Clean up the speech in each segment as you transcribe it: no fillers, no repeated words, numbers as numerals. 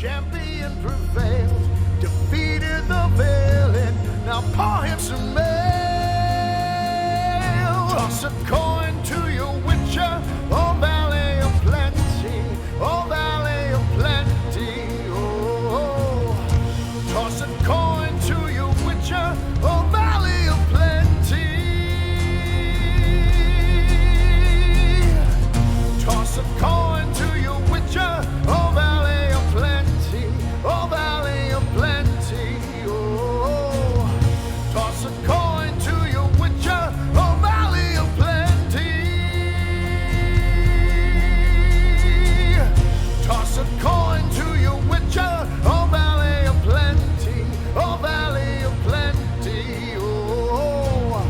champion prevailed, defeated the villain, now pour him some ale. Toss a coin to your witcher, oh valley of plenty, oh valley of plenty, oh. Toss a coin to your witcher, oh valley of plenty. Toss a coin to your witcher, oh valley of plenty, oh valley of plenty, oh. Toss a coin to your witcher, oh valley of plenty. Toss a coin to your witcher, oh valley of plenty, oh valley of plenty, oh.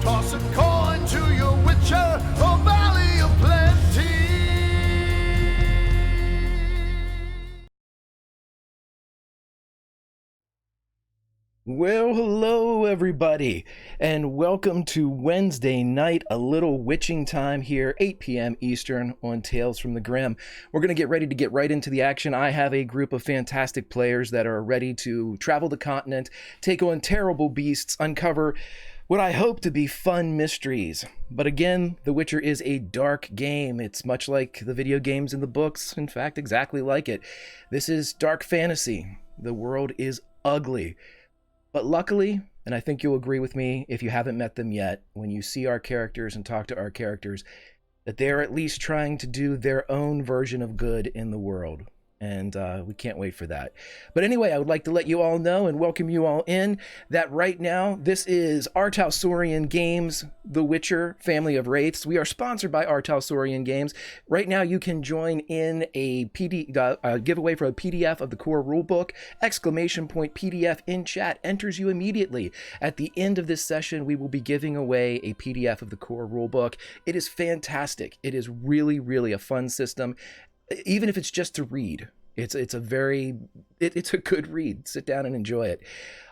Toss a coin to your witcher, oh valley of plenty. Well, hello everybody, and welcome to Wednesday night, a little witching time here, 8 p.m. Eastern on Tales from the Grim. We're going to get ready to get right into the action. I have a group of fantastic players that are ready to travel the continent, take on terrible beasts, uncover what I hope to be fun mysteries. But again, The Witcher is a dark game. It's much like the video games and the books, in fact, exactly like it. This is dark fantasy. The world is ugly. But luckily, and I think you'll agree with me if you haven't met them yet, when you see our characters and talk to our characters, that they're at least trying to do their own version of good in the world. And we can't wait for that. But anyway, I would like to let you all know and welcome you all in that right now, this is Artalsorian Games, The Witcher, Family of Wraiths. We are sponsored by Artalsorian Games. Right now, you can join in a giveaway for a PDF of the core rulebook. Exclamation point PDF in chat enters you immediately. At the end of this session, we will be giving away a PDF of the core rulebook. It is fantastic. It is really, really a fun system. Even if it's just to read, it's a good read. Sit down and enjoy it.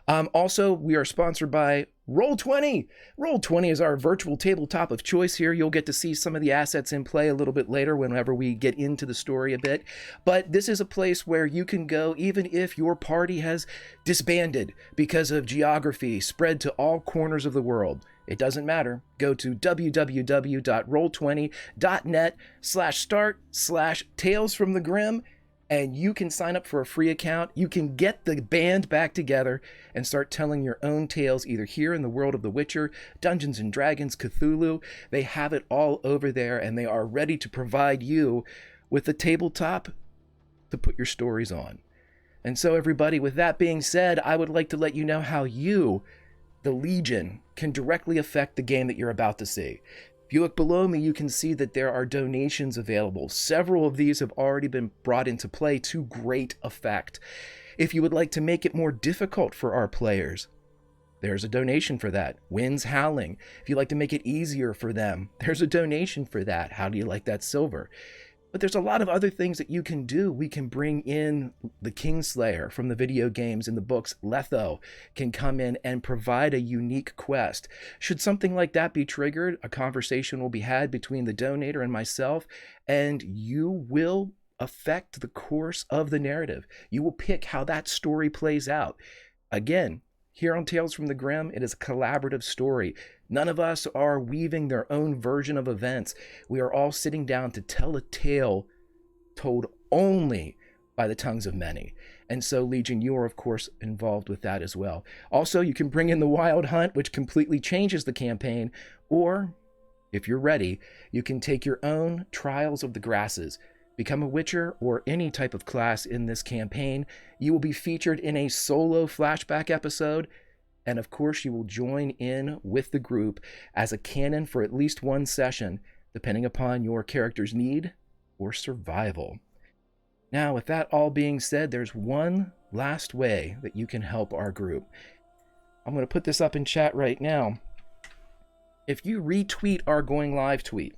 Also, we are sponsored by Roll20. Roll20 is our virtual tabletop of choice here. You'll get to see some of the assets in play a little bit later whenever we get into the story a bit. But this is a place where you can go even if your party has disbanded because of geography spread to all corners of the world. It doesn't matter. Go to www.roll20.net/start/Tales from the Grim, and you can sign up for a free account. You can get the band back together and start telling your own tales either here in the world of The Witcher, Dungeons and Dragons, Cthulhu. They have it all over there, and they are ready to provide you with a tabletop to put your stories on. And so everybody, with that being said, I would like to let you know how you, the Legion, can directly affect the game that you're about to see. If you look below me, you can see that there are donations available. Several of these have already been brought into play to great effect. If you would like to make it more difficult for our players, there's a donation for that. Winds Howling. If you'd like to make it easier for them, there's a donation for that. How do you like that silver? But there's a lot of other things that you can do. We can bring in the Kingslayer from the video games and the books. Letho can come in and provide a unique quest. Should something like that be triggered, a conversation will be had between the donator and myself, and you will affect the course of the narrative. You will pick how that story plays out. Again, here on Tales from the Grim, it is a collaborative story. None of us are weaving their own version of events. We are all sitting down to tell a tale told only by the tongues of many. And so, Legion, you are, of course, involved with that as well. Also, you can bring in the Wild Hunt, which completely changes the campaign. Or, if you're ready, you can take your own Trials of the Grasses. Become a Witcher or any type of class in this campaign. You will be featured in a solo flashback episode. And of course, you will join in with the group as a canon for at least one session, depending upon your character's need or survival. Now, with that all being said, there's one last way that you can help our group. I'm going to put this up in chat right now. If you retweet our going live tweet,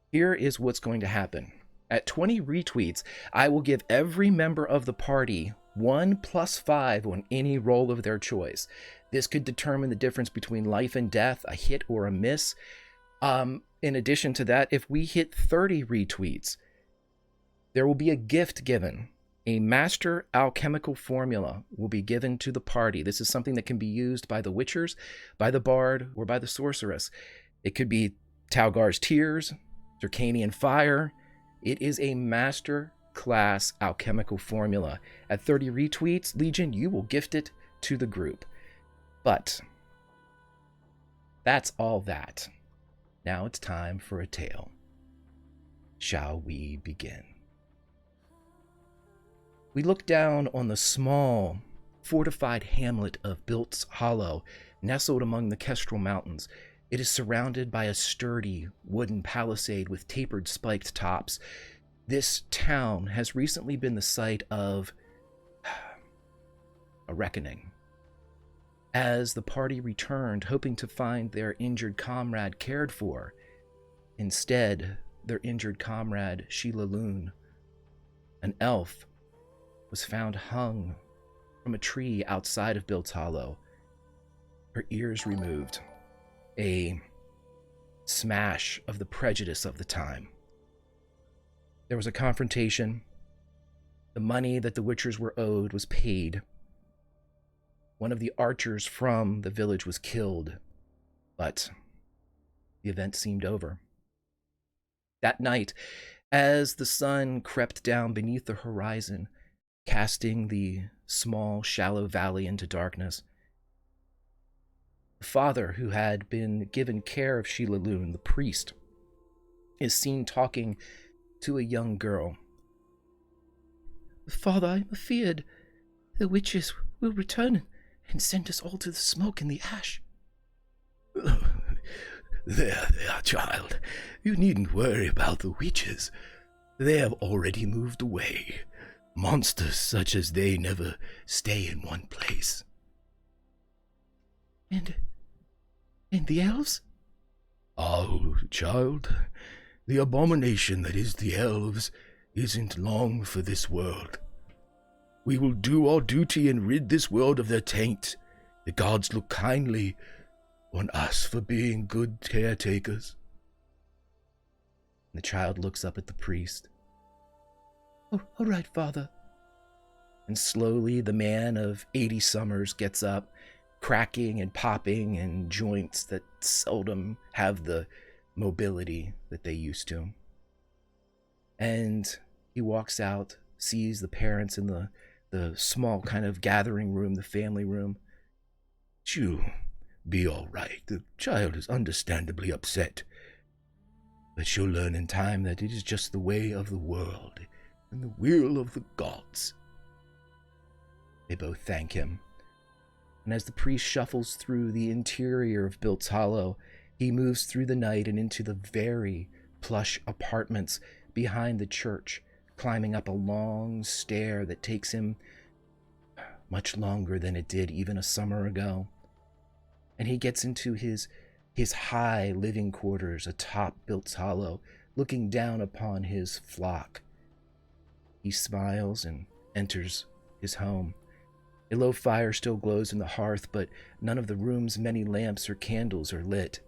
here is what's going to happen. At 20 retweets, I will give every member of the party 1 + 5 on any roll of their choice. This could determine the difference between life and death, a hit or a miss. In addition to that, if we hit 30 retweets, there will be a gift given A master alchemical formula will be given to the party. This is something that can be used by the witchers, by the bard, or by the sorceress. It could be Talgar's Tears, Circanian Fire. It is a master class alchemical formula. At 30 retweets, Legion, you will gift it to the group. But that's all that. Now it's time for a tale. Shall we begin? We look down on the small, fortified hamlet of Bilt's Hollow, nestled among the Kestrel Mountains. It is surrounded by a sturdy wooden palisade with tapered spiked tops. This town has recently been the site of a reckoning. As the party returned, hoping to find their injured comrade cared for, instead, their injured comrade, Sheila Loon, an elf, was found hung from a tree outside of Bilt's Hollow, her ears removed, a smash of the prejudice of the time. There was a confrontation. The money that the Witchers were owed was paid. One of the archers from the village was killed, but the event seemed over. That night, as the sun crept down beneath the horizon, casting the small, shallow valley into darkness, the father who had been given care of Sheila Loon, the priest, is seen talking to a young girl. "Father, I'm afeard the witches will return and send us all to the smoke and the ash." There, child. You needn't worry about the witches. They have already moved away. Monsters such as they never stay in one place. And the elves? Oh, child, the abomination that is the elves isn't long for this world. We will do our duty and rid this world of their taint. The gods look kindly on us for being good caretakers. The child looks up at the priest. "Oh, all right, Father." And slowly the man of 80 summers gets up, cracking and popping in joints that seldom have the mobility that they used to. And he walks out, sees the parents in the small kind of gathering room, the family room. "You be all right. The child is understandably upset. But she'll learn in time that it is just the way of the world and the will of the gods." They both thank him. And as the priest shuffles through the interior of Bilt's Hollow, he moves through the night and into the very plush apartments behind the church, climbing up a long stair that takes him much longer than it did even a summer ago. And he gets into his high living quarters atop Bilt's Hollow, looking down upon his flock. He smiles and enters his home. A low fire still glows in the hearth, but none of the room's many lamps or candles are lit.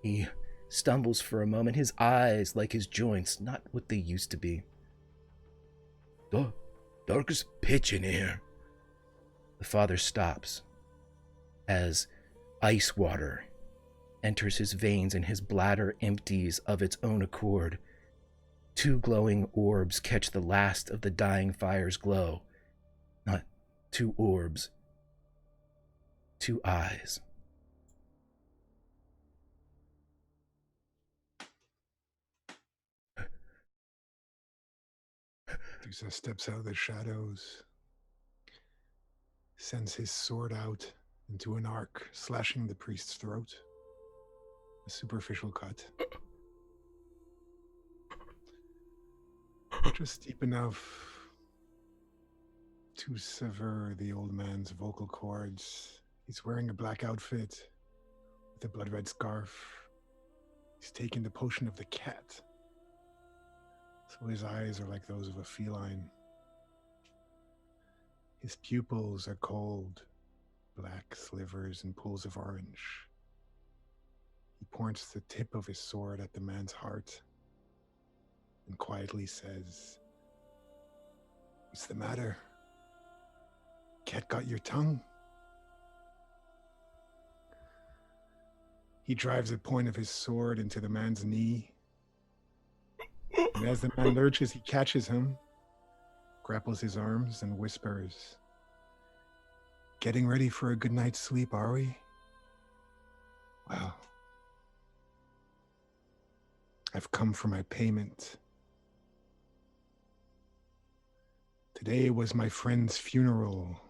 He stumbles for a moment, his eyes, like his joints, not what they used to be. Dark as pitch in here." The father stops as ice water enters his veins and his bladder empties of its own accord. Two glowing orbs catch the last of the dying fire's glow. Not two orbs, two eyes. Medusa steps out of the shadows, sends his sword out into an arc, slashing the priest's throat. A superficial cut. Just deep enough to sever the old man's vocal cords. He's wearing a black outfit with a blood red scarf. He's taken the potion of the cat. So his eyes are like those of a feline. His pupils are cold, black slivers and pools of orange. He points the tip of his sword at the man's heart and quietly says, What's the matter? Cat got your tongue? He drives the point of his sword into the man's knee. And as the man lurches, he catches him, grapples his arms, and whispers, "Getting ready for a good night's sleep, are we? Well, I've come for my payment. Today was my friend's funeral,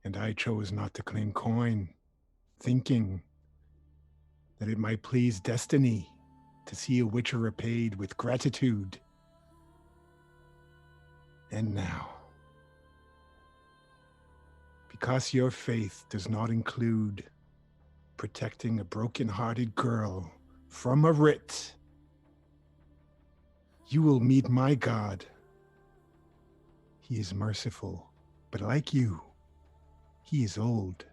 and I chose not to claim coin, thinking that it might please destiny to see a witcher repaid with gratitude. And now, because your faith does not include protecting a broken-hearted girl from a writ, you will meet my God. He is merciful, but like you, he is old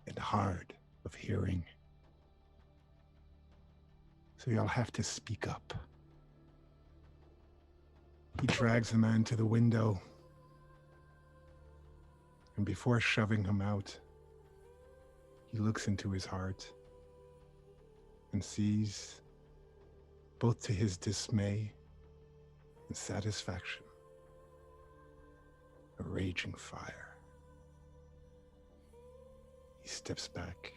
and hard of hearing. So you'll have to speak up." He drags the man to the window, and before shoving him out, he looks into his heart and sees, both to his dismay and satisfaction, a raging fire. He steps back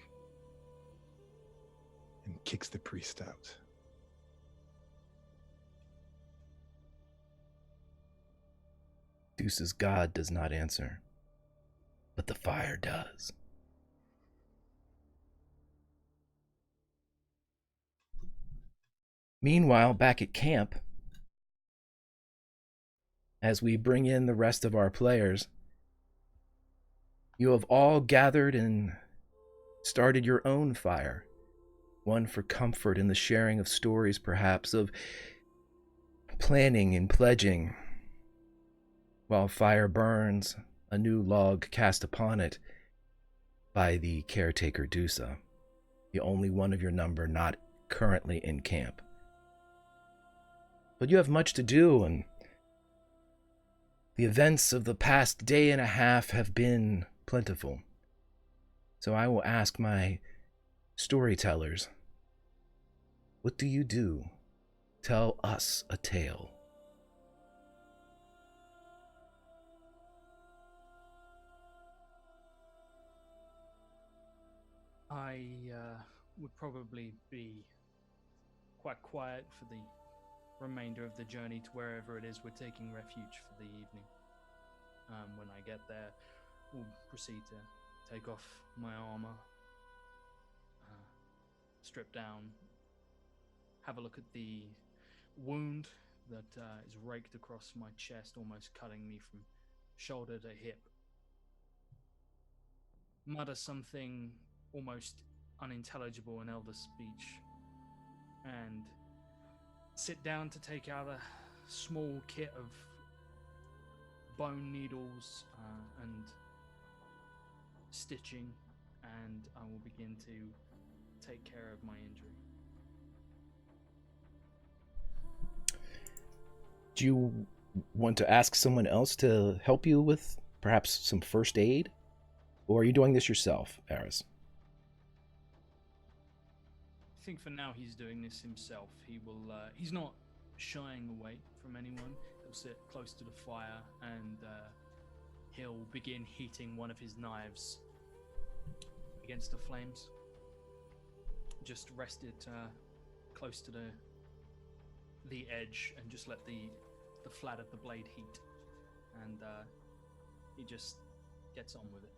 and kicks the priest out. Deuce's god does not answer, but the fire does. Meanwhile, back at camp, as we bring in the rest of our players, you have all gathered and started your own fire. One for comfort in the sharing of stories, perhaps, of planning and pledging. While fire burns, a new log cast upon it by the caretaker Dusa, the only one of your number not currently in camp. But you have much to do, and the events of the past day and a half have been plentiful. So I will ask my storytellers, what do you do? Tell us a tale. I would probably be quite quiet for the remainder of the journey to wherever it is we're taking refuge for the evening. When I get there, we'll proceed to take off my armor, strip down, have a look at the wound that is raked across my chest, almost cutting me from shoulder to hip. Mutter something almost unintelligible in Elder speech, and sit down to take out a small kit of bone needles and stitching, and I will begin to take care of my injury. Do you want to ask someone else to help you with perhaps some first aid? Or are you doing this yourself, Eris? I think for now he's doing this himself. He's not shying away from anyone. He'll sit close to the fire and he'll begin heating one of his knives against the flames. Just rest it close to the edge and just let the flat of the blade heat, and he just gets on with it.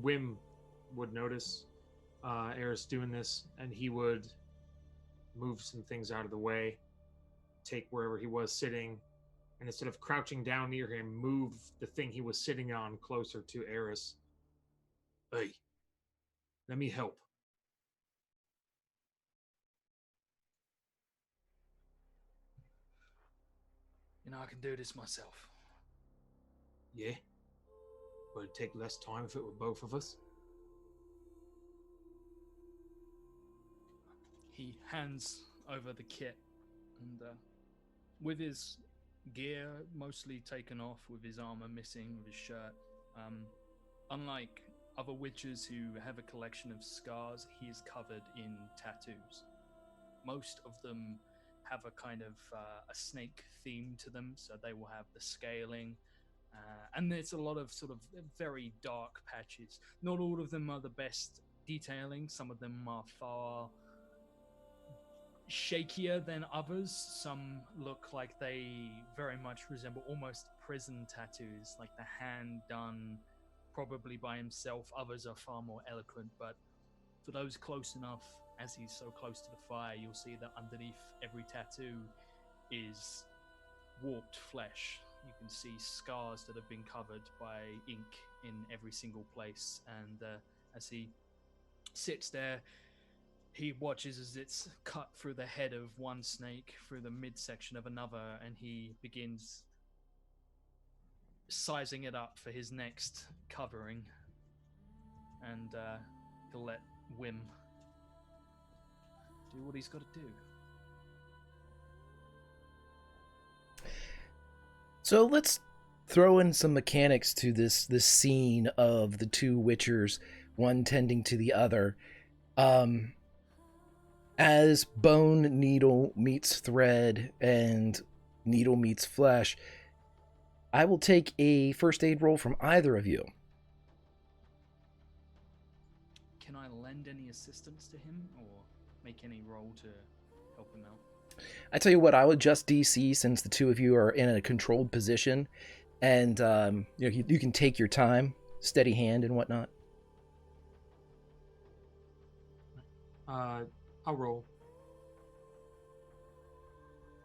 Wim would notice Eris doing this, and he would move some things out of the way, take wherever he was sitting, and instead of crouching down near him, move the thing he was sitting on closer to Eris. "Hey, let me help." I can do this myself. "Yeah? Would it take less time if it were both of us?" He hands over the kit And with his gear mostly taken off, with his armor missing, with his shirt, unlike other witches who have a collection of scars, he is covered in tattoos. Most of them have a kind of a snake theme to them, so they will have the scaling, and there's a lot of sort of very dark patches. Not all of them are the best detailing. Some of them are far shakier than others. Some look like they very much resemble almost prison tattoos, like the hand done probably by himself. Others are far more eloquent, but for those close enough, as he's so close to the fire, you'll see that underneath every tattoo is warped flesh. You can see scars that have been covered by ink in every single place. And as he sits there, he watches as it's cut through the head of one snake, through the midsection of another, and he begins sizing it up for his next covering. And he'll let Wim do what he's got to do. So let's throw in some mechanics to this scene of the two witchers, one tending to the other. As bone needle meets thread and needle meets flesh, I will take a first aid roll from either of you. Can I lend any assistance to him or make any roll to help him out? I tell you what, I'll adjust DC since the two of you are in a controlled position, and you can take your time, steady hand and whatnot. I'll roll.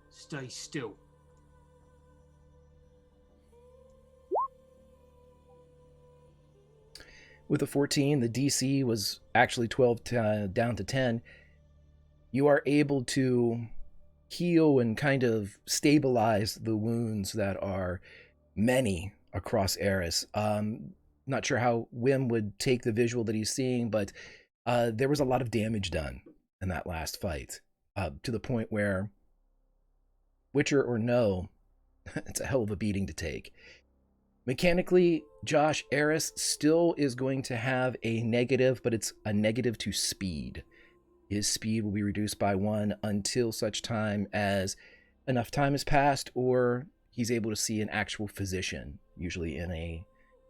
Stay still. With a 14, the DC was actually 12 down to 10. You are able to heal and kind of stabilize the wounds that are many across Eris. Not sure how Wim would take the visual that he's seeing, but there was a lot of damage done in that last fight, to the point where, Witcher or no, it's a hell of a beating to take. Mechanically, Josh, Eris still is going to have a negative, but it's a negative to speed. His speed will be reduced by 1 until such time as enough time has passed or he's able to see an actual physician, usually in a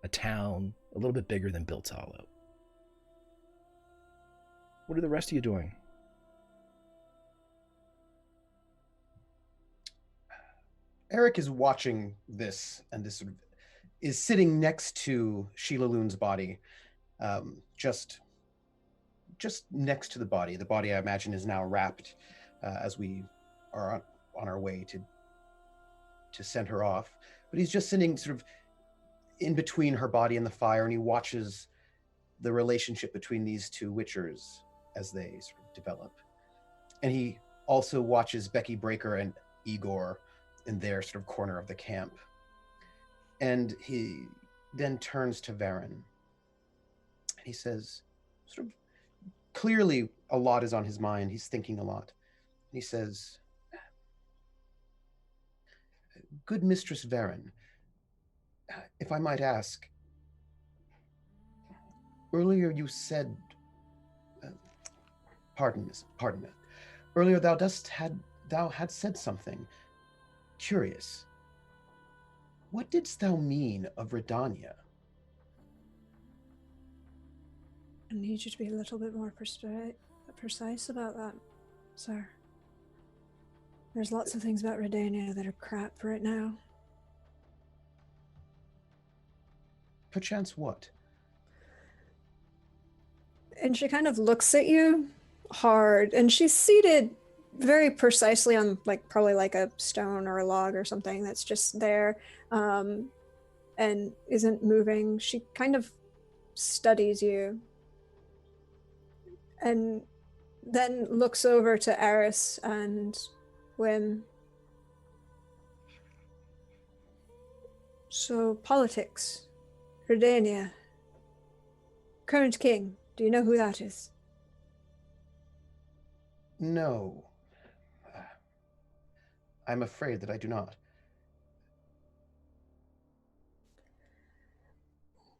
town a little bit bigger than Biltz Hollow. What are the rest of you doing? Eric is watching this, and this sort of is sitting next to Sheila Loon's body, just next to the body. The body, I imagine, is now wrapped as we are on our way to send her off. But he's just sitting sort of in between her body and the fire, and he watches the relationship between these two witchers as they sort of develop. And he also watches Becky Breaker and Igor in their sort of corner of the camp. And he then turns to Varen. And he says, sort of clearly a lot is on his mind. He's thinking a lot. And he says, "Good Mistress Varen, if I might ask, earlier you said, pardon me. Earlier thou had said something curious. What didst thou mean of Redania?" I need you to be a little bit more precise about that, sir. There's lots of things about Redania that are crap right now. Perchance what? And she kind of looks at you hard, and she's seated very precisely on probably a stone or a log or something that's just there, and isn't moving. She kind of studies you and then looks over to Eris and Wim. So, politics, Redania, current king, do you know who that is? No. I'm afraid that I do not.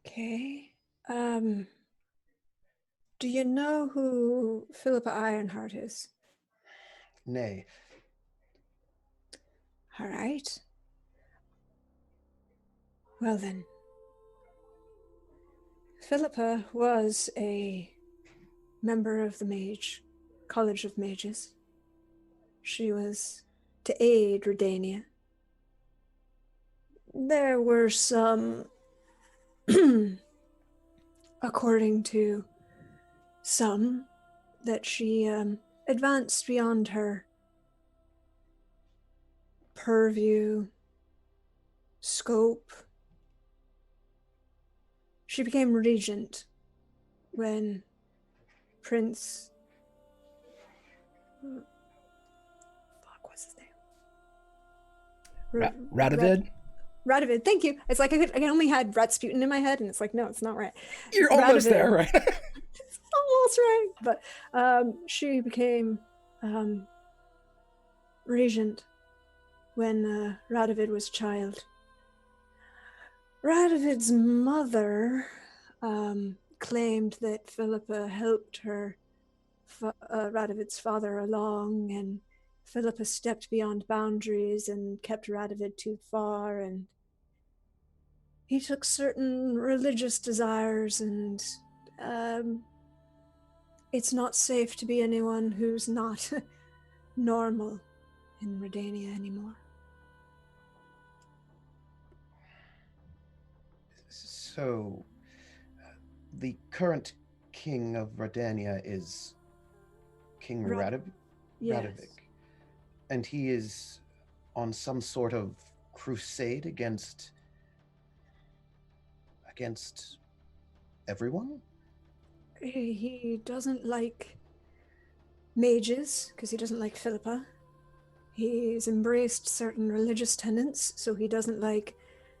Okay. Do you know who Philippa Ironheart is? Nay. All right. Well then. Philippa was a member of the College of Mages. She was to aid Redania. There were some, according to some, that she advanced beyond her purview, scope. She became regent when Prince... what's his name? Radovid? Radovid, thank you. It's like I only had Rasputin in my head, and it's like, no, it's not right. You're almost Radovid. there, right? It's almost right. But she became regent when Radovid was a child. Radovid's mother claimed that Philippa helped her, Radovid's father, along, and Philippa stepped beyond boundaries and kept Radovid too far, and he took certain religious desires, and it's not safe to be anyone who's not normal in Redania anymore. So, the current king of Redania is King Radovic? Yes. Radovic. And he is on some sort of crusade against everyone? He doesn't like mages because he doesn't like Philippa. He's embraced certain religious tenets, so he doesn't like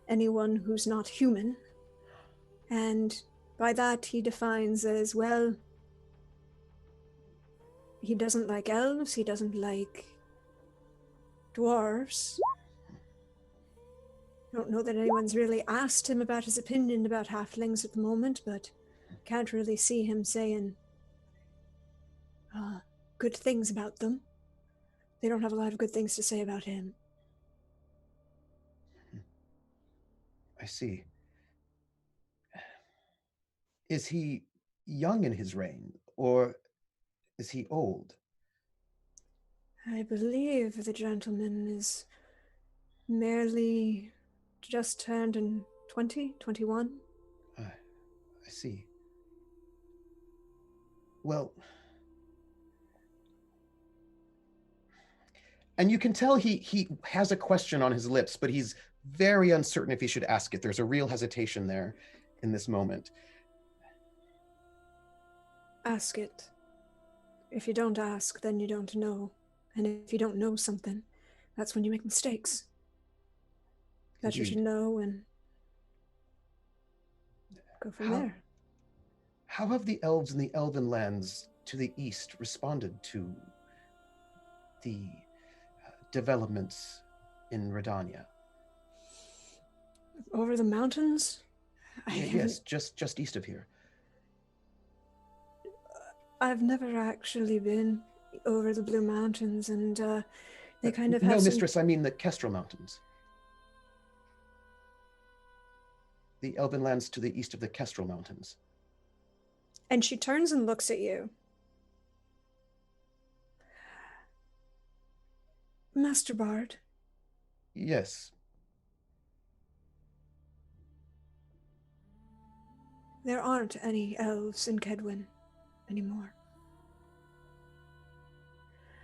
anyone who's not human. And by that he defines as, well, he doesn't like elves, he doesn't like dwarves. I don't know that anyone's really asked him about his opinion about halflings at the moment, but can't really see him saying good things about them. They don't have a lot of good things to say about him. I see. Is he young in his reign, or is he old? I believe the gentleman is merely just turned in 21. I see. Well, and you can tell he has a question on his lips, but he's very uncertain if he should ask it. There's a real hesitation there in this moment. Ask it. If you don't ask, then you don't know. And if you don't know something, that's when you make mistakes. That you should Indeed. know and go from there. How have the elves in the elven lands to the east responded to the developments in Redania? Over the mountains? Yes, just east of here. I've never actually been over the Blue Mountains, and they kind of have No, some... mistress, I mean the Kestrel Mountains. The elven lands to the east of the Kestrel Mountains. And she turns and looks at you. Master Bard. Yes. There aren't any elves in Kedwin anymore.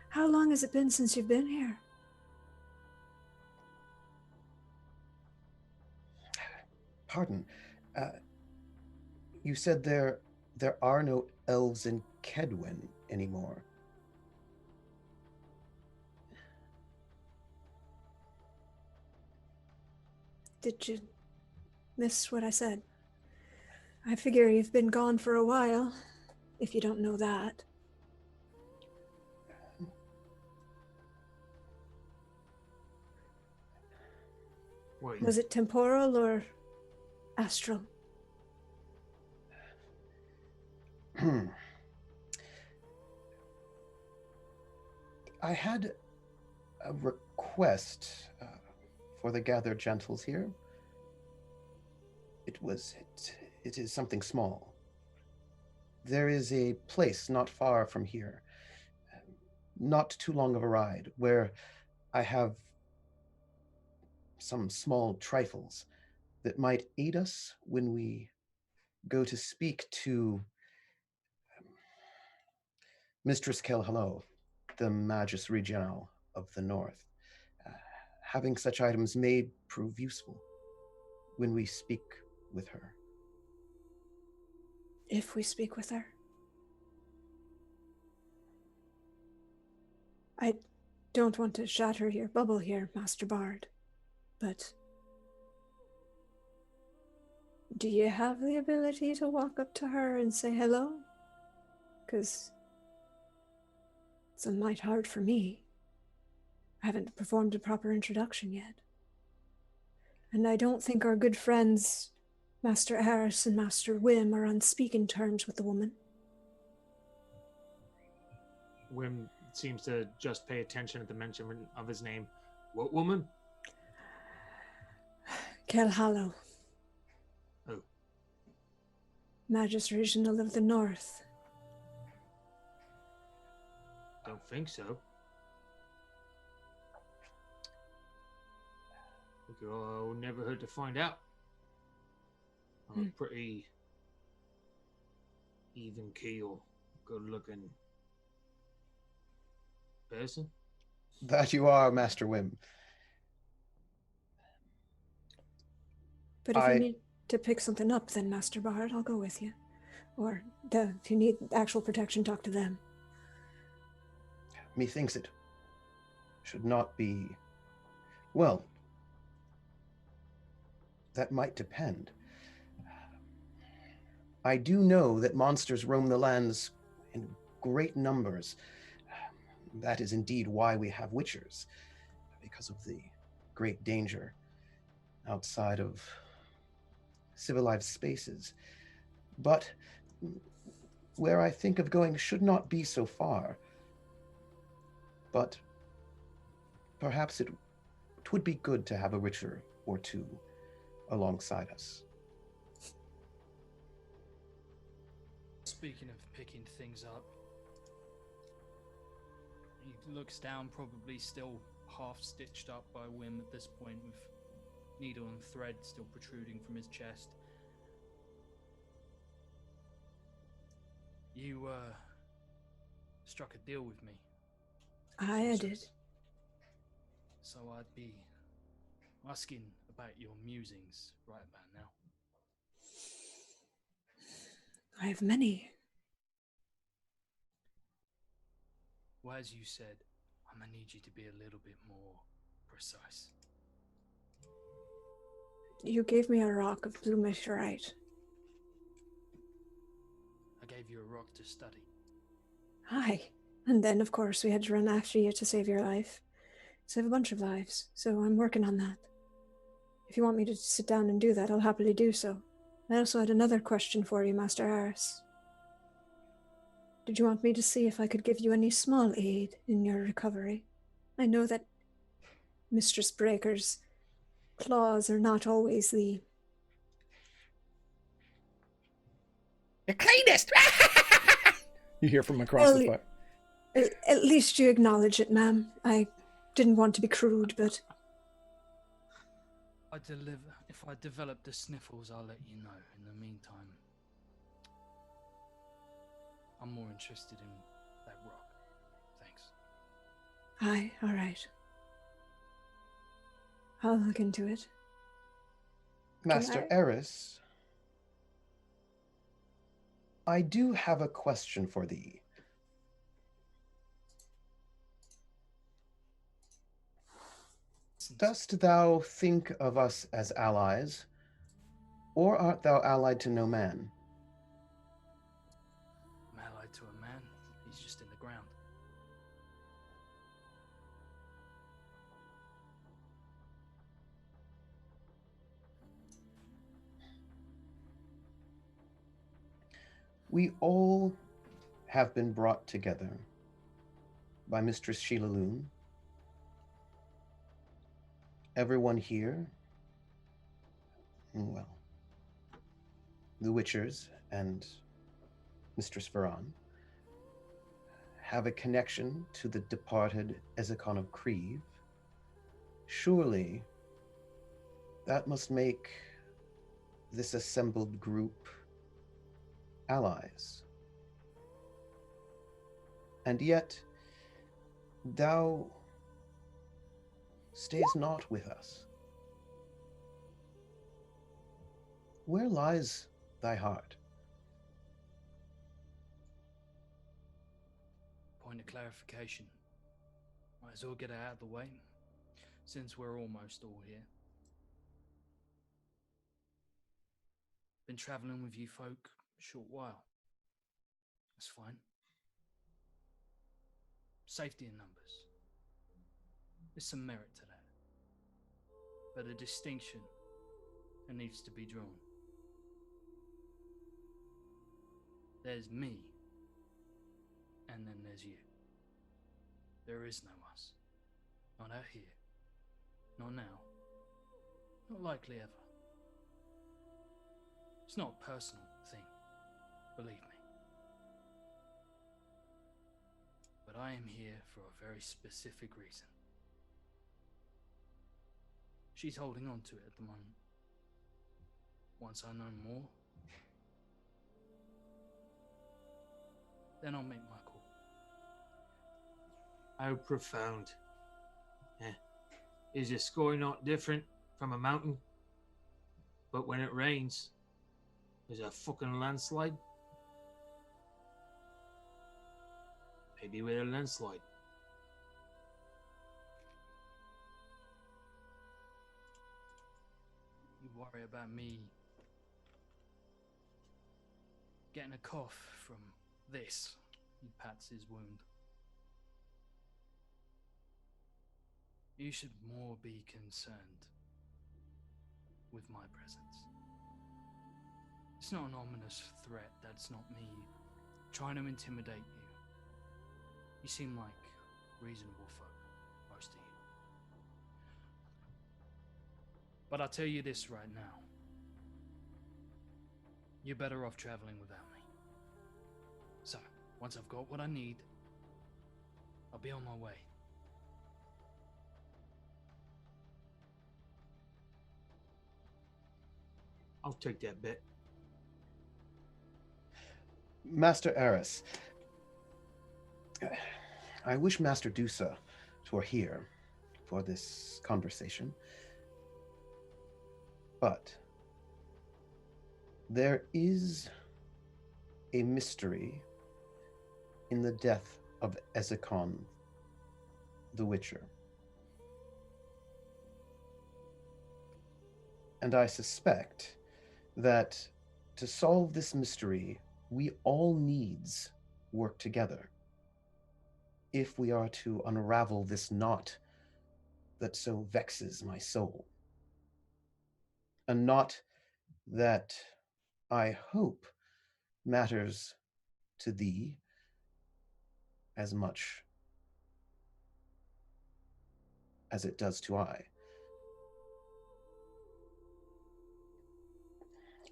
How long has it been since you've been here? Pardon. You said there are no elves in Kedwin anymore. Did you miss what I said? I figure you've been gone for a while, if you don't know that. choice. Was it temporal or astral? I had a request for the gathered gentles here. It is something small. There is a place not far from here, not too long of a ride, where I have some small trifles that might aid us when we go to speak to Mistress Kelhello, the Magus Regional of the North. Having such items may prove useful when we speak with her. If we speak with her. I don't want to shatter your bubble here, Master Bard, but do you have the ability to walk up to her and say hello? Because it's a mite hard for me. I haven't performed a proper introduction yet. And I don't think our good friends, Master Harris and Master Wim, are on speaking terms with the woman. Wim seems to just pay attention at the mention of his name. What woman? Kelhallo. Oh. Magus Regional of the North. Don't think so. I'll never hurt to find out. I'm a pretty even keel, good looking person. That you are, Master Wim. But if you need to pick something up, then Master Bard, I'll go with you. Or if you need actual protection, talk to them. Methinks it should not be. Well, that might depend. I do know that monsters roam the lands in great numbers. That is indeed why we have witchers, because of the great danger outside of civilized spaces. But where I think of going should not be so far. But perhaps it would be good to have a witcher or two alongside us. Speaking of picking things up, he looks down, probably still half stitched up by Wim at this point, with needle and thread still protruding from his chest. You struck a deal with me. I did. So I'd be asking about your musings right about now. I have many. Well, as you said, I'm gonna need you to be a little bit more precise. You gave me a rock of blue meteorite. I gave you a rock to study. Aye. And then, of course, we had to run after you to save your life. Save a bunch of lives, so I'm working on that. If you want me to sit down and do that, I'll happily do so. I also had another question for you, Master Harris. Did you want me to see if I could give you any small aid in your recovery? I know that Mistress Breaker's claws are not always the... The cleanest! You hear from across the fire. At least you acknowledge it, ma'am. I didn't want to be crude, but... If I develop the sniffles, I'll let you know. In the meantime, I'm more interested in that rock. Thanks. Aye, all right. I'll look into it. Master Eris, I do have a question for thee. Dost thou think of us as allies, or art thou allied to no man? I'm allied to a man. He's just in the ground. We all have been brought together by Mistress Sheila Loon. Everyone here, well, the Witchers and Mistress Varan have a connection to the departed Ezekon of Kreve. Surely that must make this assembled group allies. And yet, thou stays not with us. Where lies thy heart? Point of clarification. Might as well get it out of the way, since we're almost all here. Been traveling with you folk a short while. That's fine. Safety in numbers. There's some merit to that. But a distinction that needs to be drawn. There's me, and then there's you. There is no us. Not out here. Not now. Not likely ever. It's not a personal thing, believe me. But I am here for a very specific reason. She's holding on to it at the moment. Once I know more, then I'll make my call. How profound. Is your score not different from a mountain? But when it rains, there's a fucking landslide? Maybe with a landslide. You worry about me getting a cough from this. He pats his wound. You should more be concerned with my presence. It's not an ominous threat. That's not me trying to intimidate you. You seem like reasonable folk, most of you. But I'll tell you this right now. You're better off traveling without me. So, once I've got what I need, I'll be on my way. I'll take that bet. Master Eris, I wish Master Dusa were here for this conversation, but there is a mystery in the death of Ezekon the Witcher. And I suspect that to solve this mystery, we all needs work together if we are to unravel this knot that so vexes my soul. A knot that I hope matters to thee as much as it does to I.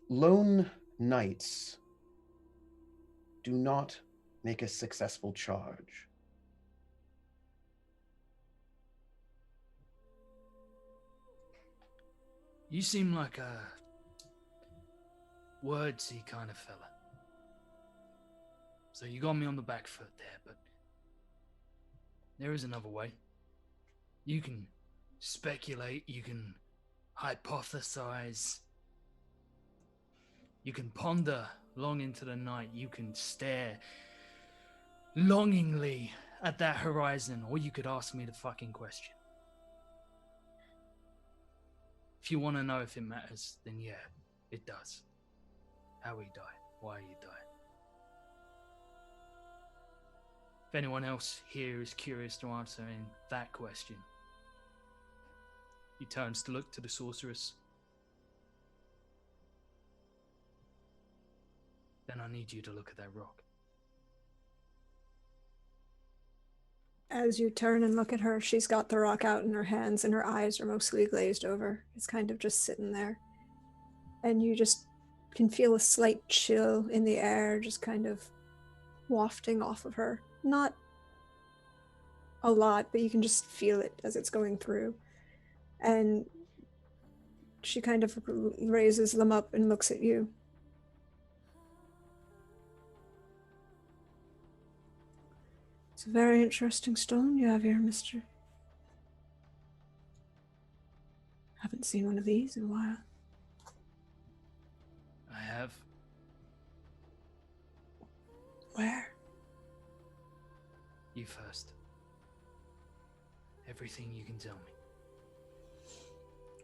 Lone knights do not make a successful charge. You seem like a wordsy kind of fella. So you got me on the back foot there, but there is another way. You can speculate, you can hypothesize, you can ponder long into the night, you can stare longingly at that horizon, or you could ask me the fucking question. If you want to know if it matters, then yeah, it does. How he died, why he died. If anyone else here is curious to answering that question, he turns to look to the sorceress. Then I need you to look at that rock. As you turn and look at her, she's got the rock out in her hands and her eyes are mostly glazed over. It's kind of just sitting there. And you just can feel a slight chill in the air, just kind of wafting off of her. Not a lot, but you can just feel it as it's going through. And she kind of raises them up and looks at you. It's a very interesting stone you have here, mister. Haven't seen one of these in a while. I have. Where? You first. Everything you can tell me.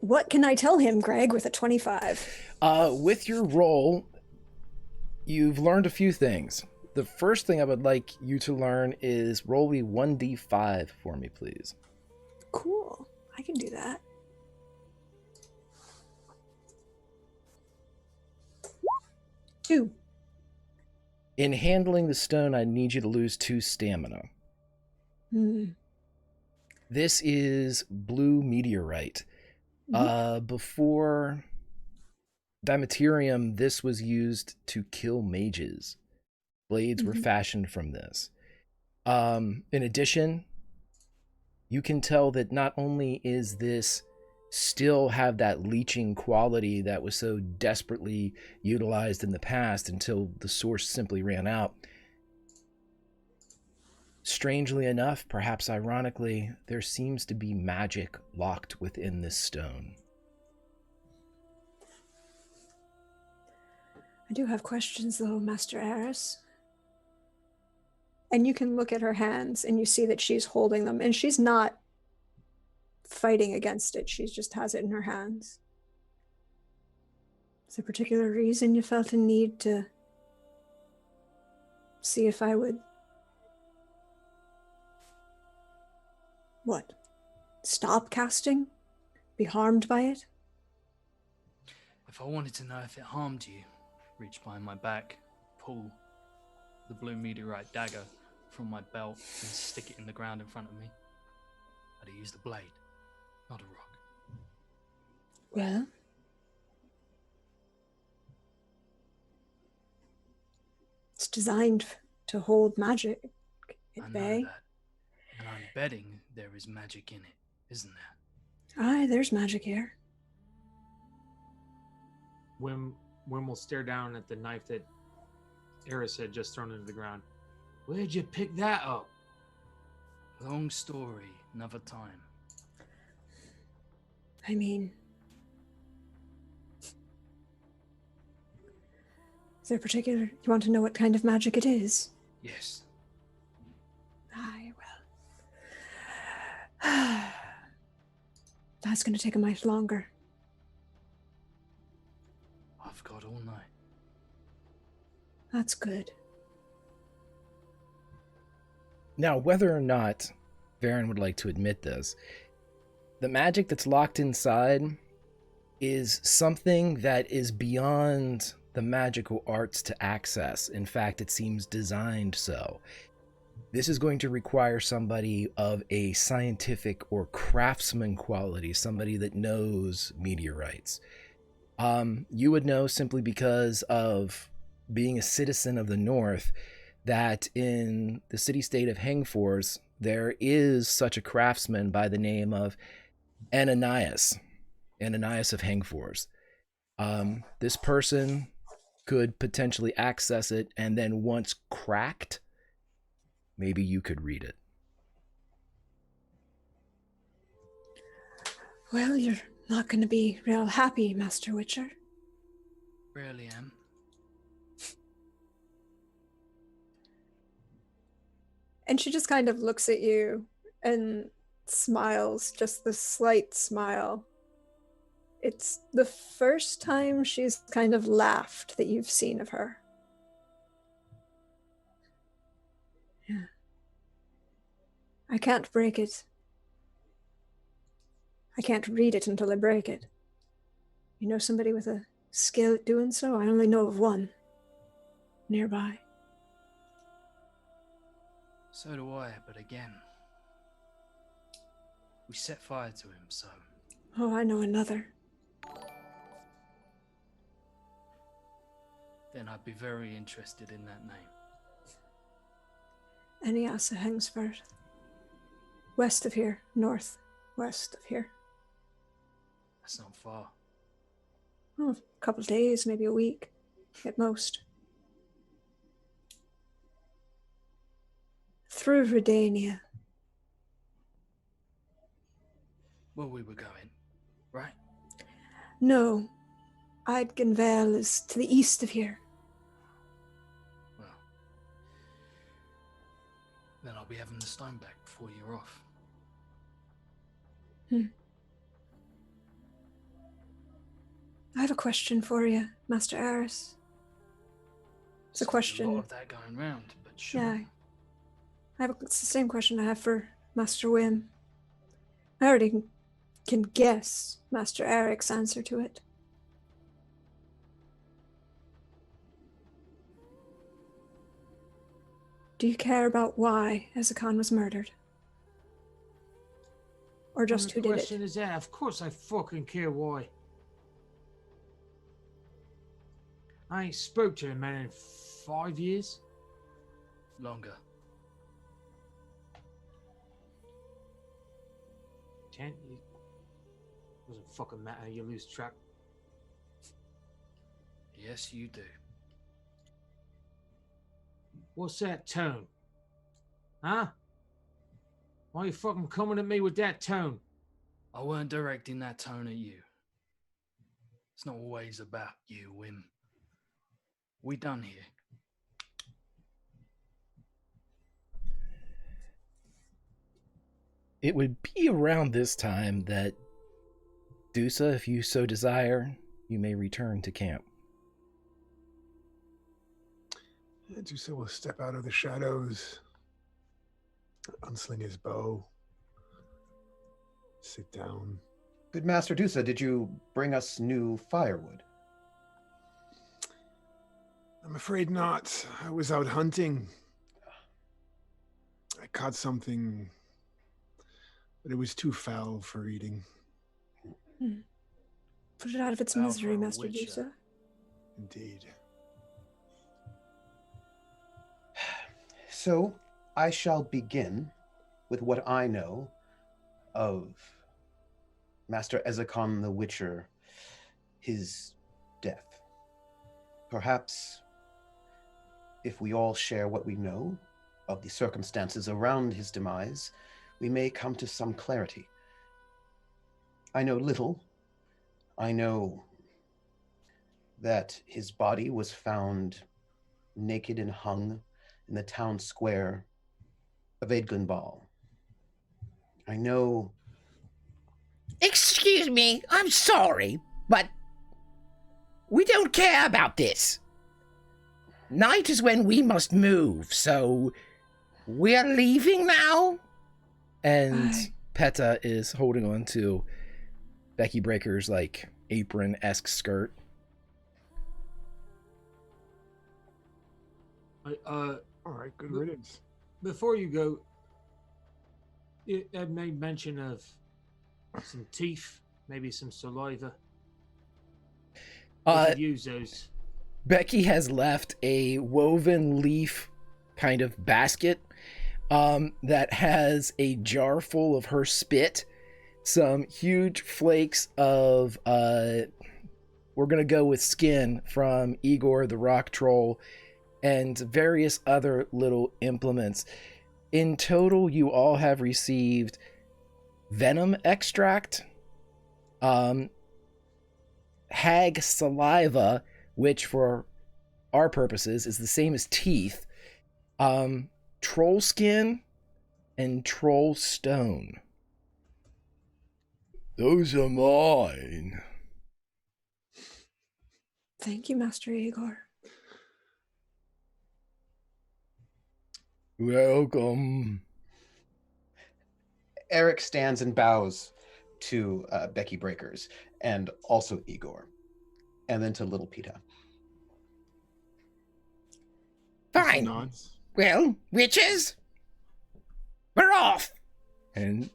What can I tell him, Greg, with a 25? With your roll, you've learned a few things. The first thing I would like you to learn is roll me 1d5 for me, please. Cool. I can do that. Two. In handling the stone, I need you to lose 2 stamina. This is blue meteorite. Before Dimeterium, this was used to kill mages. Blades were fashioned from this. In addition, you can tell that not only is this still have that leeching quality that was so desperately utilized in the past until the source simply ran out. Strangely enough, perhaps ironically, there seems to be magic locked within this stone. I do have questions, though, Master Eris. And you can look at her hands and you see that she's holding them, and she's not fighting against it. She just has it in her hands. Is there a particular reason you felt a need to see if I would... What? Stop casting? Be harmed by it? If I wanted to know if it harmed you, reach behind my back, pull the blue meteorite dagger from my belt and stick it in the ground in front of me. I'd have used a blade, not a rock. Well, it's designed to hold magic I at know bay. that. And I'm betting there is magic in it, isn't there? Aye, there's magic here. Wim will stare down at the knife that Eris had just thrown into the ground. Where'd you pick that up? Long story, another time. I mean, is there a particular... You want to know what kind of magic it is? Yes. Aye, well... That's going to take a mite longer. I've got all night. That's good. Now, whether or not Varen would like to admit this, the magic that's locked inside is something that is beyond the magical arts to access. In fact, it seems designed so. This is going to require somebody of a scientific or craftsman quality, somebody that knows meteorites. You would know simply because of being a citizen of the North that in the city-state of Hengfors, there is such a craftsman by the name of Ananias of Hengfors. This person could potentially access it, and then once cracked, maybe you could read it. Well, you're not going to be real happy, Master Witcher. Rarely am. And she just kind of looks at you and smiles, just the slight smile. It's the first time she's kind of laughed that you've seen of her. Yeah. I can't break it. I can't read it until I break it. You know somebody with a skill at doing so? I only know of one. nearby. So do I, but again, we set fire to him, so Oh, I know another. then I'd be very interested in that name. Eniasa Hengsford. West of here, northwest of here. That's not far. Oh, a couple of days, maybe a week at most. Through Redania. Where we were going, right? No, Eidgenvale is to the east of here. Well, then I'll be having the stone back before you're off. I have a question for you, Master Aris. It's a There's a question. lot of that going round, but sure. Yeah. It's the same question I have for Master Wim. I already can guess Master Eric's answer to it. Do you care about why Ezekon was murdered? Or just who What did question it? is that? Of course I fucking care why. I ain't spoke to him man in 5 years. Longer. 10? It doesn't fucking matter. You lose track. Yes, you do. What's that tone? Huh? Why you fucking coming at me with that tone? I weren't directing that tone at you. It's not always about you, Wim. We done here. It would be around this time that, Dusa, if you so desire, you may return to camp. Dusa will step out of the shadows, unsling his bow, sit down. Good Master Dusa, did you bring us new firewood? I'm afraid not. I was out hunting. I caught something, but it was too foul for eating. Put it out of its Foul misery, for a Master witcher. Dusa. Indeed. So, I shall begin with what I know of Master Ezekon the Witcher, his death. Perhaps if we all share what we know of the circumstances around his demise, we may come to some clarity. I know little. I know that his body was found naked and hung in the town square of Eidgenvale. I know. Excuse me, I'm sorry, but we don't care about this. Night is when we must move, so we're leaving now? And Aye. Peta is holding on to Becky Breaker's, like, apron-esque skirt. All right, good riddance. Before you go, Ed made mention of some teeth, maybe some saliva. We could use those. Becky has left a woven leaf kind of basket that has a jar full of her spit, some huge flakes of, we're going to go with skin from Igor the Rock Troll, and various other little implements. In total, you all have received venom extract, hag saliva, which for our purposes is the same as teeth, troll skin, and troll stone. Those are mine. Thank you, Master Igor. Welcome. Eric stands and bows to Becky Breakers and also Igor, and then to little Peta. Fine. Nods. Well, witches, we're off. And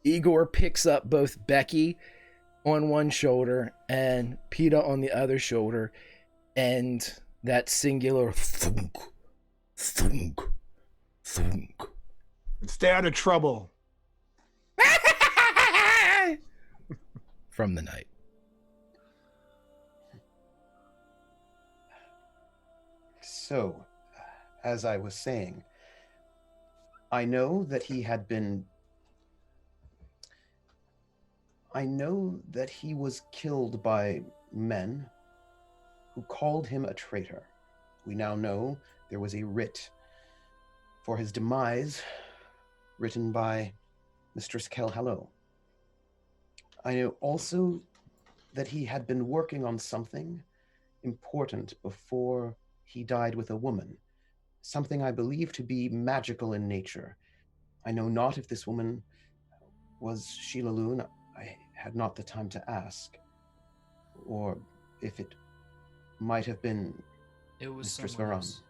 Igor picks up both Becky on one shoulder and PETA on the other shoulder, and that singular thunk, thunk, thunk. And stay out of trouble. From the night. So, as I was saying, I know that he was killed by men who called him a traitor. We now know there was a writ for his demise written by Mistress Kelhallo. I know also that he had been working on something important before he died with a woman, something I believe to be magical in nature. I know not if this woman was Sheila Loon. I had not the time to ask, or if it might have been It was Mistress someone Varan. else.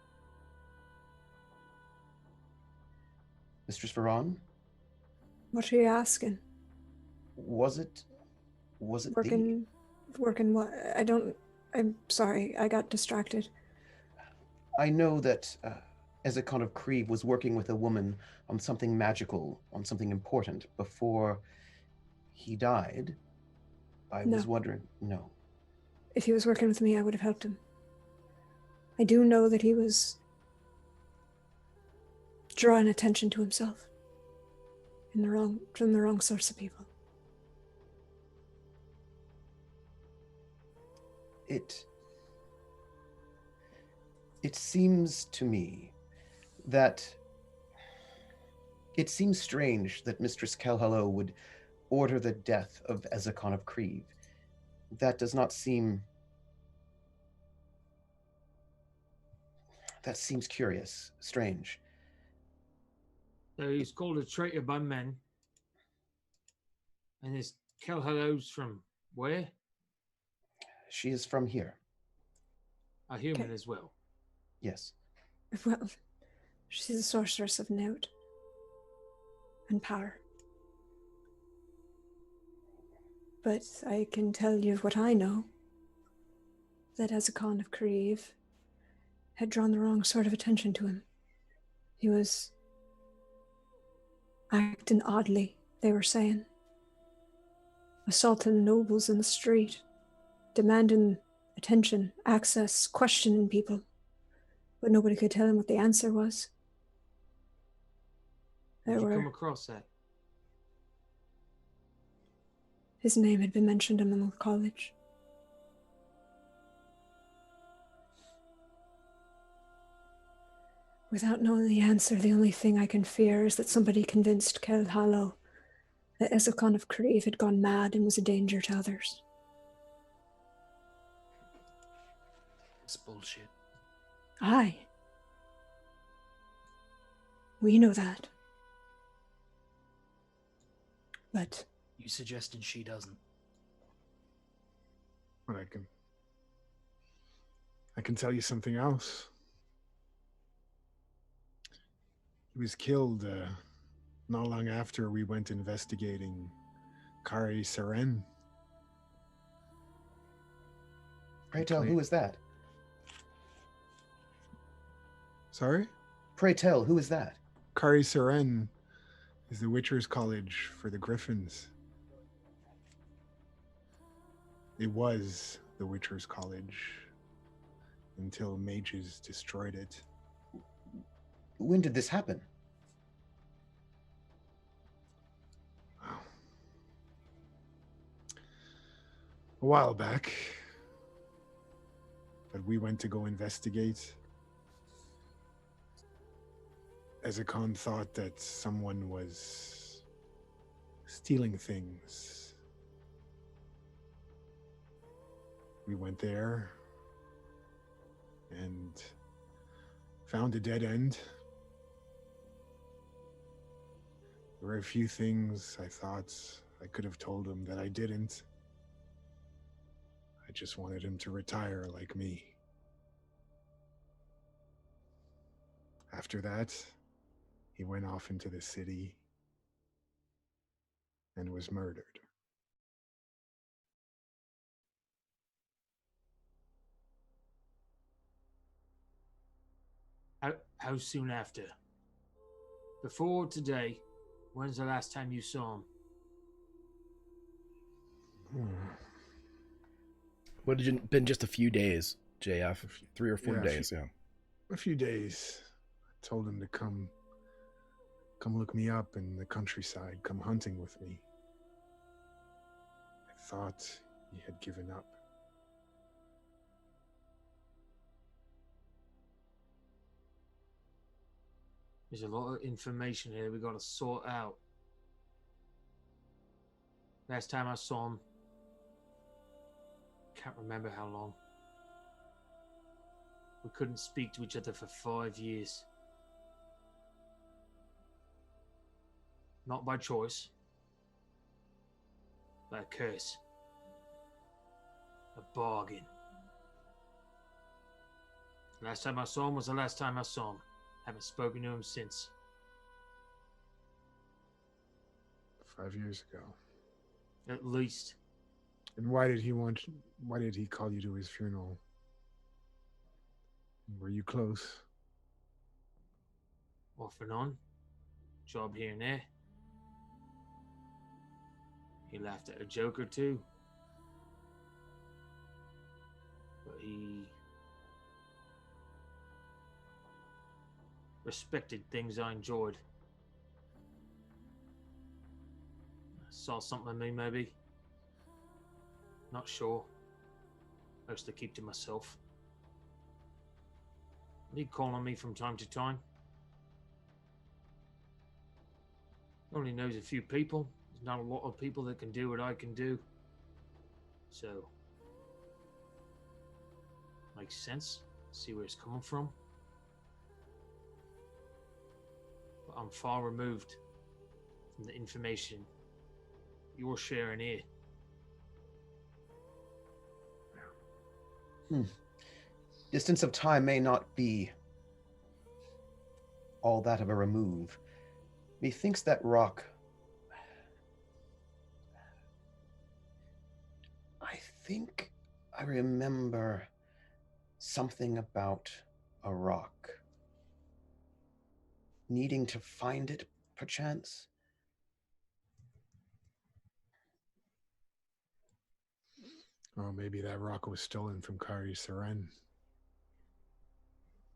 Mistress Varan? What are you asking? Was it Working what? I'm sorry, I got distracted. I know that Ezekon of Kreve was working with a woman on something magical, on something important before he died. I No. was wondering, no. If he was working with me, I would have helped him. I do know that he was drawing attention to himself from the wrong source of people. It seems to me that it seems strange that Mistress Kelhallo would order the death of Ezekon of Kreve. That does not seem... That seems curious, strange. So he's called a traitor by men. And this Kelhallo's from where? She is from here. A human Okay. as well. Yes. Well, she's a sorceress of note and power. But I can tell you what I know. That Ezekon of Kreve had drawn the wrong sort of attention to him. He was acting oddly, they were saying. Assaulting nobles in the street, demanding attention, access, questioning people. But nobody could tell him what the answer was. Did you come across that? His name had been mentioned in the college. Without knowing the answer, the only thing I can fear is that somebody convinced Kelhallo that Ezekon of Kreve had gone mad and was a danger to others. It's bullshit. Aye. We know that. But You suggesting she doesn't? But I can tell you something else. He was killed not long after we went investigating Kari Seren. Pray tell, who is that? Sorry? Pray tell, who is that? Kari Seren is the Witcher's College for the Griffins. It was the Witcher's College until mages destroyed it. When did this happen? Wow. A while back. But we went to go investigate. Ezekon thought that someone was stealing things. We went there and found a dead end. There were a few things I thought I could have told him that I didn't. I just wanted him to retire like me. After that, he went off into the city and was murdered. How soon after? Before today, when's the last time you saw him? Would have been just a few days, JF. 3 or 4 Yeah, days, yeah. A few days. I told him to come look me up in the countryside, come hunting with me. I thought he had given up. There's a lot of information here we gotta sort out. Last time I saw him, can't remember how long. We couldn't speak to each other for 5 years. Not by choice, by a curse. A bargain. Last time I saw him was the last time I saw him. Haven't spoken to him since. 5 years ago. At least. And why did he call you to his funeral? Were you close? Off and on. Job here and there. He laughed at a joke or two. But he respected things I enjoyed. Saw something in me, maybe. Not sure. I used to keep to myself. He'd call on me from time to time. Only knows a few people. There's not a lot of people that can do what I can do. So, makes sense. See where it's coming from. But I'm far removed from the information you're sharing here. Distance of time may not be all that of a remove. Methinks that rock... I think I remember something about a rock. Needing to find it, perchance? Oh, maybe that rock was stolen from Kari Seren.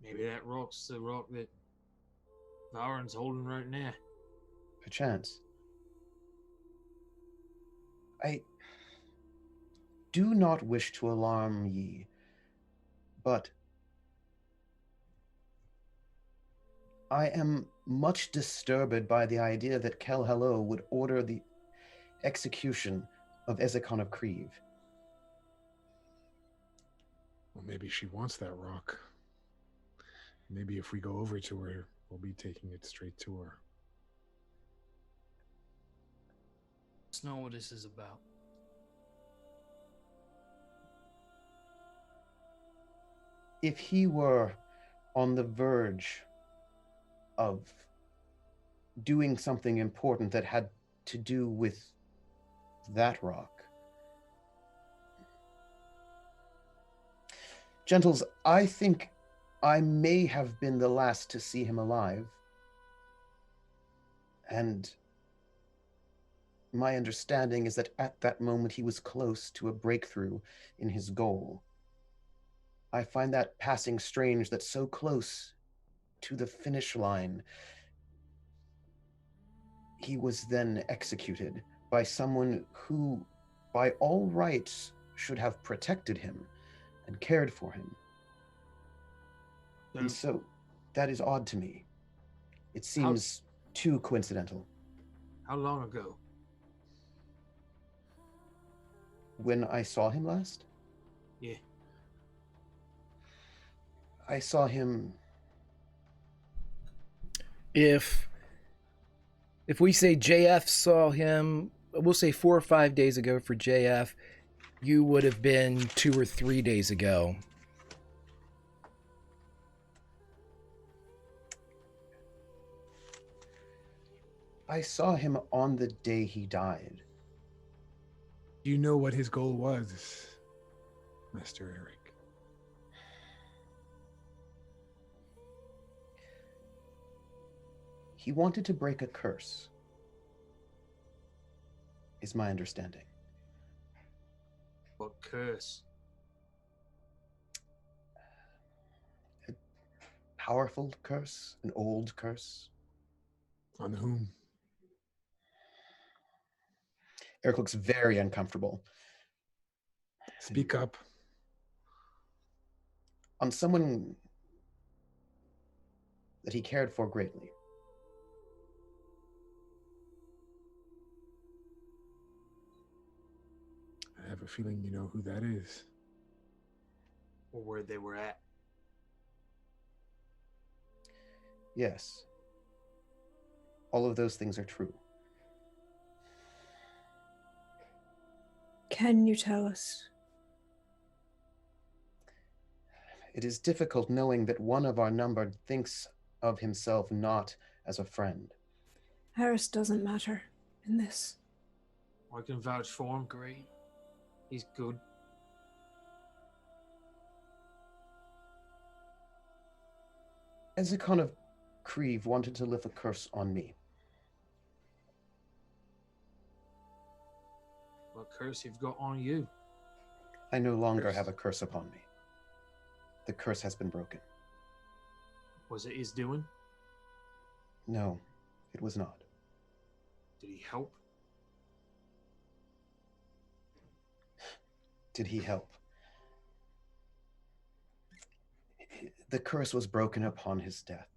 Maybe that rock's the rock that Varen's holding right now. Perchance. I do not wish to alarm ye, but I am much disturbed by the idea that Kel Hello would order the execution of Ezekon of Kreve. Well, maybe she wants that rock. Maybe if we go over to her, we'll be taking it straight to her. That's not what this is about. If he were on the verge of doing something important that had to do with that rock. Gentles, I think I may have been the last to see him alive. And my understanding is that at that moment he was close to a breakthrough in his goal. I find that passing strange that so close to the finish line, he was then executed by someone who, by all rights, should have protected him and cared for him. And so that is odd to me. It seems too coincidental. How long ago? When I saw him last? Yeah. I saw him... If we say JF saw him, we'll say 4 or 5 days ago for JF, you would have been 2 or 3 days ago. I saw him on the day he died. Do you know what his goal was, Master Eric? He wanted to break a curse, is my understanding. What curse? A powerful curse, an old curse. On whom? Eric looks very uncomfortable. Speak up. On someone that he cared for greatly. I have a feeling you know who that is. Or where they were at? Yes. All of those things are true. Can you tell us? It is difficult knowing that one of our number thinks of himself not as a friend. Harris doesn't matter in this. I can vouch for him. Agree. He's good. Ezekon of Kreve wanted to lift a curse on me. What curse you've got on you? I no longer Curse. have a curse upon me. The curse has been broken. Was it his doing? No, it was not. Did he help? Did he help? The curse was broken upon his death.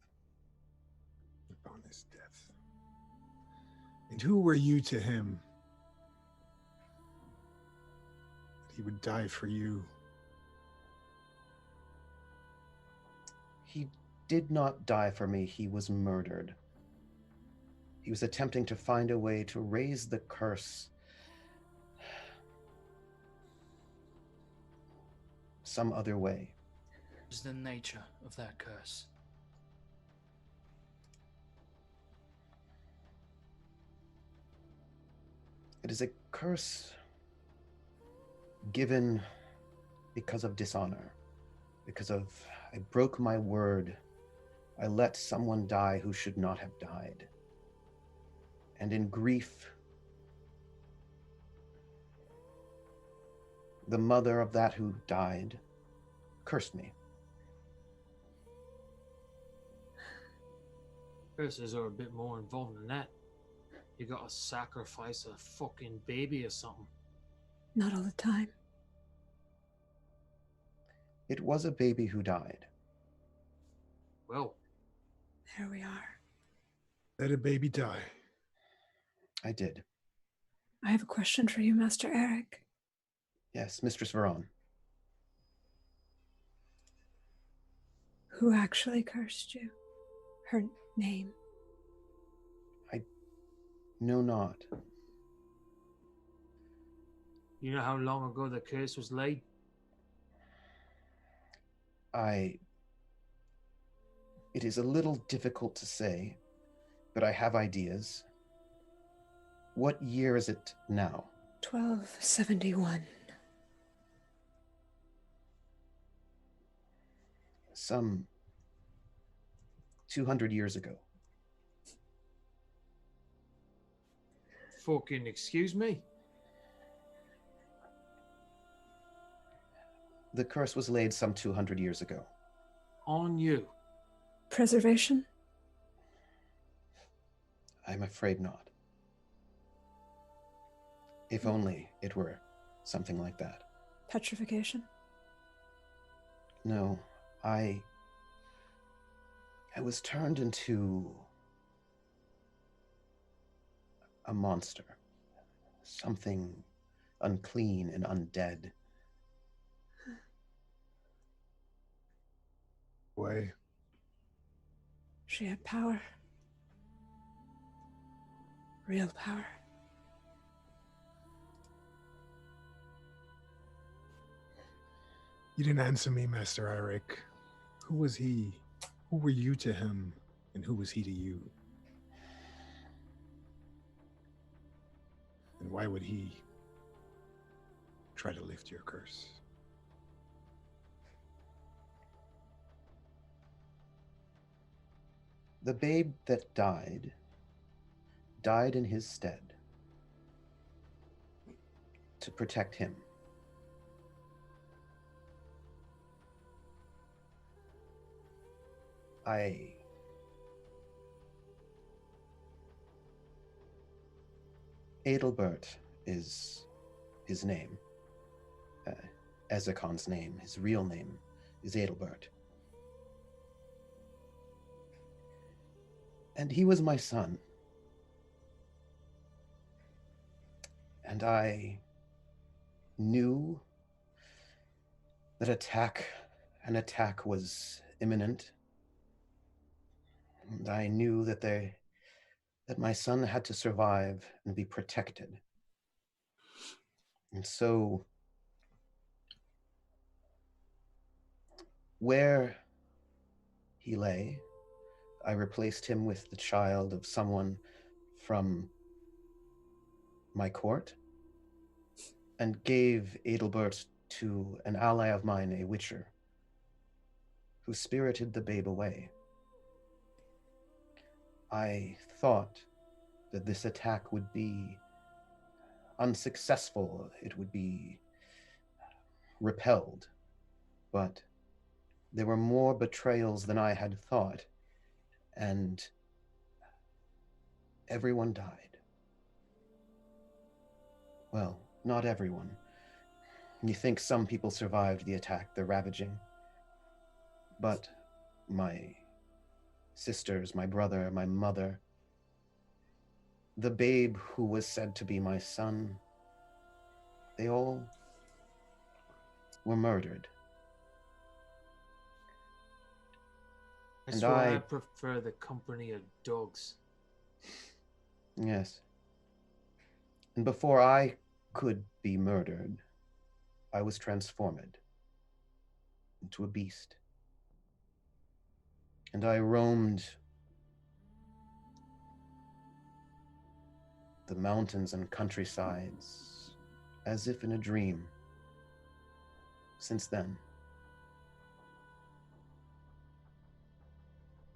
Upon his death. And who were you to him? That he would die for you. He did not die for me, he was murdered. He was attempting to find a way to raise the curse some other way. What is the nature of that curse? It is a curse given because of dishonor, because of I broke my word. I let someone die who should not have died. And in grief, the mother of that who died cursed me. Curses are a bit more involved than that. You gotta sacrifice a fucking baby or something. Not all the time. It was a baby who died. Well, There we are. Let a baby die. I did. I have a question for you, Master Eric. Yes, Mistress Veron. Who actually cursed you? Her name. No, not. you know how long ago the curse was laid? It is a little difficult to say, but I have ideas. What year is it now? 1271. Some 200 years ago. Fucking excuse me? The curse was laid some 200 years ago. On you. Preservation? I'm afraid not. If only it were something like that. Petrification? No, I was turned into a monster. Something unclean and undead. Why? She had power. Real power. You didn't answer me, Master Eric. Who was he? Who were you to him? And who was he to you? And why would he try to lift your curse? The babe that died in his stead to protect him. Adelbert is his name. Ezekon's name, his real name, is Adelbert. And he was my son. And I knew that an attack was imminent. And I knew that my son had to survive and be protected. And so, where he lay, I replaced him with the child of someone from my court and gave Adelbert to an ally of mine, a witcher, who spirited the babe away. I thought that this attack would be unsuccessful, it would be repelled, but there were more betrayals than I had thought, and everyone died. Well, not everyone. You think some people survived the attack, the ravaging, but my sisters, my brother, my mother, the babe who was said to be my son, they all were murdered. I And swear I- I prefer the company of dogs. Yes. And before I could be murdered, I was transformed into a beast. And I roamed the mountains and countrysides as if in a dream since then.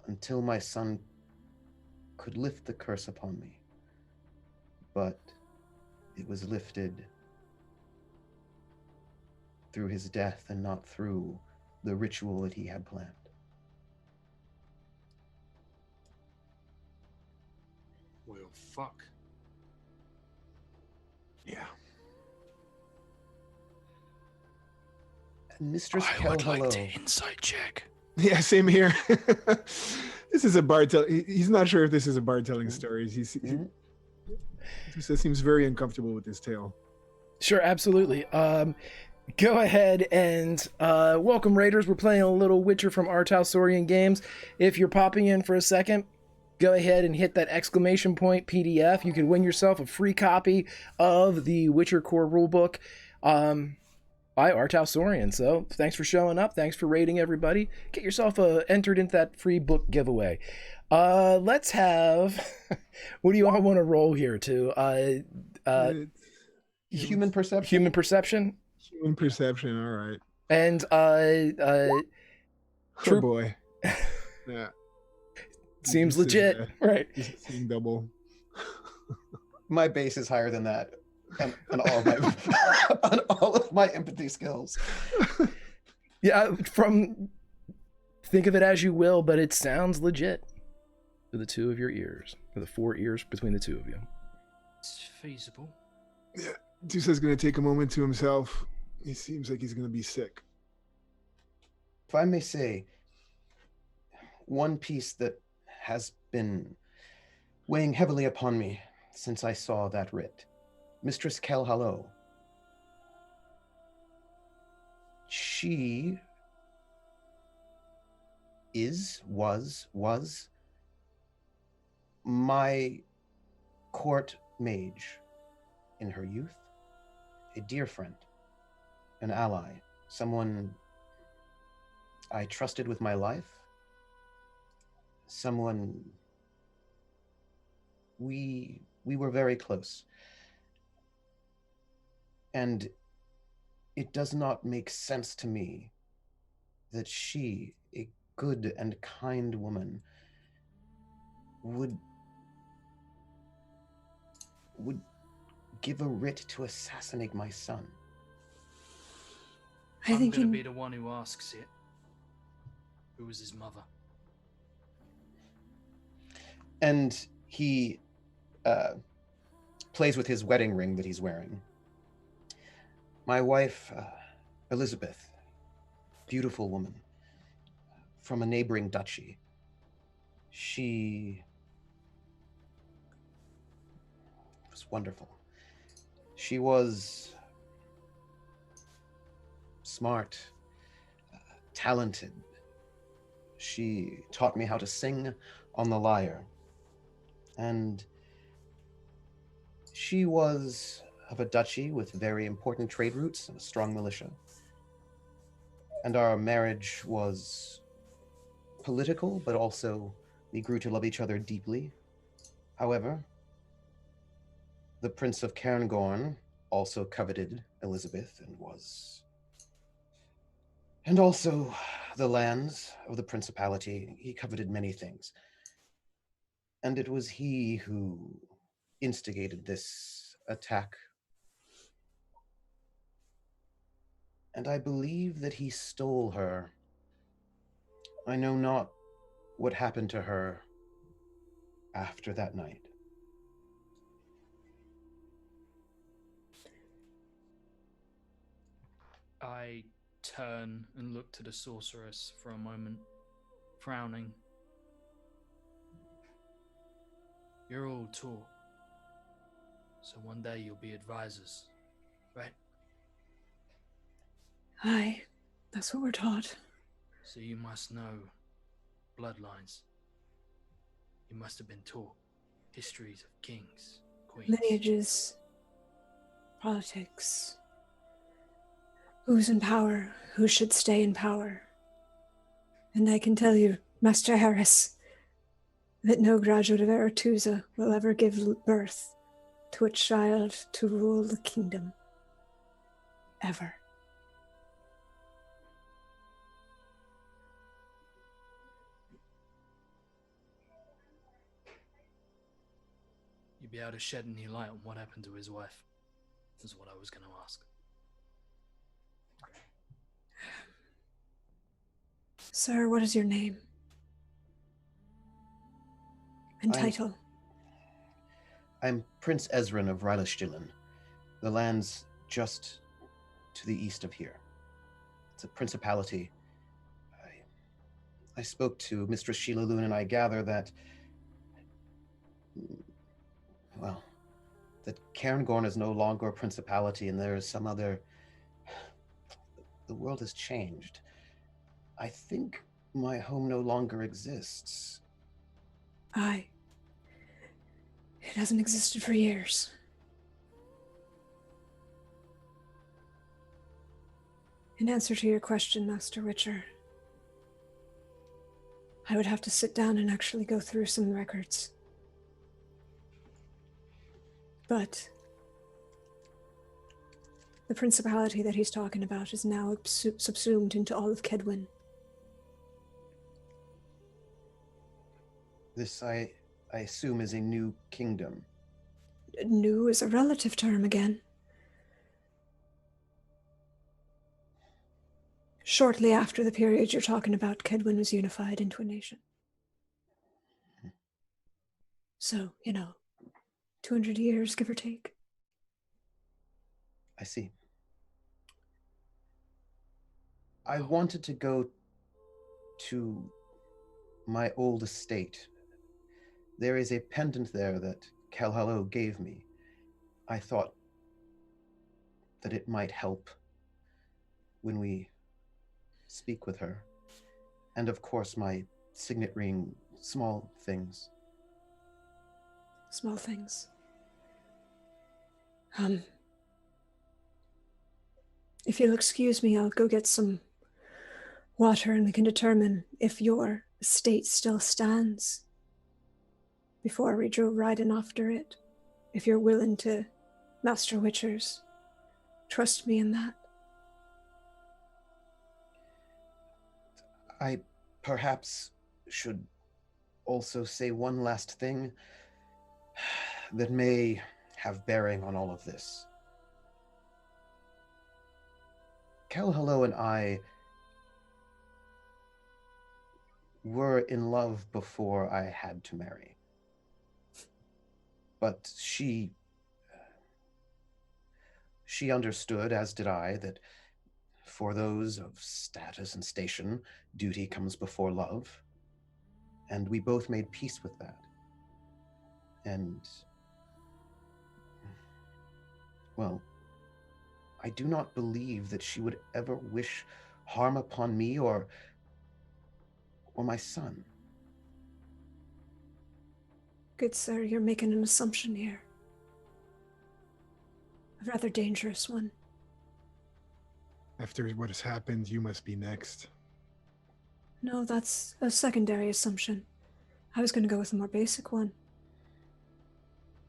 Until my son could lift the curse upon me. But it was lifted through his death and not through the ritual that he had planned. Well, fuck. Yeah. And Mistress I would like Hello. to insight check. Yeah, same here. This is a bard he's not sure if this is a bard telling stories. He just seems very uncomfortable with this tale. Sure, absolutely. Go ahead and welcome, Raiders. We're playing a little Witcher from Artausorian Games. If you're popping in for a second, go ahead and hit that exclamation point PDF. You can win yourself a free copy of the Witcher Core Rulebook by Artausorian. So thanks for showing up. Thanks for rating everybody. Get yourself entered into that free book giveaway. Let's have... what do you all want to roll here to? Human perception? Human perception? Human perception, all right. And Oh Troop- boy. Yeah. seems This is, legit. Right. This is seeing double. My base is higher than that on all of my on all of my empathy skills. Yeah, think of it as you will, but it sounds legit to the two of your ears, or the four ears between the two of you. It's feasible. Yeah. Tusa's going to take a moment to himself. He seems like he's going to be sick. If I may say, one piece that has been weighing heavily upon me since I saw that writ, Mistress Kelhallo. She was my court mage in her youth, a dear friend, an ally, someone I trusted with my life, someone we were very close. And it does not make sense to me that she, a good and kind woman, would give a writ to assassinate my son. I'm going to be the one who asks it. Who was his mother? And he plays with his wedding ring that he's wearing. My wife, Elizabeth, beautiful woman, from a neighboring duchy. She was wonderful. She was smart, talented. She taught me how to sing on the lyre. And she was of a duchy with very important trade routes and a strong militia. And our marriage was political, but also we grew to love each other deeply. However, the Prince of Cairngorm also coveted Elizabeth and also the lands of the principality. He coveted many things. And it was he who instigated this attack. And I believe that he stole her. I know not what happened to her after that night. I turn and look to the sorceress for a moment, frowning. You're all taught, so one day you'll be advisors, right? Aye, that's what we're taught. So you must know bloodlines. You must have been taught histories of kings, queens. Lineages, politics, who's in power, who should stay in power. And I can tell you, Master Harris, that no graduate of Aretusa will ever give birth to a child to rule the kingdom. Ever. You'd be able to shed any light on what happened to his wife, is what I was going to ask. Sir, what is your name? And title? I'm Prince Ezran of Rylashtilan, the lands just to the east of here. It's a principality. I spoke to Mistress Sheila Loon, and I gather that, well, that Cairngorm is no longer a principality, and there is some other... The world has changed. I think my home no longer exists. Aye. It hasn't existed for years. In answer to your question, Master Witcher, I would have to sit down and actually go through some records. But the principality that he's talking about is now subsumed into all of Kedwin. This, I assume, is a new kingdom. New is a relative term again. Shortly after the period you're talking about, Kedwin was unified into a nation. So, 200 years, give or take. I see. I wanted to go to my old estate. There is a pendant there that Kelhallo gave me. I thought that it might help when we speak with her. And of course, my signet ring, small things. Small things. If you'll excuse me, I'll go get some water and we can determine if your estate still stands before we drove riding after it. If you're willing to, Master Witchers, Trust me in that. I perhaps should also say one last thing that may have bearing on all of this. Kelhello and I were in love before I had to marry. But she understood, as did I, that for those of status and station, duty comes before love. And we both made peace with that. And, well, I do not believe that she would ever wish harm upon me or my son. Good sir, you're making an assumption here. A rather dangerous one. After what has happened, you must be next. No, that's a secondary assumption. I was going to go with a more basic one.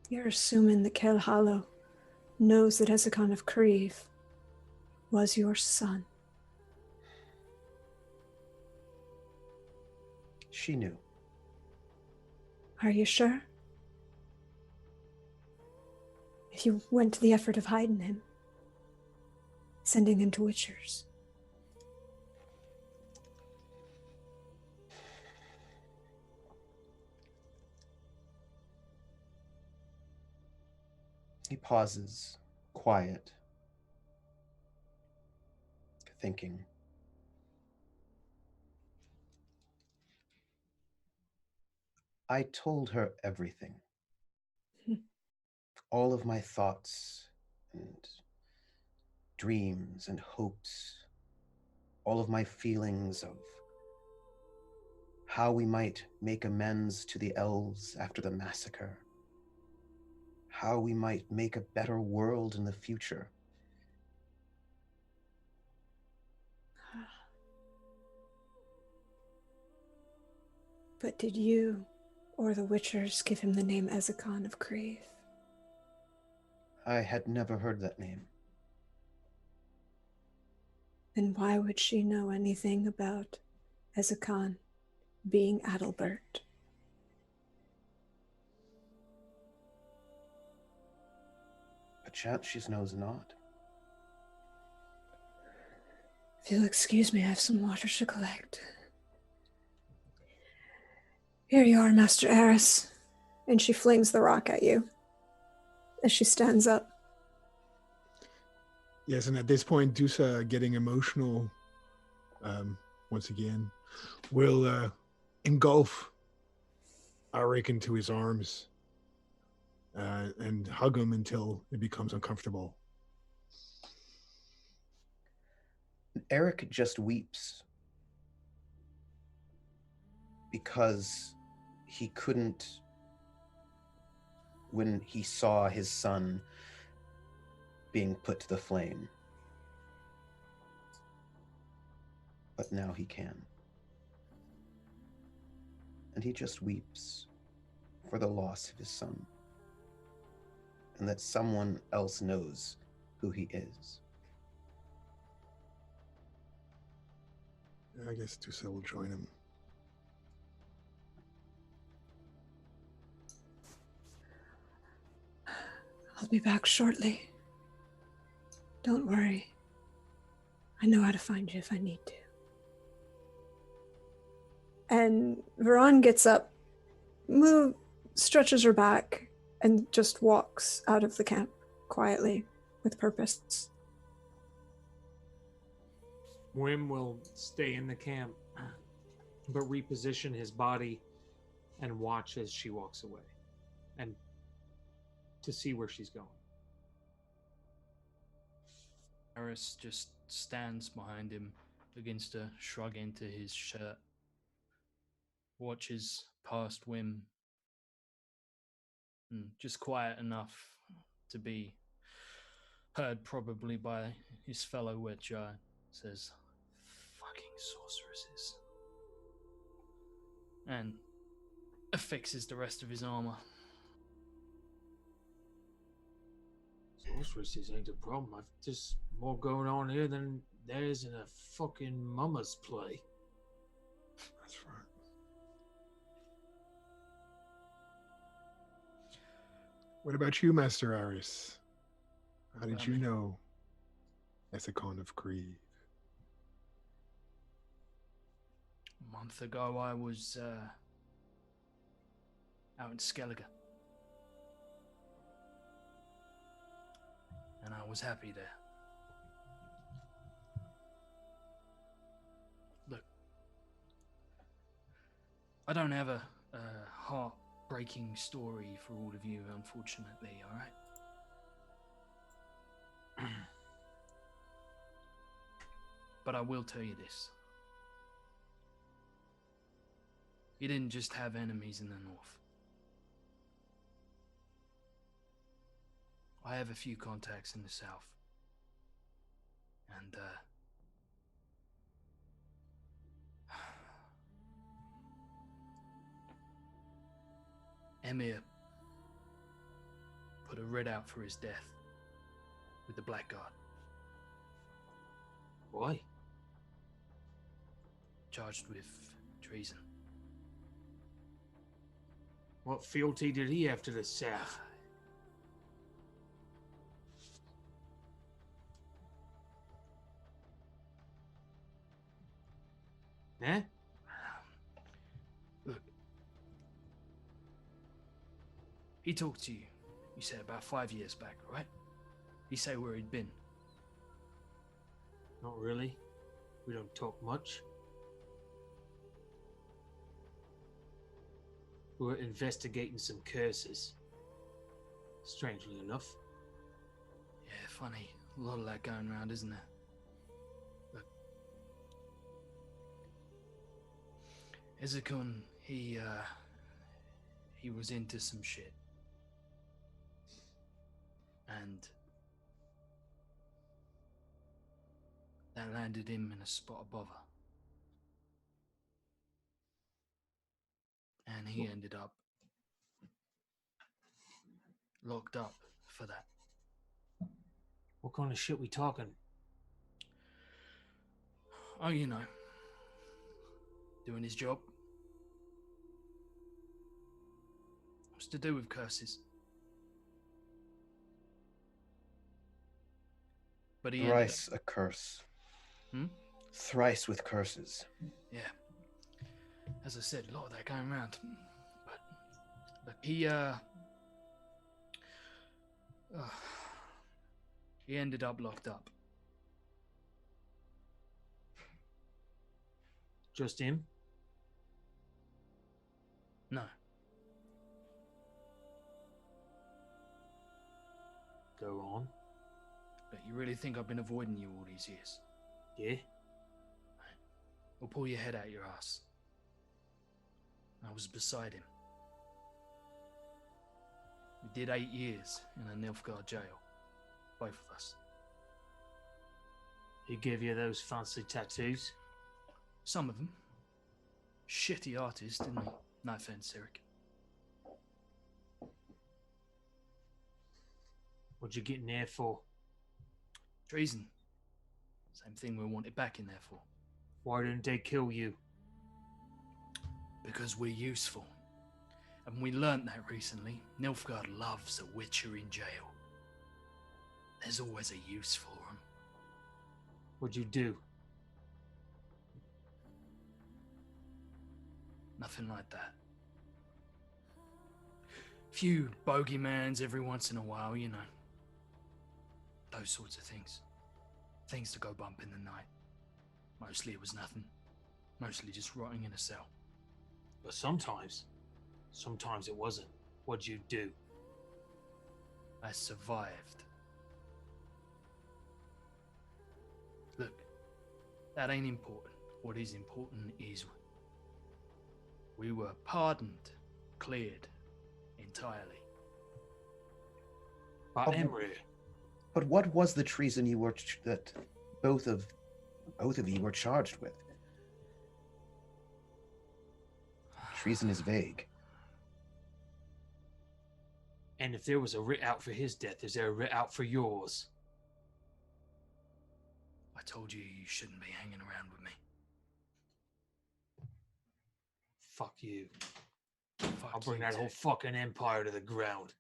You're assuming that Kelhallo knows that Ezekon of Kreve was your son. She knew. Are you sure? If you went to the effort of hiding him, sending him to Witchers. He pauses, quiet, thinking. I told her everything. All of my thoughts and dreams and hopes, all of my feelings of how we might make amends to the elves after the massacre, how we might make a better world in the future. But did you or the Witchers give him the name Ezekon of Kreve? I had never heard that name. Then why would she know anything about Ezekon being Adalbert? Perchance she knows not. If you'll excuse me, I have some water to collect. Here you are, Master Eris. And she flings the rock at you as she stands up. Yes, and at this point, Dusa, getting emotional once again, will engulf Arik into his arms and hug him until it becomes uncomfortable. Eric just weeps because he couldn't, when he saw his son being put to the flame. But now he can. And he just weeps for the loss of his son. And that someone else knows who he is. I guess Dusa will join him. I'll be back shortly. Don't worry. I know how to find you if I need to. And Veron gets up, stretches her back, and just walks out of the camp quietly with purpose. Wim will stay in the camp, but reposition his body and watch as she walks away, and to see where she's going. Eris just stands behind him, begins to shrug into his shirt, watches past Wim, just quiet enough to be heard probably by his fellow Witcher, says, "Fucking sorceresses," and affixes the rest of his armor. Sorceresses ain't a problem. There's more going on here than there is in a fucking mama's play. That's right. What about you, Master Aris? How did you know Ezekon of Kreve? A month ago, I was out in Skellige. And I was happy there. Look, I don't have a heartbreaking story for all of you, unfortunately, alright? But I will tell you this. He didn't just have enemies in the north. I have a few contacts in the south. And, Emir put a writ out for his death with the Blackguard. Why? Charged with treason. What fealty did he have to the south? Eh? Look. He talked to you, you said about 5 years back, right? He say where he'd been. Not really. We don't talk much. We were investigating some curses. Strangely enough. Yeah, funny. A lot of that going around, isn't there? Look. Ezekon, he was into some shit. And that landed him in a spot of bother. And he ended up locked up for that. What kind of shit we talking? Oh, you know, doing his job. What's to do with curses? But he Thrice a curse. Hmm? Thrice with curses. Yeah. As I said, a lot of that going around. But look, he ended up locked up. Just him? No. Go on. But you really think I've been avoiding you all these years? Yeah? Or pull your head out your ass. I was beside him. We did 8 years in a Nilfgaard jail. Both of us. He gave you those fancy tattoos? Some of them. Shitty artist, didn't he? No offense, Eric. What'd you get in there for? Treason. Same thing we wanted back in there for. Why didn't they kill you? Because we're useful. And we learnt that recently. Nilfgaard loves a witcher in jail. There's always a use for them. What'd you do? Nothing like that. Few bogeymans every once in a while, you know. Those sorts of things. Things to go bump in the night. Mostly it was nothing. Mostly just rotting in a cell. But sometimes it wasn't. What'd you do? I survived. Look, that ain't important. What is important is we were pardoned, cleared entirely. By Oh. Emre. But what was the treason you were that both of you were charged with? Treason is vague. And if there was a writ out for his death, is there a writ out for yours? I told you you shouldn't be hanging around with me. Fuck you. Fuck I'll bring you that too. whole fucking empire to the ground.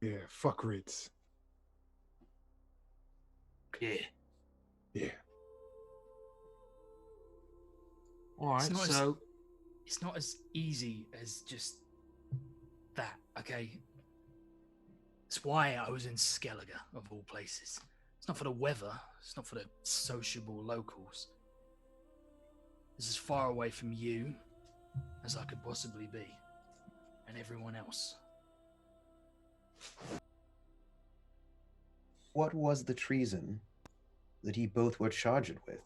Yeah, fuck Wraiths. Yeah. Yeah. Alright, not so... It's not as easy as just that, okay? It's why I was in Skellige, of all places. It's not for the weather. It's not for the sociable locals. It's as far away from you as I could possibly be, and everyone else. What was the treason that ye both were charged with?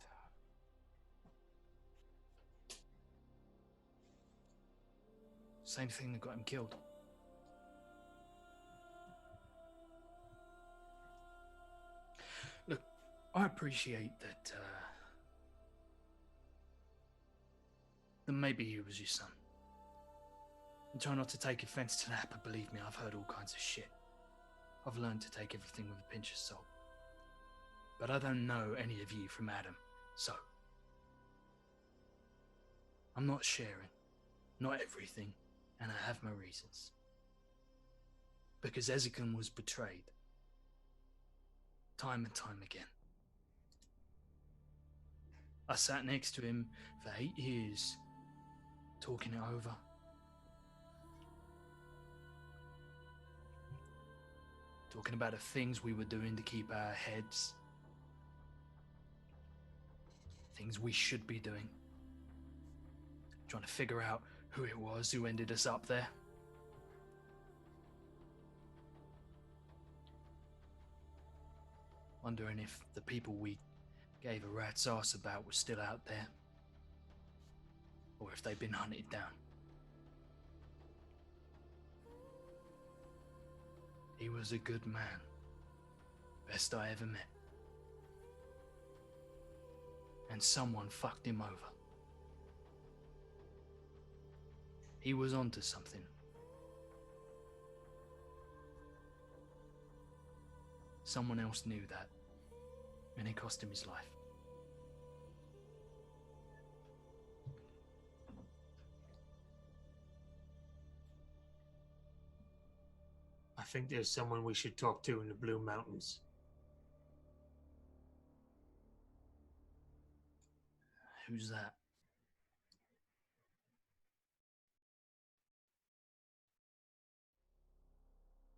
Same thing that got him killed. Look, I appreciate that maybe he was your son. And try not to take offense to that, but believe me, I've heard all kinds of shit. I've learned to take everything with a pinch of salt. But I don't know any of you from Adam, so I'm not sharing, not everything, and I have my reasons. Because Ezekon was betrayed, time and time again. I sat next to him for 8 years, talking it over. Talking about the things we were doing to keep our heads. Things we should be doing. Trying to figure out who it was who ended us up there. Wondering if the people we gave a rat's ass about were still out there. Or if they'd been hunted down. He was a good man. Best I ever met. And someone fucked him over. He was onto something. Someone else knew that, and it cost him his life. I think there's someone we should talk to in the Blue Mountains. Who's that?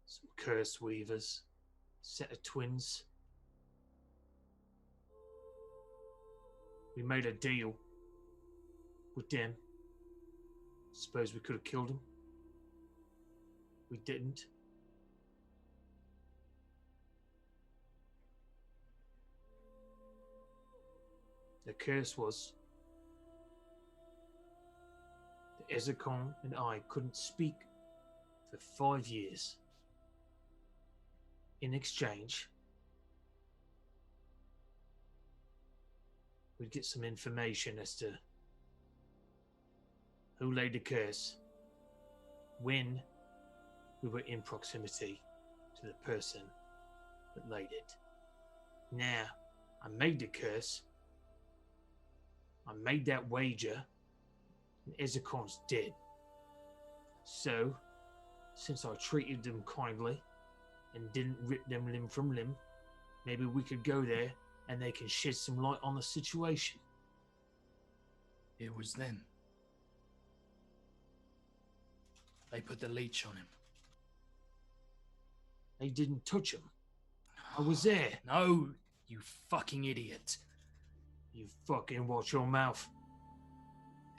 Some curse weavers. Set of twins. We made a deal with them. Suppose we could have killed them. We didn't. The curse was that Ezekon and I couldn't speak for 5 years. In exchange, we'd get some information as to who laid the curse, when we were in proximity to the person that laid it. Now, I made the curse. I made that wager, and Ezekon's dead. So, since I treated them kindly and didn't rip them limb from limb, maybe we could go there and they can shed some light on the situation. It was then. They put the leech on him. They didn't touch him. I was there. No, you fucking idiot. You fucking watch your mouth.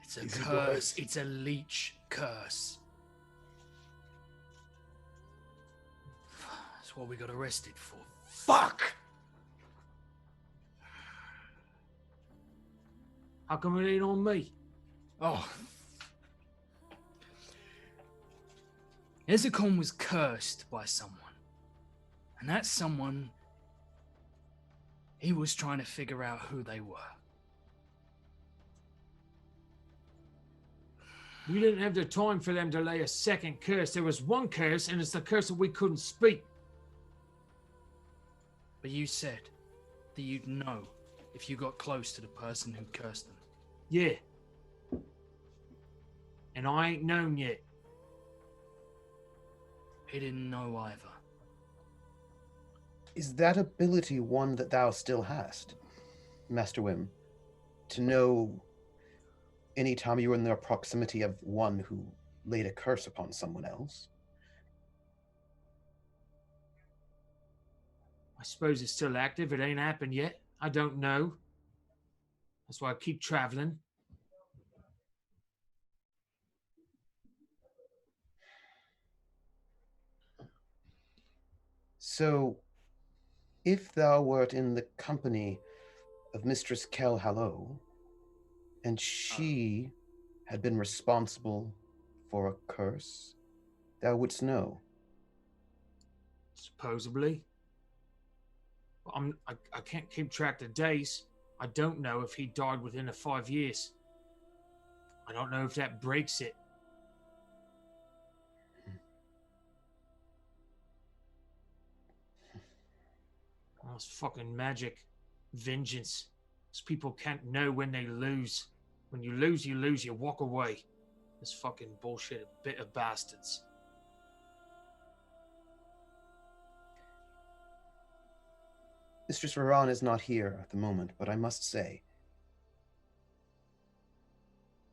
It's a Easy, curse. boys. It's a leech curse. That's what we got arrested for. Fuck! How come it ain't on me? Oh. Ezekon was cursed by someone. And that someone, he was trying to figure out who they were. We didn't have the time for them to lay a second curse. There was one curse, and it's the curse that we couldn't speak. But you said that you'd know if you got close to the person who cursed them. Yeah. And I ain't known yet. He didn't know either. Is that ability one that thou still hast, Master Wim? To know any time you were in the proximity of one who laid a curse upon someone else? I suppose it's still active. It ain't happened yet. I don't know. That's why I keep traveling. So, if thou wert in the company of Mistress Kel Hallow, and she had been responsible for a curse, thou wouldst know. Supposedly. I can't keep track of days. I don't know if he died within the 5 years. I don't know if that breaks it. Oh, it's fucking magic. Vengeance. These people can't know when they lose. When you lose, you lose. You walk away. This fucking bullshit bit of bastards. Mistress Varan is not here at the moment, but I must say,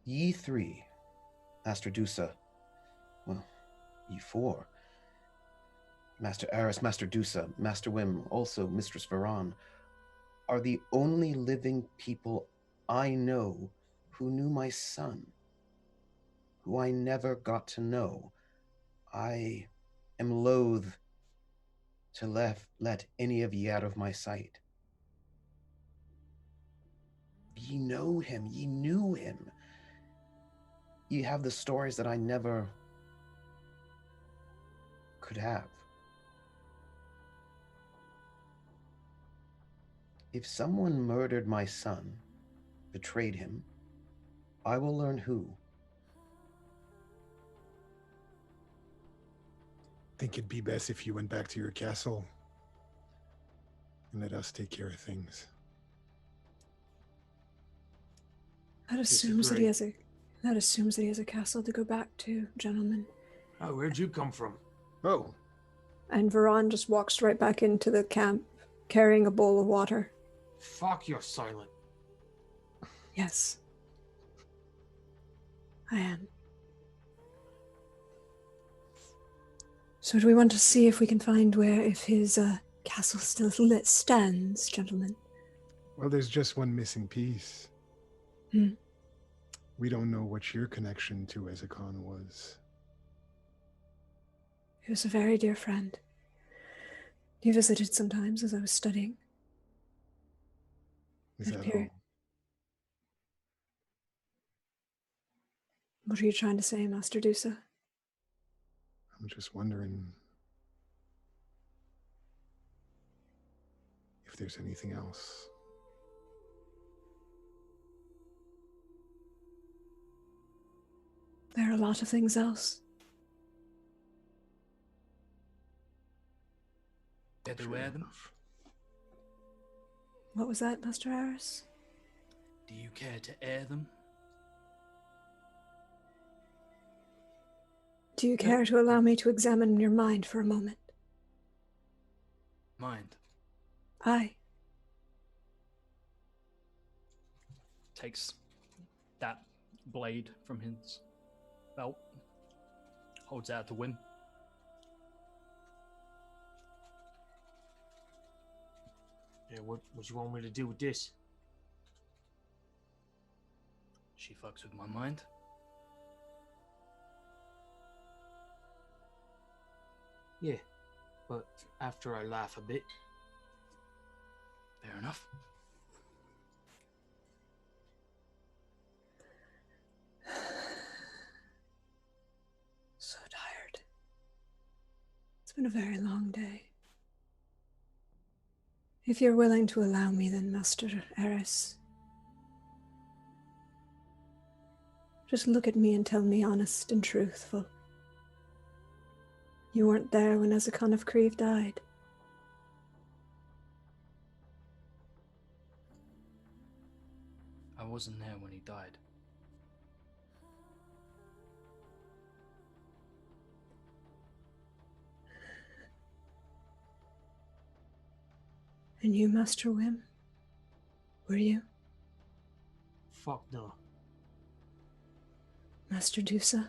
ye three, Master Dusa, well, ye four, Master Aris, Master Dusa, Master Wim, also Mistress Varan, are the only living people I know who knew my son, who I never got to know. I am loath to let any of ye out of my sight. Ye know him, ye knew him. Ye have the stories that I never could have. If someone murdered my son, betrayed him, I will learn who. Think it'd be best if you went back to your castle and let us take care of things. That assumes that he has a castle to go back to, gentlemen. Oh, where'd you come from? Oh, And Varan just walks right back into the camp, carrying a bowl of water. Fuck, you're silent. Yes, I am. So do we want to see if we can find if his castle still stands, gentlemen? well, there's just one missing piece. Hmm. We don't know what your connection to Ezekon was. He was a very dear friend. He visited sometimes as I was studying. Is that Period. all? What are you trying to say, Master Dusa? I'm just wondering if there's anything else. There are a lot of things else. Did they Fair wear them? enough. What was that, Master Harris? Do you care to air them? Do you care to allow me to examine your mind for a moment? Mind. Aye. Takes that blade from his belt, holds out to Wim. Yeah, what you want me to do with this? She fucks with my mind. Yeah, but after I laugh a bit. Fair enough. So tired. It's been a very long day. If you're willing to allow me, then, Master Eris, Just look at me and tell me honest and truthful. You weren't there when Ezekon of Kreve died. I wasn't there when he died. And you, Master Wim? Were you? Fuck no. Master Dusa?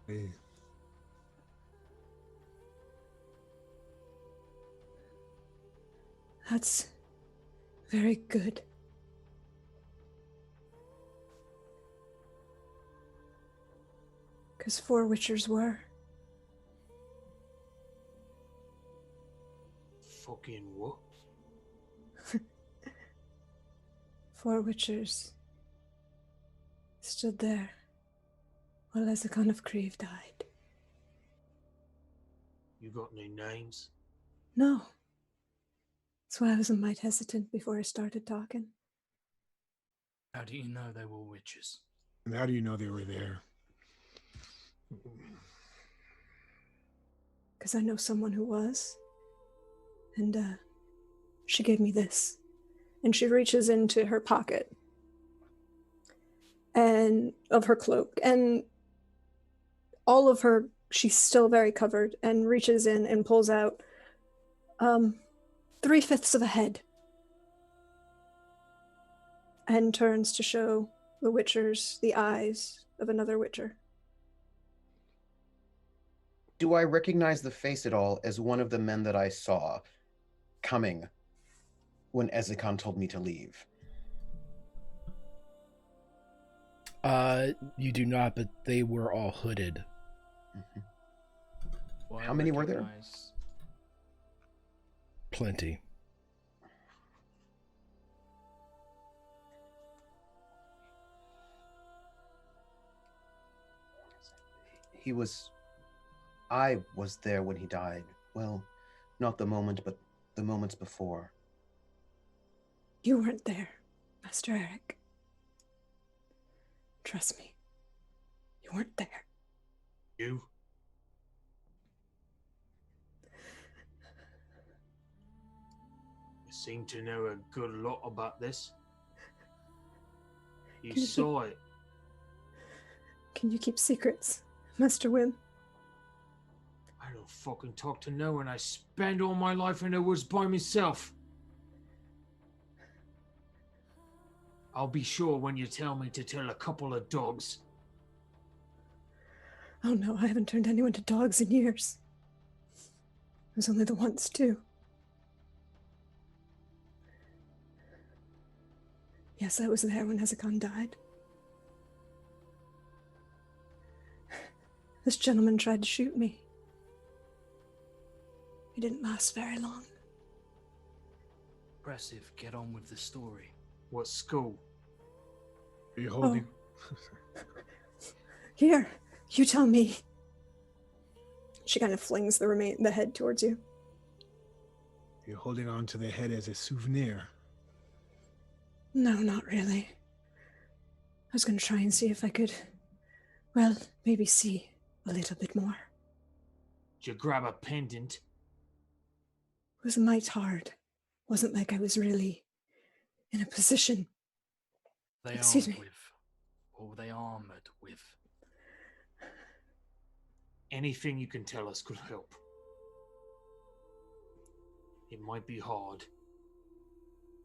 Hey, That's very good. Because 4 Witchers were. Fucking what? 4 Witchers stood there while Ezekon of Kreve died. You got any names? No. That's why I was a mite hesitant before I started talking. How do you know they were witches? and how do you know they were there? Because I know someone who was. And she gave me this. And she reaches into her pocket and of her cloak, and all of her, she's still very covered, and reaches in and pulls out 3/5 of a head and turns to show the Witchers the eyes of another Witcher. Do I recognize the face at all as one of the men that I saw coming when Ezekon told me to leave? You do not, but they were all hooded. Mhm. Well, How many were there? recognize- Plenty. I was there when he died. Well, not the moment, but the moments before. You weren't there, Master Eric. Trust me. You weren't there. You? You seem to know a good lot about this. You Can you- saw it. Can you keep secrets, Master Wim? I don't fucking talk to no one. I spend all my life in the woods by myself. I'll be sure when you tell me to tell a couple of dogs. Oh no, I haven't turned anyone to dogs in years. It was only the once, too. Yes, I was there when Ezekon died. This gentleman tried to shoot me. He didn't last very long. Impressive. Get on with the story. What school? Are you holding? Here, you tell me. She kind of flings the head towards you. You're holding on to the head as a souvenir. No, not really. I was going to try and see if I could, well, maybe see a little bit more. Did you grab a pendant? It was a mite hard. Wasn't like I was really in a position. They Excuse armed me. with, or were they armored with? Anything you can tell us could help. It might be hard,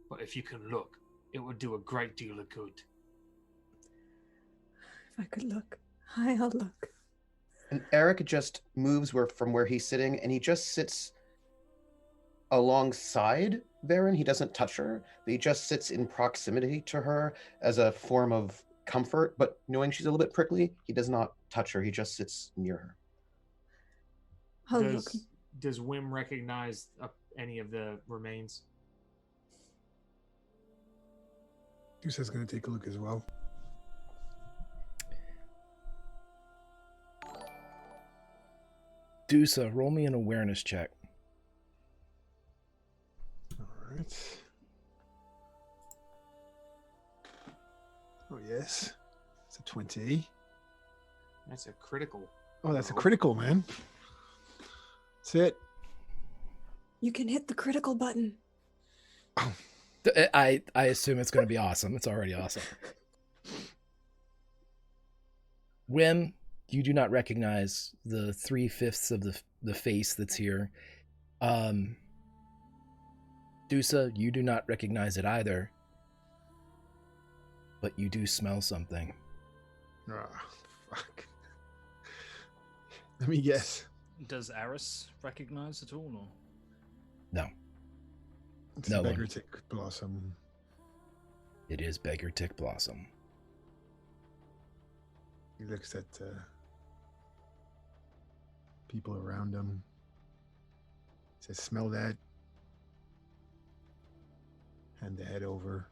but if you can look, it would do a great deal of good. If I could look. I'll look. And Eric just moves from where he's sitting, and he just sits alongside Varen. He doesn't touch her, but he just sits in proximity to her as a form of comfort. But knowing she's a little bit prickly, he does not touch her. He just sits near her. I'll look. Does Wim recognize any of the remains? Dusa's going to take a look as well. Dusa, roll me an awareness check. All right. Yes. It's a 20. That's a critical. Oh, that's a roll. critical, man. That's it. You can hit the critical button. I assume it's going to be awesome. It's already awesome. Wim, you do not recognize the 3/5 of the face that's here. Dusa, you do not recognize it either. But you do smell something. Oh, fuck. Let me guess. Does Aris recognize at all? Or? No, It's No a beggar one. tick blossom. it is Beggar Tick Blossom. He looks at people around him. Says, smell that. Hand the head over.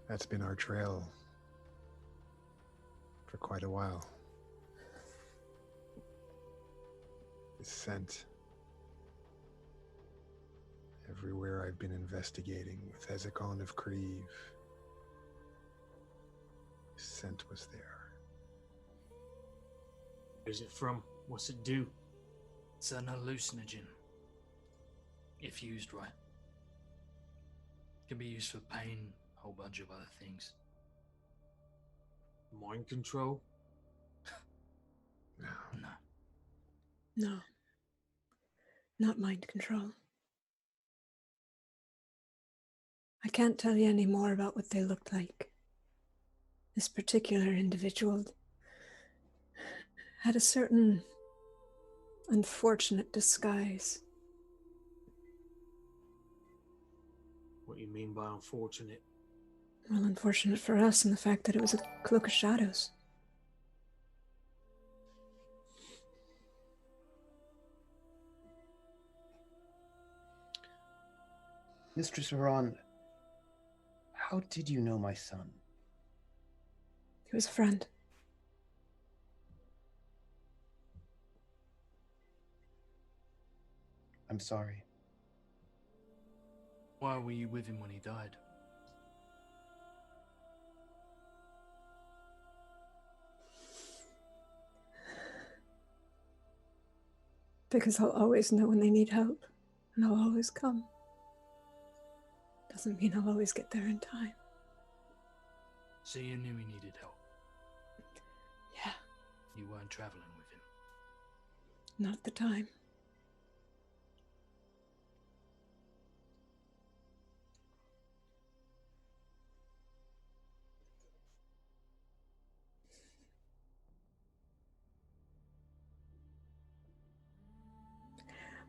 That's been our trail for quite a while. This scent. Everywhere I've been investigating with Ezekon of Kreve, this scent was there. Where's it from? What's it do? It's an hallucinogen. If used right. Can be used for pain, a whole bunch of other things. Mind control? No. No. No. Not mind control. I can't tell you any more about what they looked like. This particular individual had a certain unfortunate disguise. What you mean by unfortunate? Well, unfortunate for us in the fact that it was a cloak of shadows. Mistress Iran, how did you know my son? He was a friend. I'm sorry. Why were you with him when he died? Because I'll always know when they need help, and I'll always come. Doesn't mean I'll always get there in time. So you knew he needed help. Yeah, You weren't traveling with him. not at the time.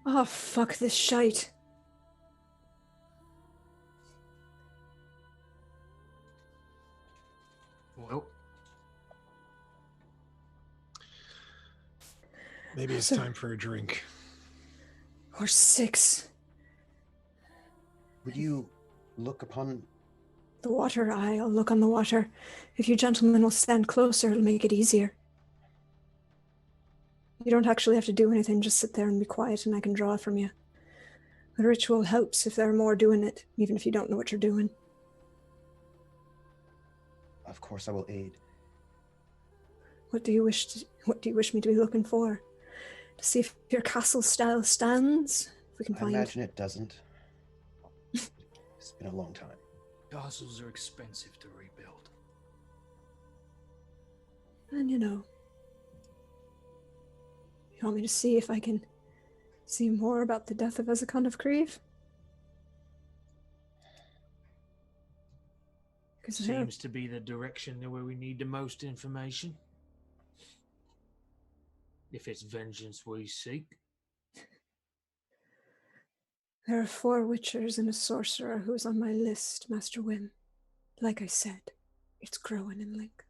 Oh, fuck this shite. Well, Maybe it's So- time for a drink. Or 6. Would you look upon... The water, I'll look on the water. If you gentlemen will stand closer, it'll make it easier. You don't actually have to do anything, just sit there and be quiet and I can draw from you. The ritual helps if there are more doing it, even if you don't know what you're doing. Of course I will aid. What do you wish me to be looking for? To see if your castle style stands? If we can I find... imagine it doesn't. It's been a long time. Castles are expensive to rebuild. And you want me to see if I can see more about the death of Ezekon of Kreve? Because seems to be the direction where we need the most information. If it's vengeance we seek. there are 4 witchers and a sorcerer who's on my list, Master Wim. Like I said, it's growing in Link.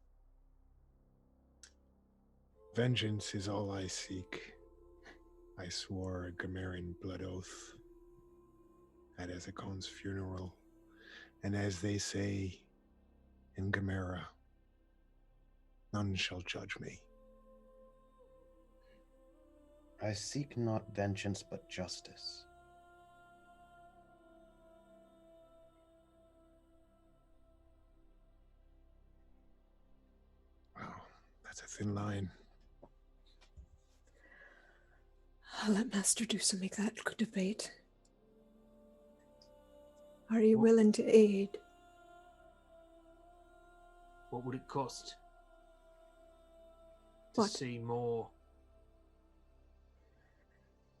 Vengeance is all I seek. I swore a Gamerian blood oath at Ezekon's funeral, and as they say in Gamera, none shall judge me. I seek not vengeance, but justice. That's a thin line. I'll let Master Dusa make that good debate. Are you willing to aid? What would it cost to What? see more?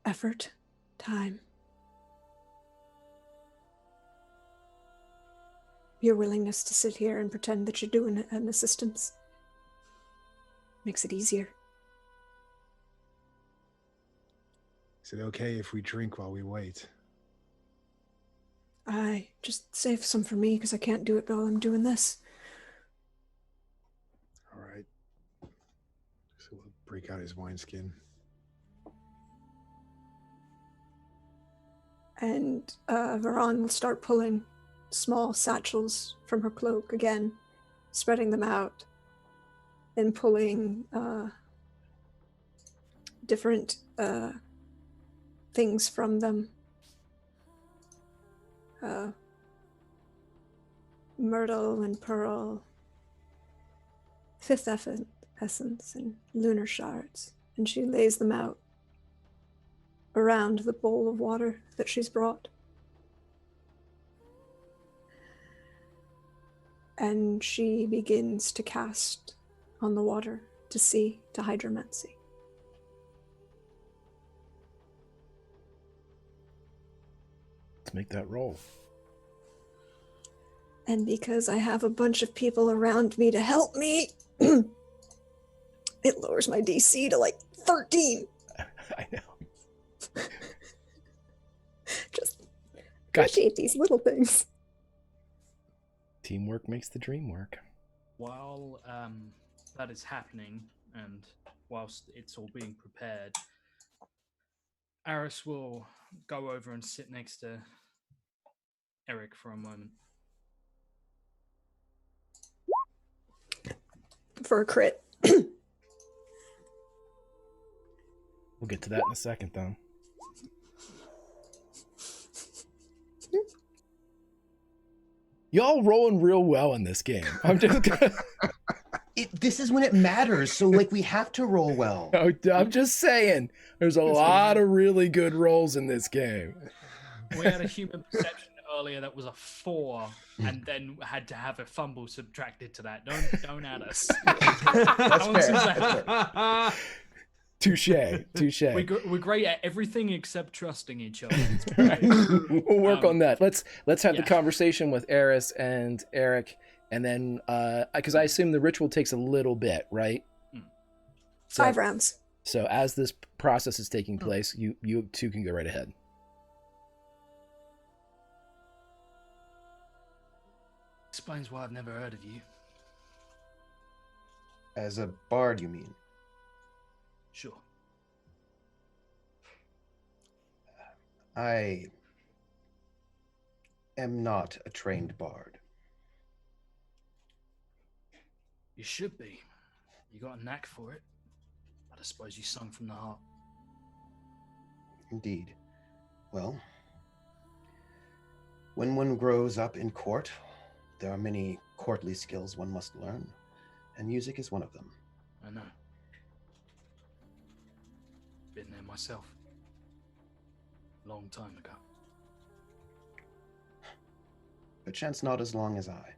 Effort, time. Your willingness to sit here and pretend that you're doing an assistance makes it easier. Is it okay if we drink while we wait? Aye, just save some for me because I can't do it while I'm doing this. All right. So we'll break out his wineskin. And Varan will start pulling small satchels from her cloak again, spreading them out, and pulling different things from them. Myrtle and pearl, fifth essence, and lunar shards. And she lays them out around the bowl of water that she's brought. And she begins to cast on the water to see, to hydromancy. Let's make that roll. And because I have a bunch of people around me to help me, it lowers my DC to like 13. I know. Just Gotcha. appreciate these little things. Teamwork makes the dream work. While that is happening, and whilst it's all being prepared, Aris will go over and sit next to Eric for a moment. For a crit. We'll get to that in a second, though. Y'all rolling real well in this game. I'm just gonna... This is when it matters, so like we have to roll well. I'm just saying, there's a lot of really good rolls in this game. We had a human perception earlier that was a 4, and then had to have a fumble subtracted to that. Don't add us. That's fair. Touche. We're great at everything except trusting each other. We'll work on that. Let's have the yeah. conversation with Eris and Eric, and then because I assume the ritual takes a little bit, right? So, 5 rounds. So as this process is taking place, you two can go right ahead. Explains why I've never heard of you. As a bard, you mean? Sure. I am not a trained bard. You should be. You got a knack for it. But I suppose you sung from the heart. Indeed. Well, when one grows up in court, there are many courtly skills one must learn, and music is one of them. I know. Been there myself. Long time ago. Perchance not as long as I.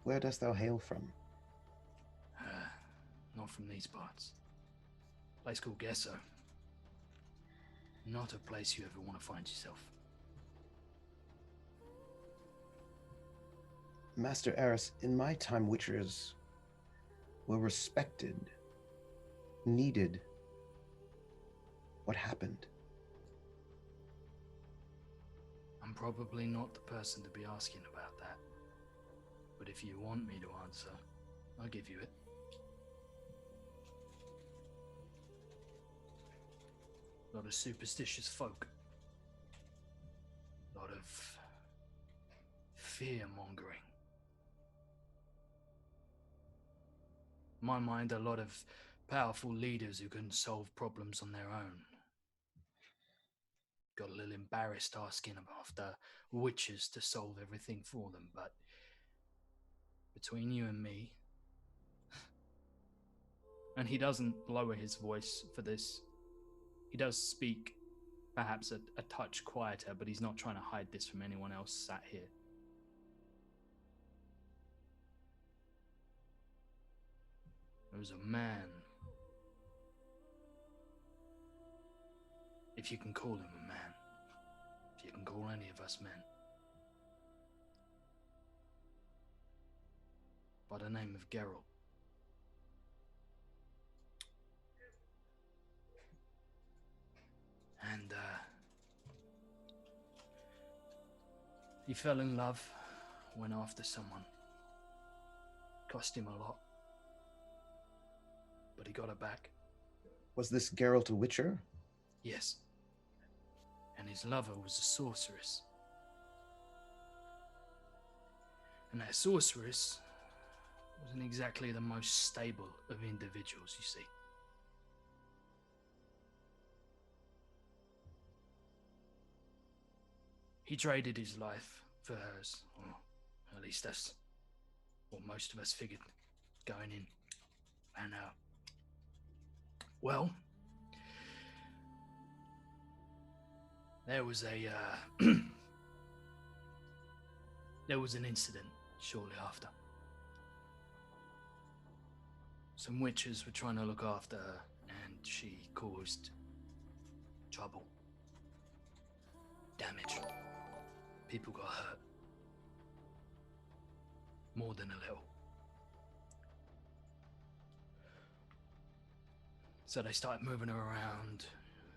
Where dost thou hail from? Not from these parts. Place called Gesso. Not a place you ever want to find yourself. Master Eris, in my time, witchers were respected, needed. What happened? I'm probably not the person to be asking about that. But if you want me to answer, I'll give you it. A lot of superstitious folk. A lot of fear-mongering. In my mind, a lot of powerful leaders who can solve problems on their own. Got a little embarrassed asking after witches to solve everything for them, but between you and me, And he doesn't lower his voice for this. He does speak perhaps a touch quieter, but he's not trying to hide this from anyone else sat here. There was a man, if you can call him a man, if you can call any of us men, by the name of Geralt. And he fell in love, went after someone. Cost him a lot, but he got her back. Was this Geralt a witcher? Yes. And his lover was a sorceress. And that sorceress wasn't exactly the most stable of individuals, you see. He traded his life for hers, or at least that's what most of us figured going in. And, well, there was there was an incident shortly after. Some witches were trying to look after her, and she caused trouble, damage. People got hurt. More than a little. So they started moving her around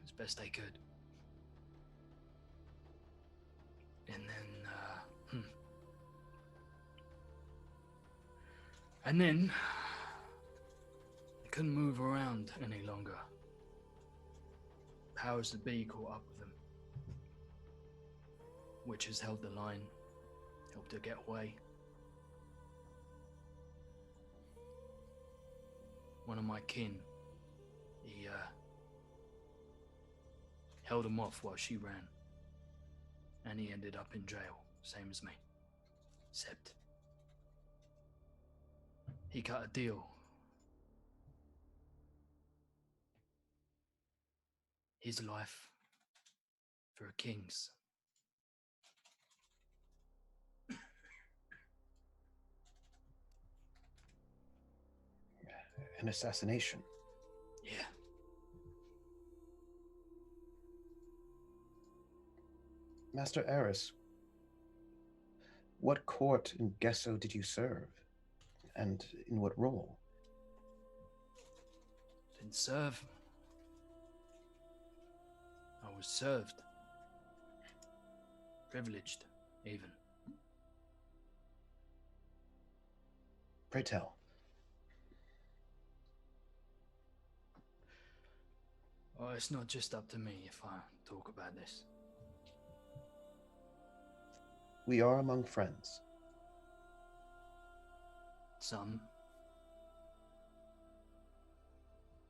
as best they could. And then they couldn't move around any longer. Powers that be caught up with them. Witches held the line, helped her get away. One of my kin, he held him off while she ran. And he ended up in jail, same as me. Except he cut a deal. His life for a king's. An assassination? Yeah. Master Eris, what court in Gesso did you serve? And in what role? Didn't serve. I was served. Privileged, even. Pray tell. Oh, it's not just up to me if I talk about this. We are among friends. Some.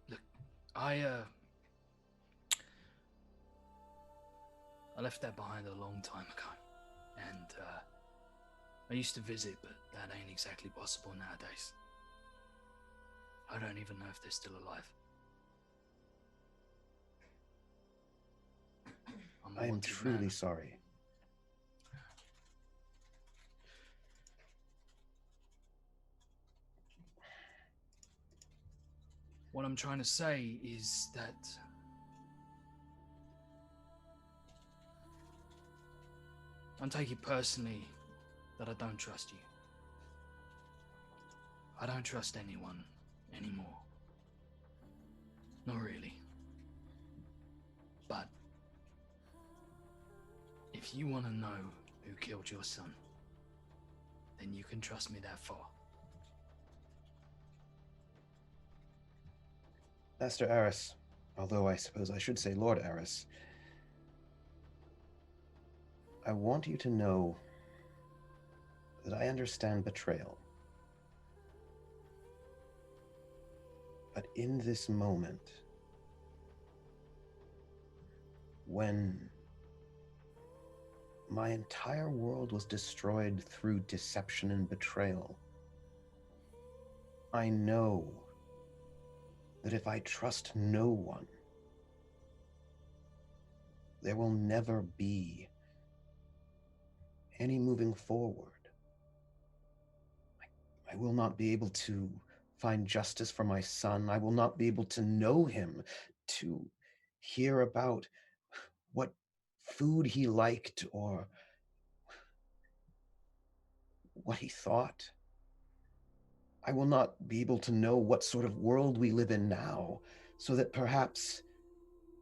Look, I left that behind a long time ago. And I used to visit, but that ain't exactly possible nowadays. I don't even know if they're still alive. I am truly sorry. What I'm trying to say is that don't take it personally that I don't trust you. I don't trust anyone anymore. Not really. But if you want to know who killed your son, then you can trust me that far. Master Eris, although I suppose I should say Lord Eris, I want you to know that I understand betrayal. But in this moment, when my entire world was destroyed through deception and betrayal, I know that if I trust no one, there will never be any moving forward. I will not be able to find justice for my son. I will not be able to know him, to hear about what food he liked or what he thought. I will not be able to know what sort of world we live in now, so that perhaps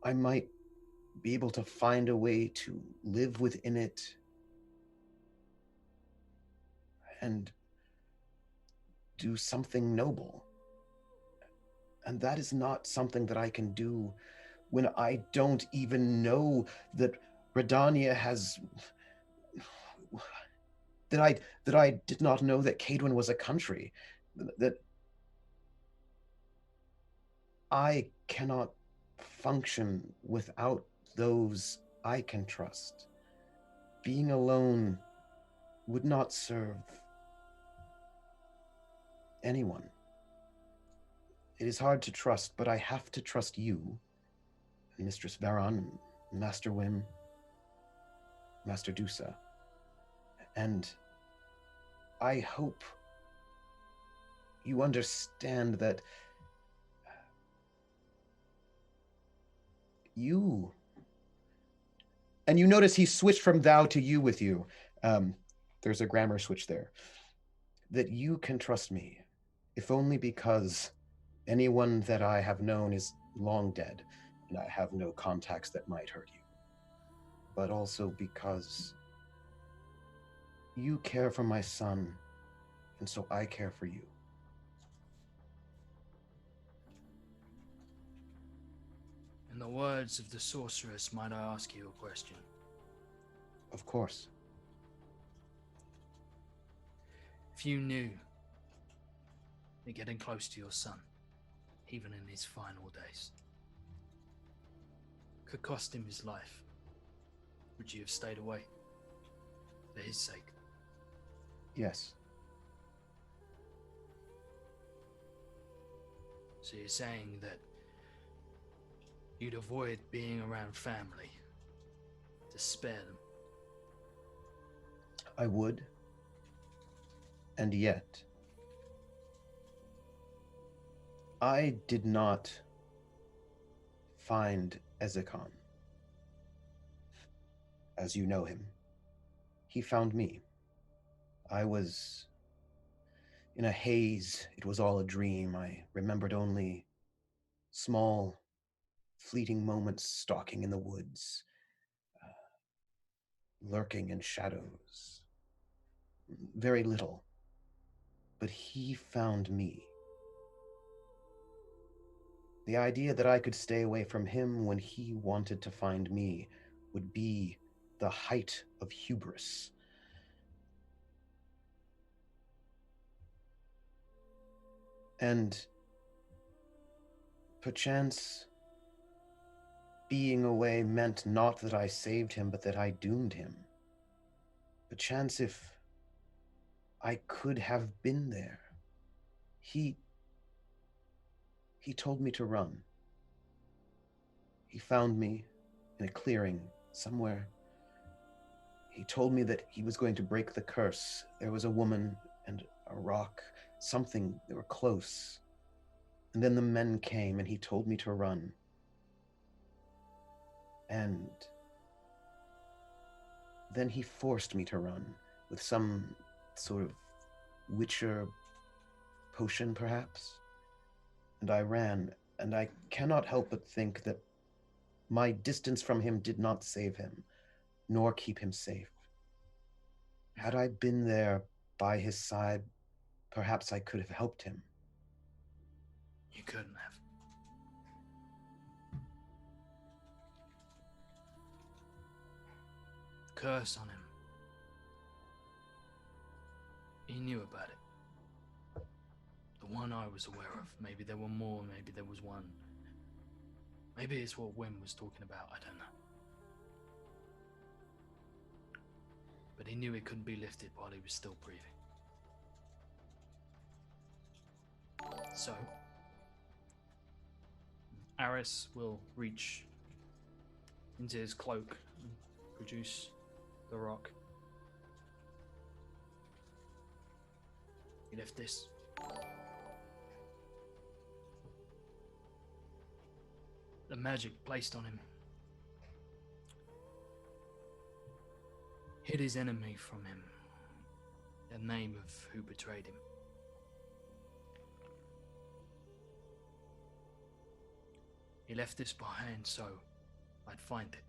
I might be able to find a way to live within it and do something noble. And that is not something that I can do when I don't even know that Redania has... that I did not know that Cadwin was a country, that I cannot function without those I can trust. Being alone would not serve anyone. It is hard to trust, but I have to trust you, Mistress Varon, Master Wim, Master Dusa. And I hope you understand that you... And you notice he switched from thou to you with you. There's a grammar switch there. That you can trust me, if only because anyone that I have known is long dead, and I have no contacts that might hurt you. But also because you care for my son, and so I care for you. In the words of the sorceress, might I ask you a question? Of course. If you knew that getting close to your son, even in his final days, could cost him his life, would you have stayed away for his sake? Yes. So you're saying that you'd avoid being around family to spare them? I would. And yet, I did not find Ezekon. As you know him, he found me. I was in a haze. It was all a dream. I remembered only small, fleeting moments stalking in the woods, lurking in shadows. Very little. But he found me. The idea that I could stay away from him when he wanted to find me would be the height of hubris. And perchance being away meant not that I saved him, but that I doomed him. Perchance if I could have been there. He told me to run. He found me in a clearing somewhere. He told me that he was going to break the curse. There was a woman and a rock, something, they were close. And then the men came and he told me to run. And then he forced me to run with some sort of witcher potion, perhaps. And I ran, and I cannot help but think that my distance from him did not save him, nor keep him safe. Had I been there by his side, perhaps I could have helped him. You couldn't have. Curse on him. He knew about it. The one I was aware of. Maybe there were more, maybe there was one. Maybe it's what Wim was talking about, I don't know. But he knew it couldn't be lifted while he was still breathing. So, Aris will reach into his cloak and produce the rock. He left this. The magic placed on him hid his enemy from him, the name of who betrayed him. He left this behind so I'd find it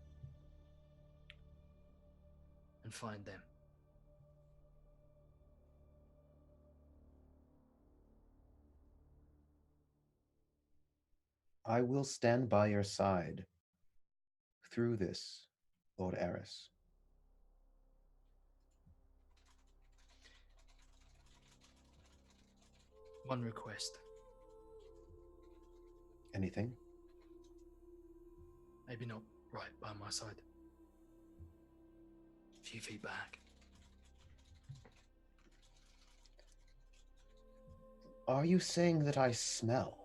and find them. I will stand by your side through this, Lord Eris. One request. Anything? Maybe not right by my side. A few feet back. Are you saying that I smell?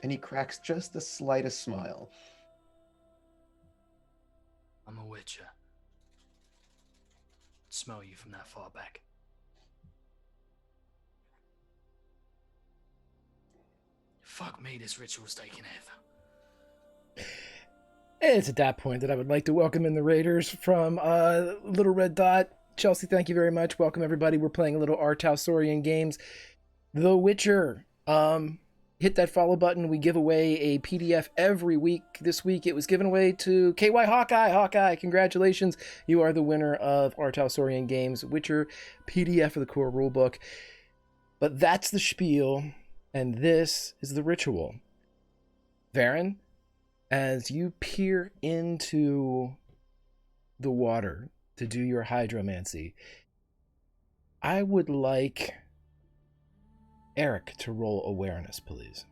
And he cracks just the slightest smile. I'm a witcher. Smell you from that far back. Fuck me, this ritual's taking ever. It's at that point that I would like to welcome in the Raiders from Little Red Dot. Chelsea, thank you very much. Welcome, everybody. We're playing a little Artausorian games. The Witcher. Hit that follow button. We give away a PDF every week. This week it was given away to KY Hawkeye. Hawkeye, congratulations. You are the winner of Artausorian Games Witcher PDF of the core rulebook. But that's the spiel, and this is the ritual. Varen, as you peer into the water to do your hydromancy, I would like Eric to roll awareness, please.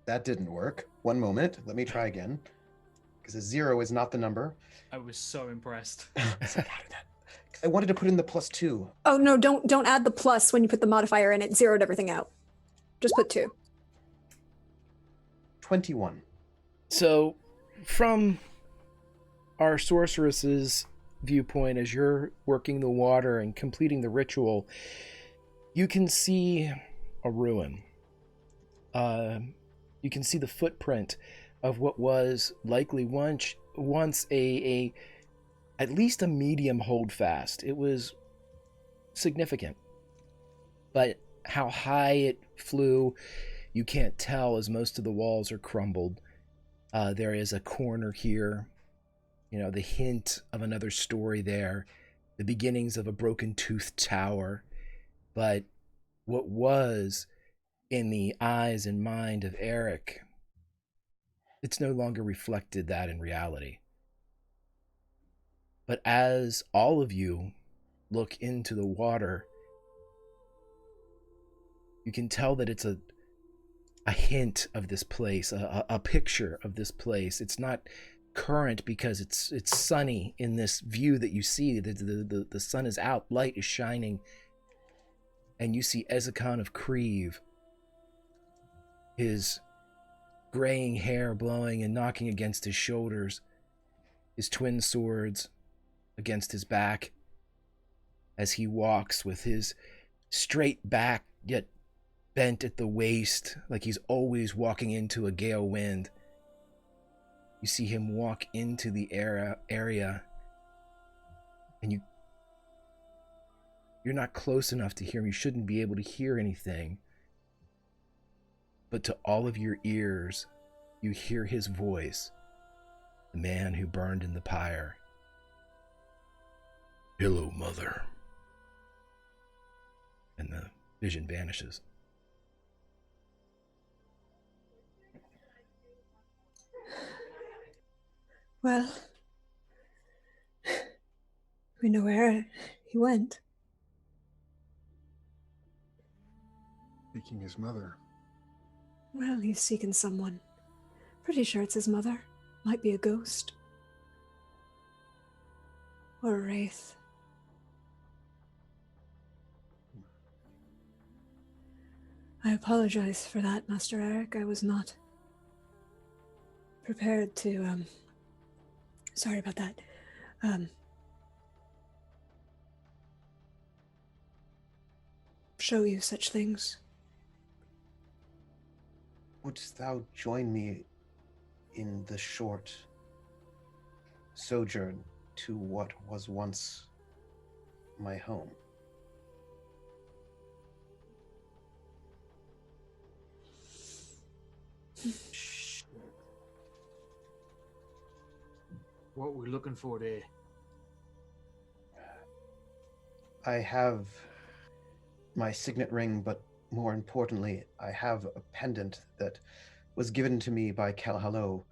That didn't work. One moment. Let me try again. Because a 0 is not the number. I was so impressed. I wanted to put in the +2. Oh no, don't add the plus when you put the modifier in. It zeroed everything out. Just put 2. 21. So, from our sorceress's viewpoint, as you're working the water and completing the ritual, you can see a ruin. You can see the footprint of what was likely once a at least a medium holdfast. It was significant, but how high it flew, you can't tell, as most of the walls are crumbled. There is a corner here, the hint of another story there, the beginnings of a broken-toothed tower. But what was in the eyes and mind of Eric, it's no longer reflected that in reality. But as all of you look into the water, you can tell that it's a hint of this place, a picture of this place. It's not current because it's sunny in this view that you see. The sun is out, light is shining, and you see Ezekon of Kreve, his graying hair blowing and knocking against his shoulders, his twin swords against his back, as he walks with his straight back yet bent at the waist, like he's always walking into a gale wind. You see him walk into the area, and you're not close enough to hear him. You shouldn't be able to hear anything. But to all of your ears, you hear his voice, the man who burned in the pyre. "Hello, mother." And the vision vanishes. Well, we know where he went. Seeking his mother. Well, he's seeking someone. Pretty sure it's his mother. Might be a ghost. Or a wraith. I apologize for that, Master Eric. I was not prepared to, sorry about that. Show you such things. Wouldst thou join me in the short sojourn to what was once my home? Shh. What we looking for there? I have my signet ring, but more importantly, I have a pendant that was given to me by Kelhallo.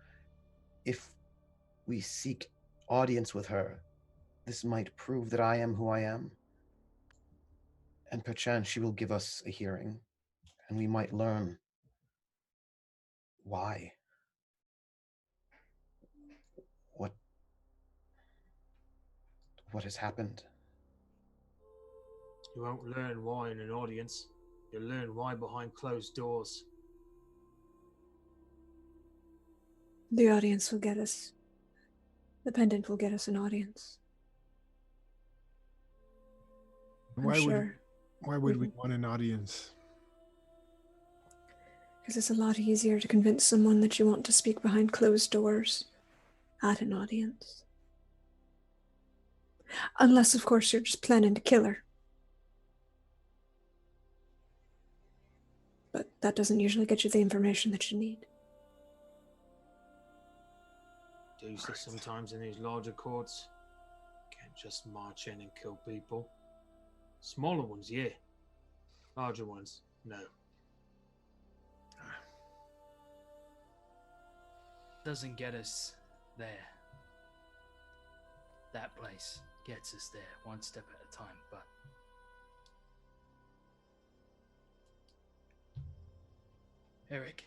If we seek audience with her, this might prove that I am who I am. And perchance she will give us a hearing, and we might learn why. What has happened? You won't learn why in an audience. You'll learn why behind closed doors. The audience will get us. The pendant will get us an audience. I'm sure. Why would we want an audience? Because it's a lot easier to convince someone that you want to speak behind closed doors at an audience. Unless, of course, you're just planning to kill her. But that doesn't usually get you the information that you need. Do you see sometimes in these larger courts? Can't just march in and kill people. Smaller ones, yeah. Larger ones, no. Doesn't get us there. That place gets us there one step at a time, but Eric.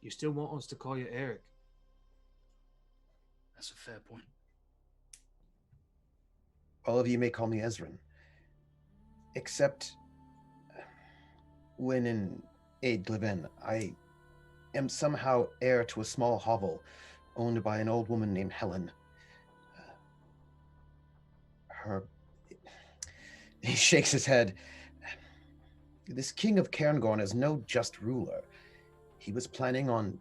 You still want us to call you Eric? That's a fair point. All of you may call me Ezrin. Except when in Aid Gleven, I am somehow heir to a small hovel owned by an old woman named Helen. He shakes his head. This king of Cairngorn is no just ruler. He was planning on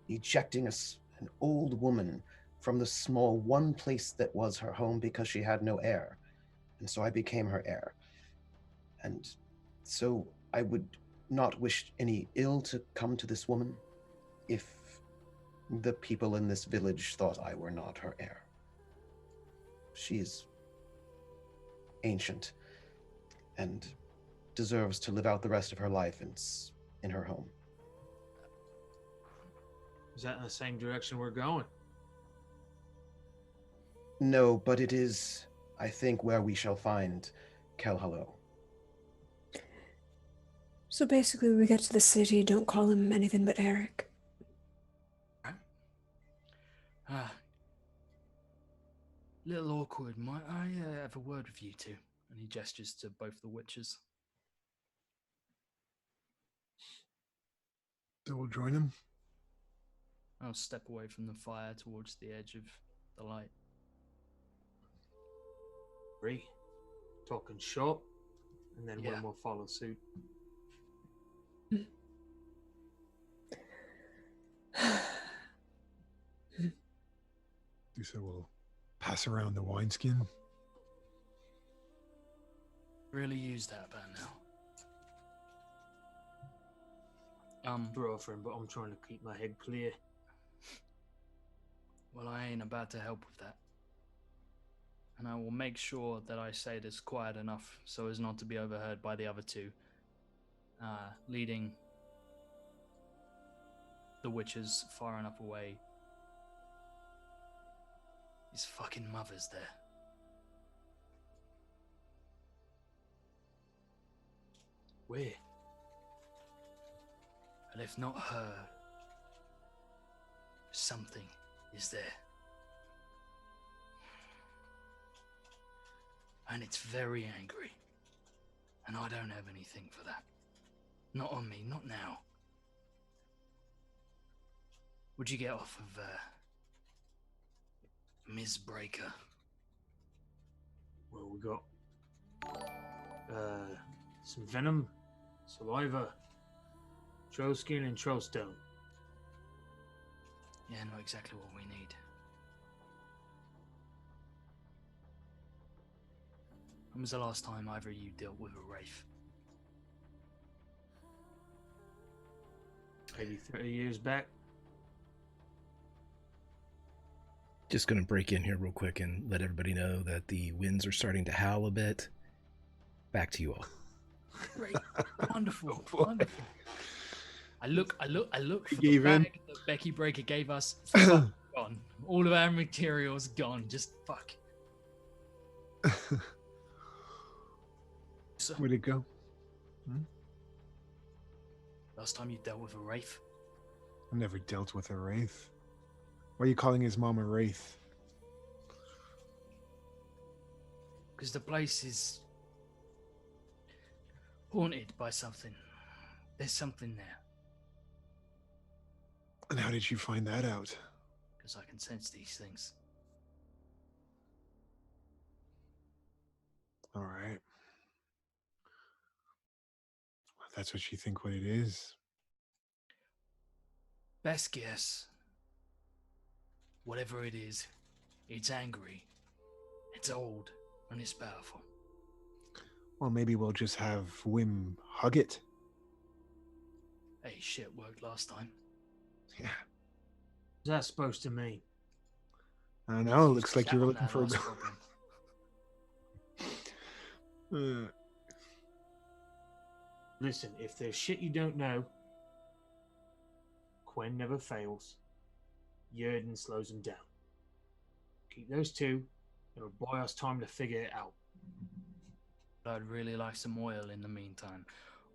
ejecting an old woman from the small one place that was her home because she had no heir. And so I became her heir. And so I would not wish any ill to come to this woman if the people in this village thought I were not her heir. She is ancient and deserves to live out the rest of her life in her home. Is that in the same direction we're going? No, but it is, I think, where we shall find Kelhallo. So basically, when we get to the city, don't call him anything but Eric. Little awkward. Might I have a word with you two? And he gestures to both the witches. So we'll join him. I'll step away from the fire towards the edge of the light. Three. Talking short, and then Yeah. one will follow suit. So we'll pass around the wineskin. Really use that about now. Girlfriend, but I'm trying to keep my head clear. Well, I ain't about to help with that. And I will make sure that I say this quiet enough so as not to be overheard by the other two, leading the witches far enough away. His fucking mother's there. Where? And if not her, something is there. And it's very angry. And I don't have anything for that. Not on me, not now. Would you get off of, Ms. Breaker? Well, we got some venom, saliva, troll skin, and troll stone. Yeah, not exactly what we need. When was the last time either of you dealt with a wraith? Maybe 30 years back. Just going to break in here real quick and let everybody know that the winds are starting to howl a bit. Back to you all. Great. Wonderful. Wonderful. I look for the gave in. bag that Becky Breaker gave us. Fuck, gone. All of our materials gone. Just fuck. So, Where'd it go? last time you dealt with a wraith? I never dealt with a wraith. Why are you calling his mom a wraith? Because the place is haunted by something. There's something there. And how did you find that out? Because I can sense these things. All right. That's what you think what it is. Best guess. Whatever it is, it's angry, it's old, and it's powerful. Well, maybe we'll just have Wim hug it. Hey, shit worked last time. Yeah. What's that supposed to mean? I don't know. It looks like Sat you were on looking that for a last go. goblin. Listen, if there's shit you don't know, Quen never fails. Yerden slows him down. Keep those two. It'll buy us time to figure it out. I'd really like some oil in the meantime,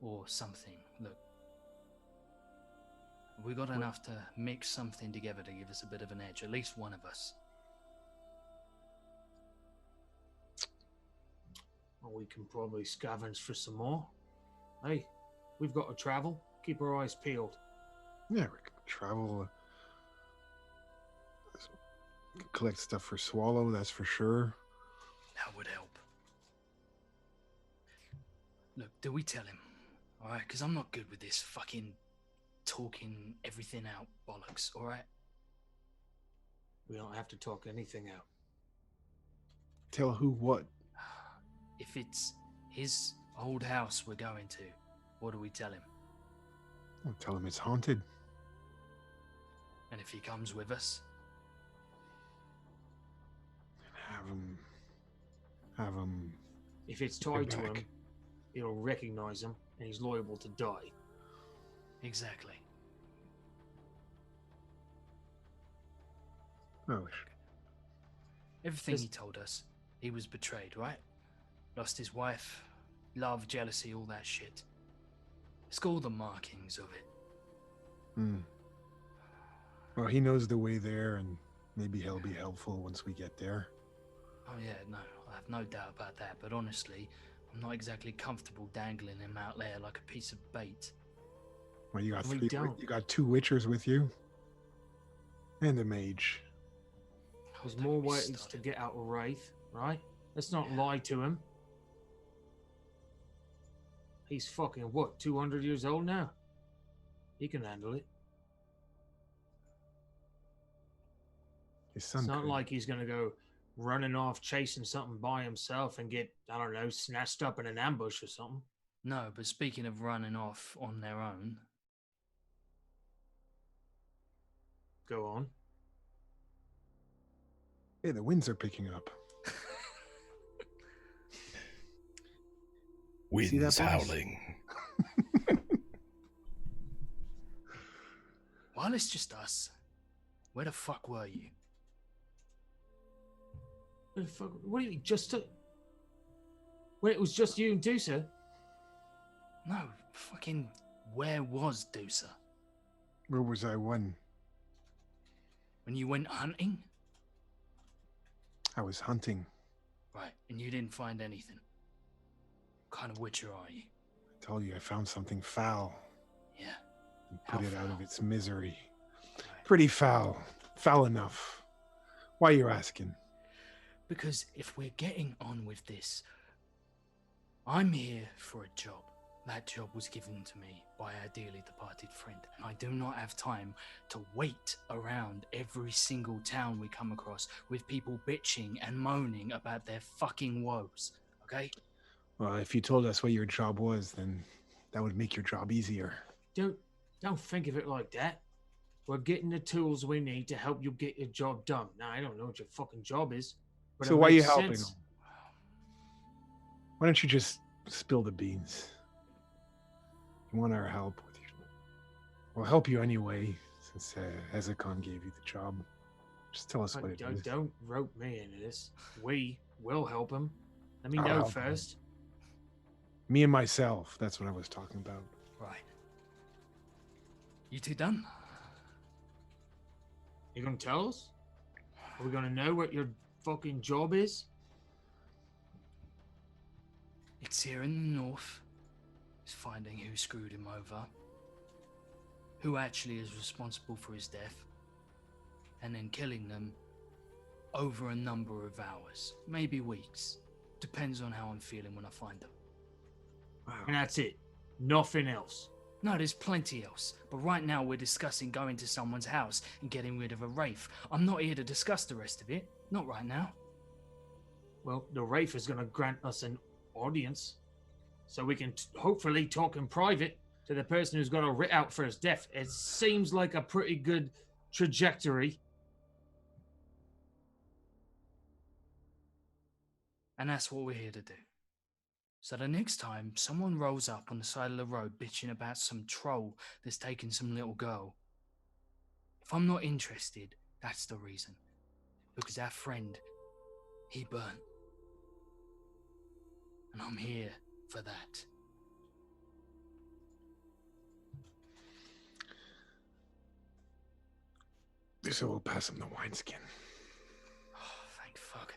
or something. Look, we got enough to mix something together to give us a bit of an edge, at least one of us. Well, we can probably scavenge for some more. Hey, we've got to travel. Keep our eyes peeled. Yeah, we could travel. Collect stuff for Swallow, that's for sure. That would help. Look, do we tell him? Alright, because I'm not good with this fucking talking everything out bollocks, alright? We don't have to talk anything out. Tell who what? If it's his old house we're going to, what do we tell him? I'll tell him it's haunted. And if he comes with us? Have him. If it's Go tied to back. him, it'll recognize him, and he's liable to die. Exactly. Oh, Everything Just- he told us, he was betrayed, right? Lost his wife, love, jealousy, all that shit. It's got all the markings of it. Well, he knows the way there, and maybe he'll be helpful once we get there. Oh yeah, no, I have no doubt about that, but honestly, I'm not exactly comfortable dangling him out there like a piece of bait. Well, you got We three. don't. You got 2 witchers with you, and a mage. There's Don't more get me ways to started. get out of Wraith, right? Let's not lie to him. He's fucking, what, 200 years old now? He can handle it. His son. It's not could. like he's going to go running off chasing something by himself and get, I don't know, snatched up in an ambush or something. No, but speaking of running off on their own, Go on. Hey, the winds are picking up. See that, Winds boys? howling. while it's just us, where the fuck were you? What the fuck? What do you mean, just to... When it was just you and Dusa? No, fucking where was Doosa? Where was I when? When you went hunting? I was hunting. Right, and you didn't find anything. What kind of witcher are you? I told you I found something foul Yeah. and How put it out of foul? its misery. Right. Pretty foul. Foul enough. Why you asking? Because if we're getting on with this, I'm here for a job. That job was given to me by our dearly departed friend, and I do not have time to wait around every single town we come across with people bitching and moaning about their fucking woes, okay? Well, if you told us what your job was, then that would make your job easier. Don't think of it like that. We're getting the tools we need to help you get your job done. Now, I don't know what your fucking job is, but So it why are you makes helping sense. them? Why don't you just spill the beans? You want our help with you? We'll help you anyway, since Ezekon gave you the job. Just tell us what it is. Don't rope me into this. We will help him. Let me I'll know help him. first. Me and myself, that's what I was talking about. Right. You two done? You gonna tell us? Are we gonna know what your fucking job is? It's here in the north. It's finding who screwed him over, who actually is responsible for his death, and then killing them over a number of hours, maybe weeks. Depends on how I'm feeling when I find them. And that's it. Nothing else. No, there's plenty else. But right now we're discussing going to someone's house and getting rid of a wraith. I'm not here to discuss the rest of it. Not right now. Well, the Wraith is gonna grant us an audience, so we can hopefully talk in private to the person who's got a writ out for his death. It seems like a pretty good trajectory. And that's what we're here to do. So the next time someone rolls up on the side of the road bitching about some troll that's taken some little girl, if I'm not interested, that's the reason. Because our friend, he burnt. And I'm here for that. So we'll pass him the wineskin. Oh, thank fuck.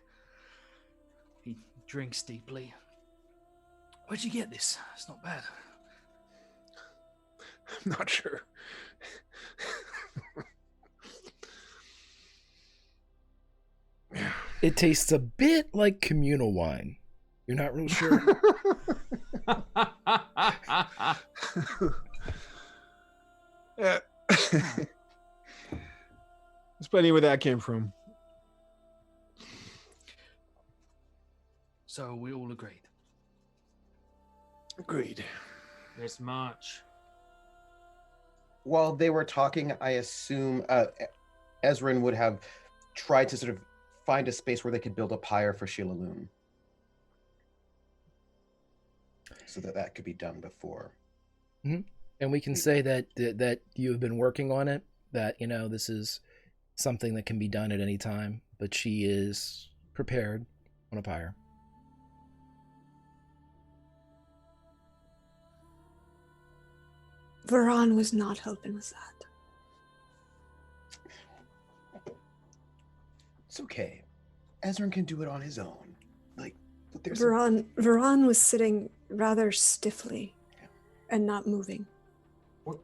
He drinks deeply. Where'd you get this? It's not bad. I'm not sure. Yeah. It tastes a bit like communal wine. You're not real sure? Yeah. There's plenty where that came from. So we all agreed. Agreed. This much. While they were talking, I assume Ezrin would have tried to sort of find a space where they could build a pyre for Shilaloon, so that could be done before. Mm-hmm. And we can say that you have been working on it, that, this is something that can be done at any time, but she is prepared on a pyre. Varan was not helping with that. It's okay. Ezrin can do it on his own. But there's Varan was sitting rather stiffly and not moving.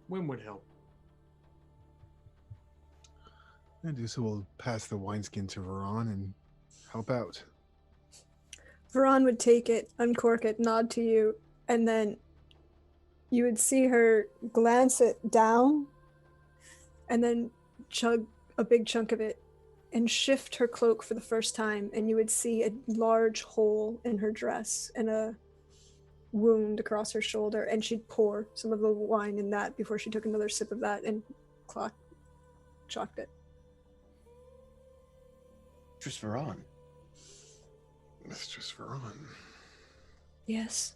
When would help? And so we'll pass the wineskin to Varan and help out. Varan would take it, uncork it, nod to you, and then you would see her glance it down and then chug a big chunk of it and shift her cloak for the first time, and you would see a large hole in her dress and a wound across her shoulder, and she'd pour some of the wine in that before she took another sip of that and chalked it. just Varan. It's just Varan. Yes.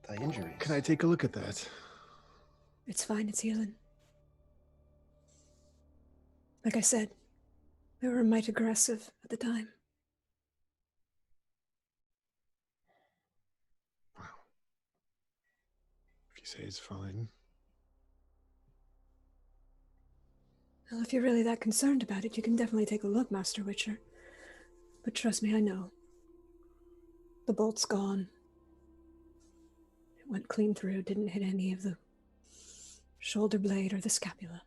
The injuries. Can I take a look at that? It's fine, it's healing. Like I said, they were might aggressive at the time. Wow. If you say it's fine. Well, if you're really that concerned about it, you can definitely take a look, Master Witcher. But trust me, I know. The bolt's gone. It went clean through, didn't hit any of the shoulder blade or the scapula.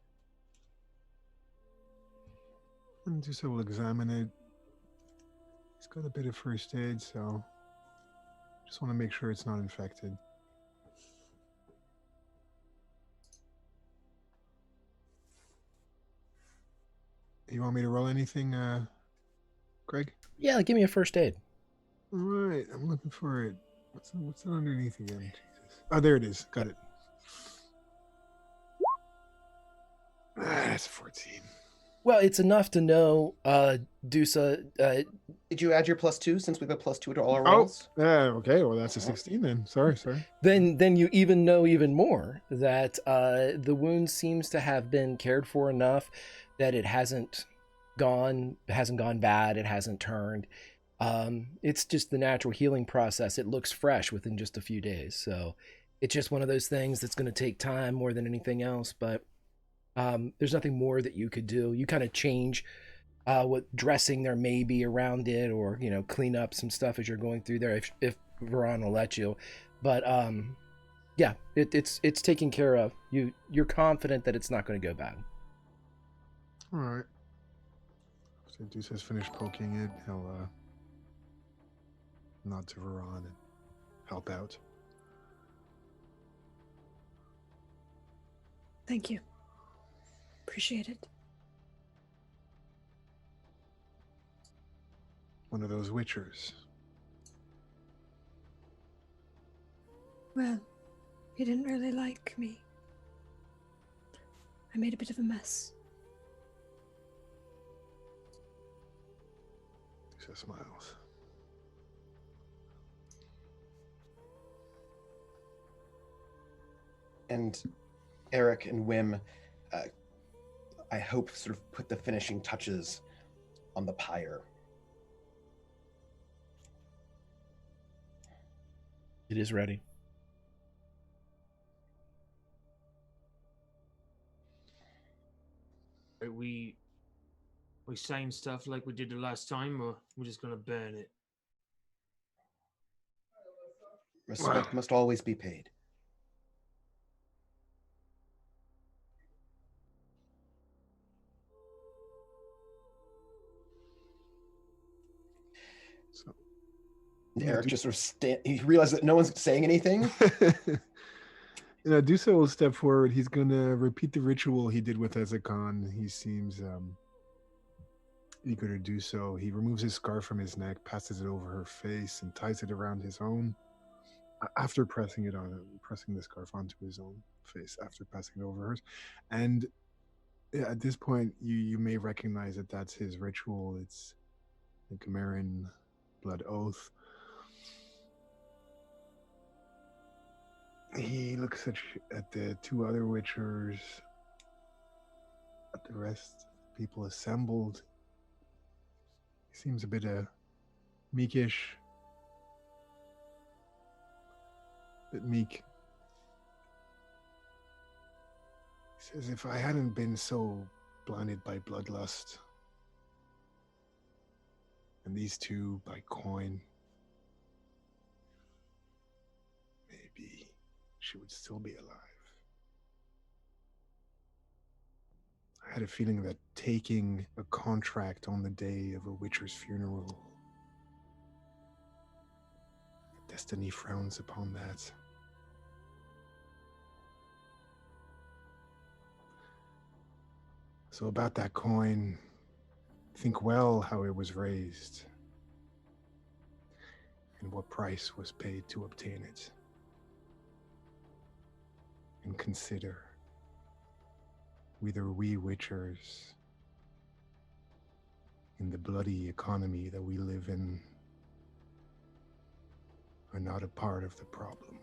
And just will examine it. He's got a bit of first aid, so just want to make sure it's not infected. You want me to roll anything, Greg? Yeah, give me a first aid. All right, I'm looking for it. What's that underneath again? Jesus. Oh, there it is. Got it. That's 14. Well, it's enough to know, Dusa. Did you add your +2 since we've got +2 to all our Oh, rolls? okay. Well, that's a 16 then. Sorry. Then you even know even more that the wound seems to have been cared for enough that it hasn't gone bad. It hasn't turned. It's just the natural healing process. It looks fresh within just a few days. So it's just one of those things that's going to take time more than anything else. But there's nothing more that you could do. You kind of change what dressing there may be around it, or clean up some stuff as you're going through there if Veron will let you. But yeah, it's taken care of. You're confident that it's not going to go bad. All right. So Deuce has finished poking it. He'll nod to Veron and help out. Thank you. Appreciate it. One of those witchers. Well, he didn't really like me. I made a bit of a mess. Deuce smiles. And Eric and Wim, I hope, sort of put the finishing touches on the pyre. It is ready. Are we saying stuff like we did the last time, or we're just gonna burn it? Respect must always be paid. So, Eric just sort of he realized that no one's saying anything. Dusa will step forward. He's gonna repeat the ritual he did with Ezekon. He seems eager to do so. He removes his scarf from his neck, passes it over her face, and ties it around his own. After pressing the scarf onto his own face, after passing it over hers, and at this point, you may recognize that that's his ritual. It's the Chimeran blood oath. He looks at the two other witchers, at the rest of the people assembled. He seems a bit meekish. Bit meek. He says, if I hadn't been so blinded by bloodlust, and these two by coin, maybe she would still be alive. I had a feeling that taking a contract on the day of a witcher's funeral, destiny frowns upon that. So about that coin, think well how it was raised and what price was paid to obtain it. And consider whether we witchers, in the bloody economy that we live in, are not a part of the problem.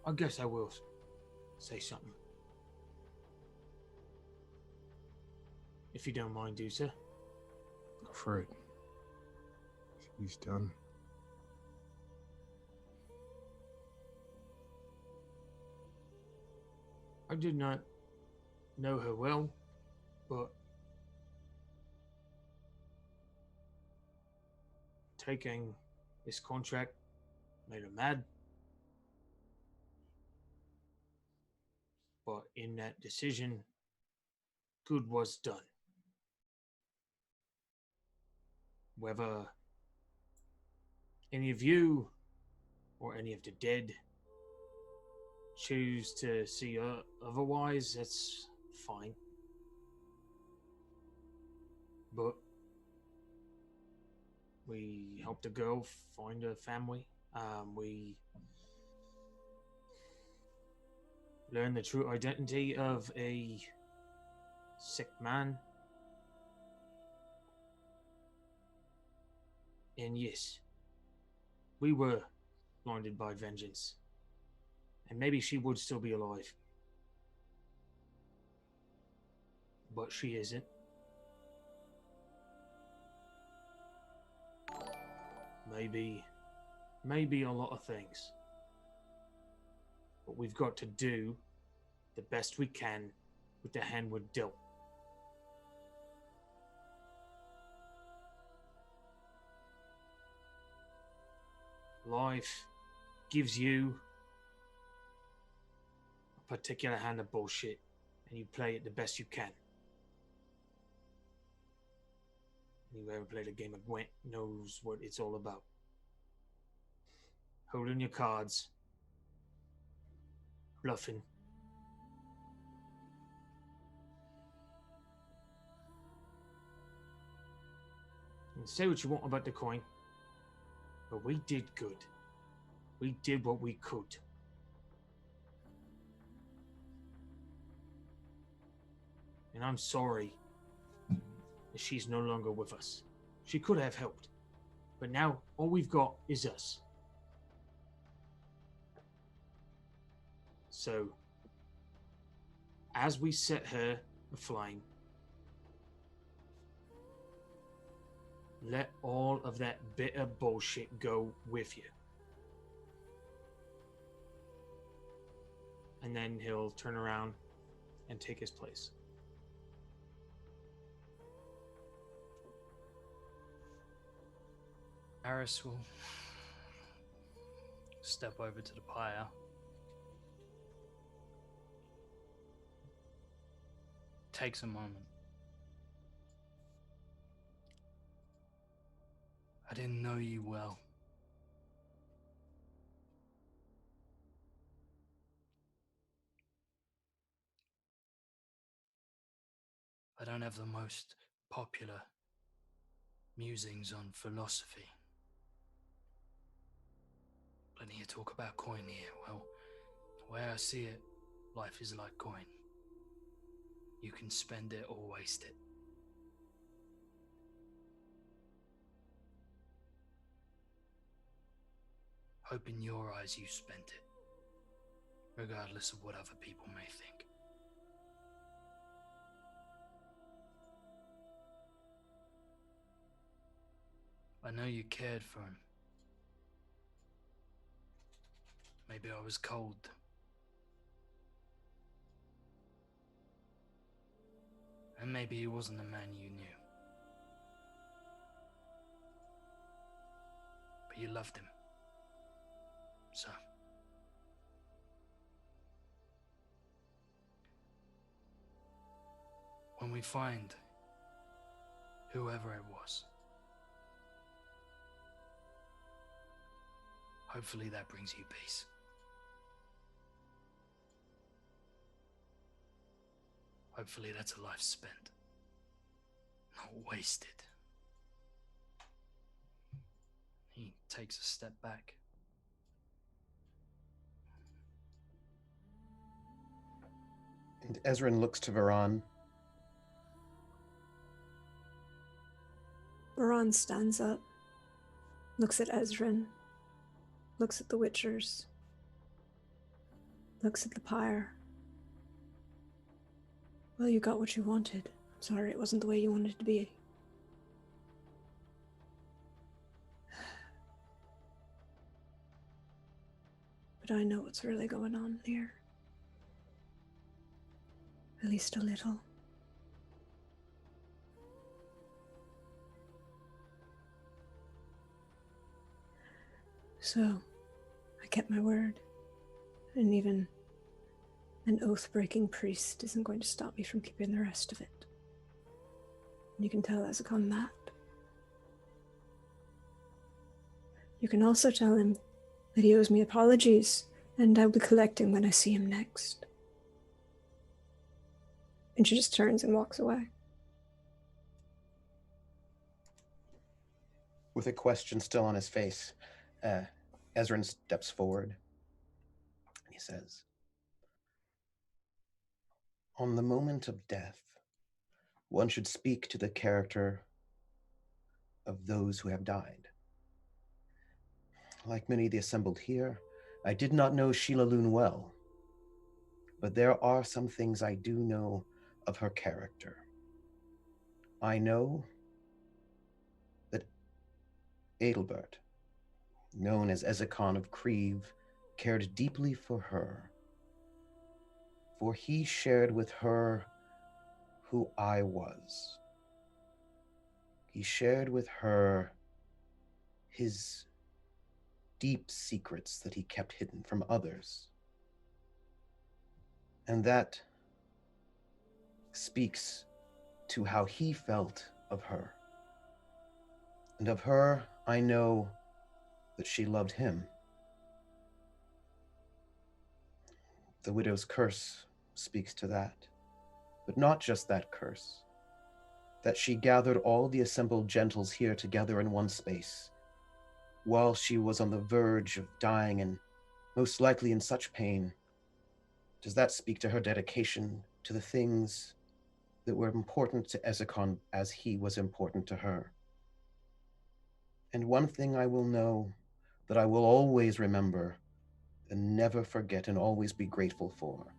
I guess I will say something. If you don't mind, Dusa. Go for it. He's done. I did not know her well, but taking this contract made her mad. But in that decision, good was done. Whether any of you or any of the dead choose to see otherwise, that's fine. But we helped a girl find a family. We learned the true identity of a sick man. And yes, we were blinded by vengeance. And maybe she would still be alive. But she isn't. Maybe a lot of things. But we've got to do the best we can with the hand we're dealt. Life gives you a particular hand of bullshit, and you play it the best you can. Anyone who ever played a game of Gwent knows what it's all about. Holding your cards, bluffing. And say what you want about the coin, but we did good. We did what we could. And I'm sorry that she's no longer with us. She could have helped, but now all we've got is us. So, as we set her aflame, let all of that bitter bullshit go with you. And then he'll turn around and take his place. Aris will step over to the pyre. Takes a moment. I didn't know you well. I don't have the most popular musings on philosophy. Plenty of talk about coin here. Well, the way I see it, life is like coin. You can spend it or waste it. Hope in your eyes you spent it, regardless of what other people may think. I know you cared for him. Maybe I was cold. And maybe he wasn't the man you knew. But you loved him. So. When we find whoever it was, hopefully that brings you peace. Hopefully that's a life spent, not wasted. He takes a step back. And Ezrin looks to Varan. Varan stands up, looks at Ezrin, looks at the Witchers, looks at the pyre. Well, you got what you wanted. Sorry it wasn't the way you wanted it to be. But I know what's really going on here. At least a little. So, I kept my word. And even an oath-breaking priest isn't going to stop me from keeping the rest of it. And you can tell Ezekon that. You can also tell him that he owes me apologies, and I'll be collecting when I see him next. And she just turns and walks away. With a question still on his face, Ezran steps forward and he says, "On the moment of death, one should speak to the character of those who have died. Like many of the assembled here, I did not know Sheila Loon well, but there are some things I do know of her character. I know that Adelbert, known as Ezekon of Kreve, cared deeply for her, for he shared with her who I was. He shared with her his deep secrets that he kept hidden from others. And that speaks to how he felt of her. And of her, I know that she loved him. The widow's curse speaks to that. But not just that curse. That she gathered all the assembled gentles here together in one space, while she was on the verge of dying and most likely in such pain. Does that speak to her dedication to the things that were important to Ezekon as he was important to her? And one thing I will know, that I will always remember and never forget and always be grateful for,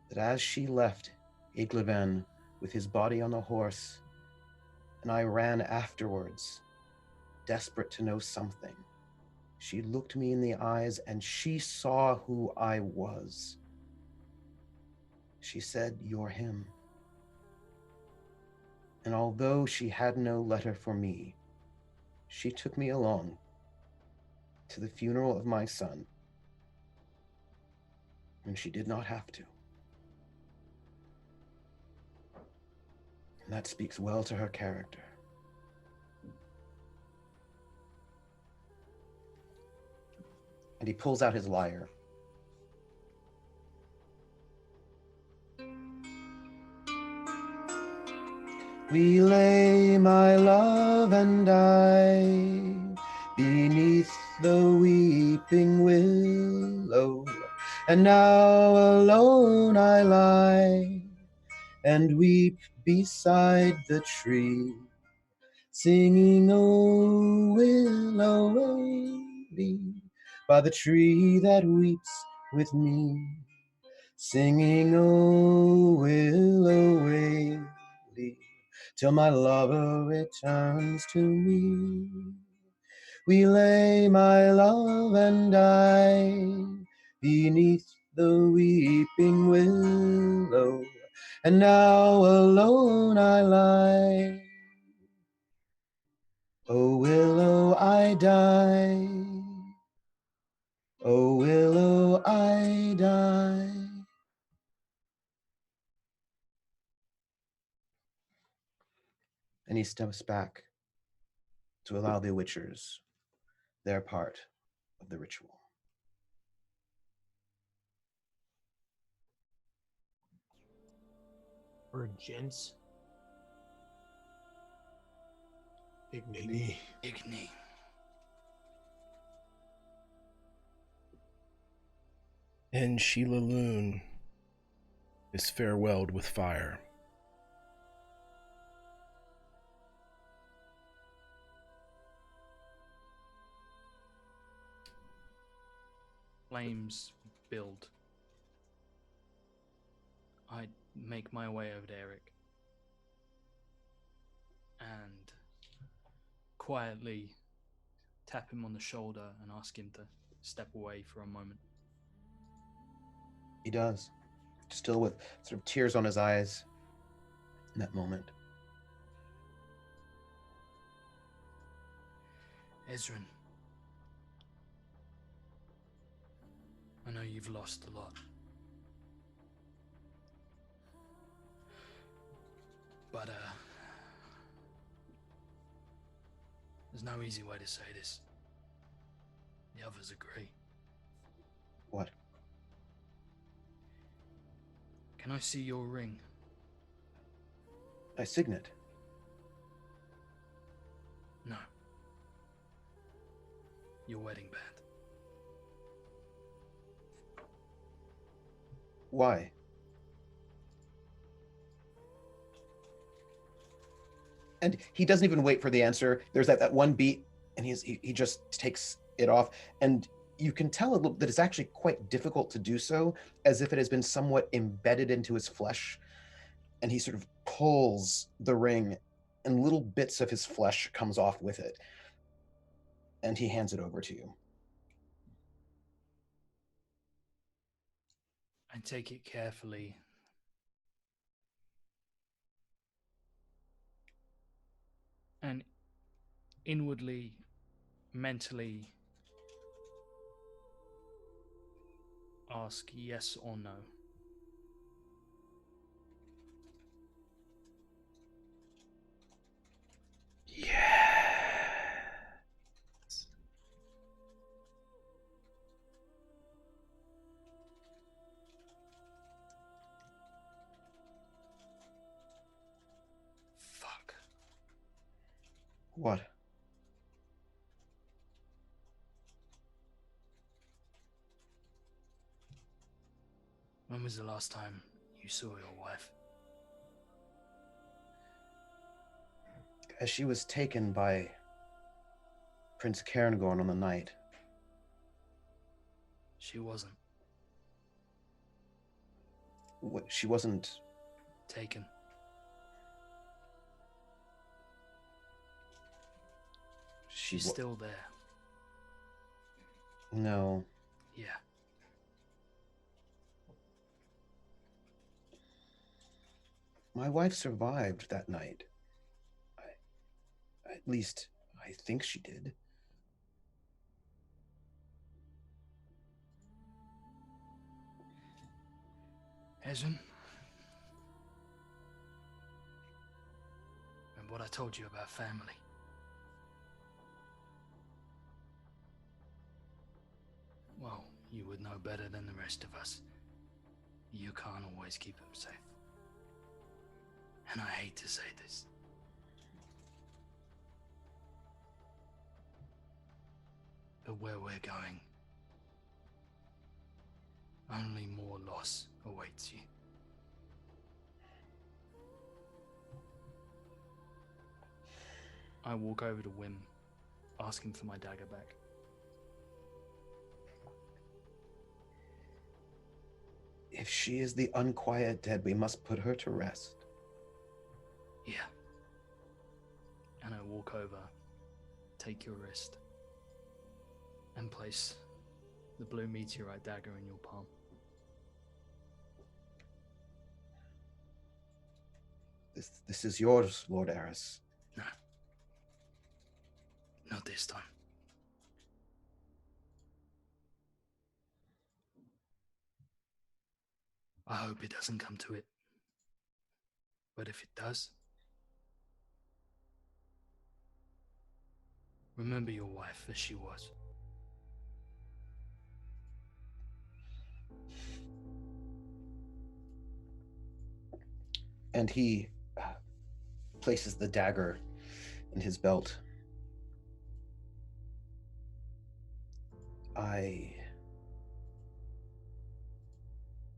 that as she left Igleven with his body on the horse, and I ran afterwards, desperate to know something, she looked me in the eyes and she saw who I was. She said, "You're him." And although she had no letter for me, she took me along to the funeral of my son, and she did not have to. And that speaks well to her character. And he pulls out his lyre. We lay, my love and I, beneath the weeping willow, and now alone I lie and weep beside the tree, singing, "Oh, willow, wavy," by the tree that weeps with me, singing, "Oh, willow, wavy," till my lover returns to me. We lay, my love and I, beneath the weeping willow, and now alone I lie. Oh, willow, I die. Oh, willow, I die. And he steps back to allow the Witchers their part of the ritual. Or gents. Igni. Igni. And Sheila Loon is farewelled with fire. Flames build. I make my way over to Eric and quietly tap him on the shoulder and ask him to step away for a moment. He does. still with sort of tears on his eyes in that moment. Ezrin, I know you've lost a lot. But, there's no easy way to say this. The others agree. What? Can I see your ring? My signet. No. Your wedding band. Why? And he doesn't even wait for the answer. There's that one beat, and he just takes it off. And you can tell a little that it's actually quite difficult to do so, as if it has been somewhat embedded into his flesh. And he sort of pulls the ring, and little bits of his flesh comes off with it. And he hands it over to you. I take it carefully. And inwardly, mentally, ask yes or no. Fuck. What? When was the last time you saw your wife? As she was taken by Prince Cairngorn on the night. She wasn't. She wasn't... Taken. She's still there. No. Yeah. My wife survived that night. At least, I think she did. Ezrin? And what I told you about family. Well, you would know better than the rest of us. You can't always keep them safe. And I hate to say this. But where we're going, only more loss awaits you. I walk over to Wim, asking for my dagger back. If she is the unquiet dead, we must put her to rest. Yeah. And I walk over, take your wrist, and place the blue meteorite dagger in your palm. This is yours, Lord Eris. No. Not this time. I hope it doesn't come to it. But if it does, remember your wife as she was. And he places the dagger in his belt. I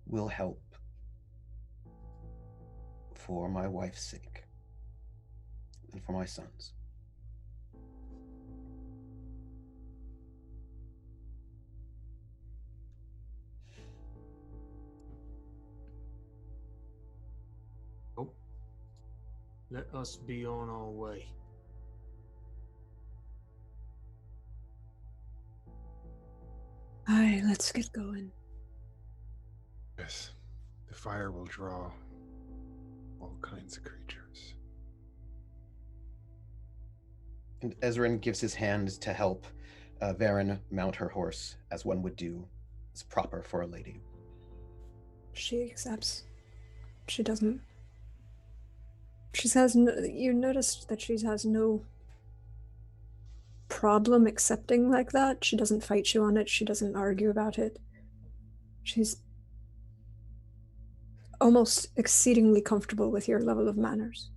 will help for my wife's sake and for my son's. Oh, let us be on our way. Aye, let's get going. Yes. The The fire will draw all kinds of creatures. And Ezrin gives his hand to help Varen mount her horse, as one would do, as proper for a lady. She accepts. She doesn't. She has no, you noticed that she has no problem accepting like that. She doesn't fight you on it. She doesn't argue about it. She's almost exceedingly comfortable with your level of manners.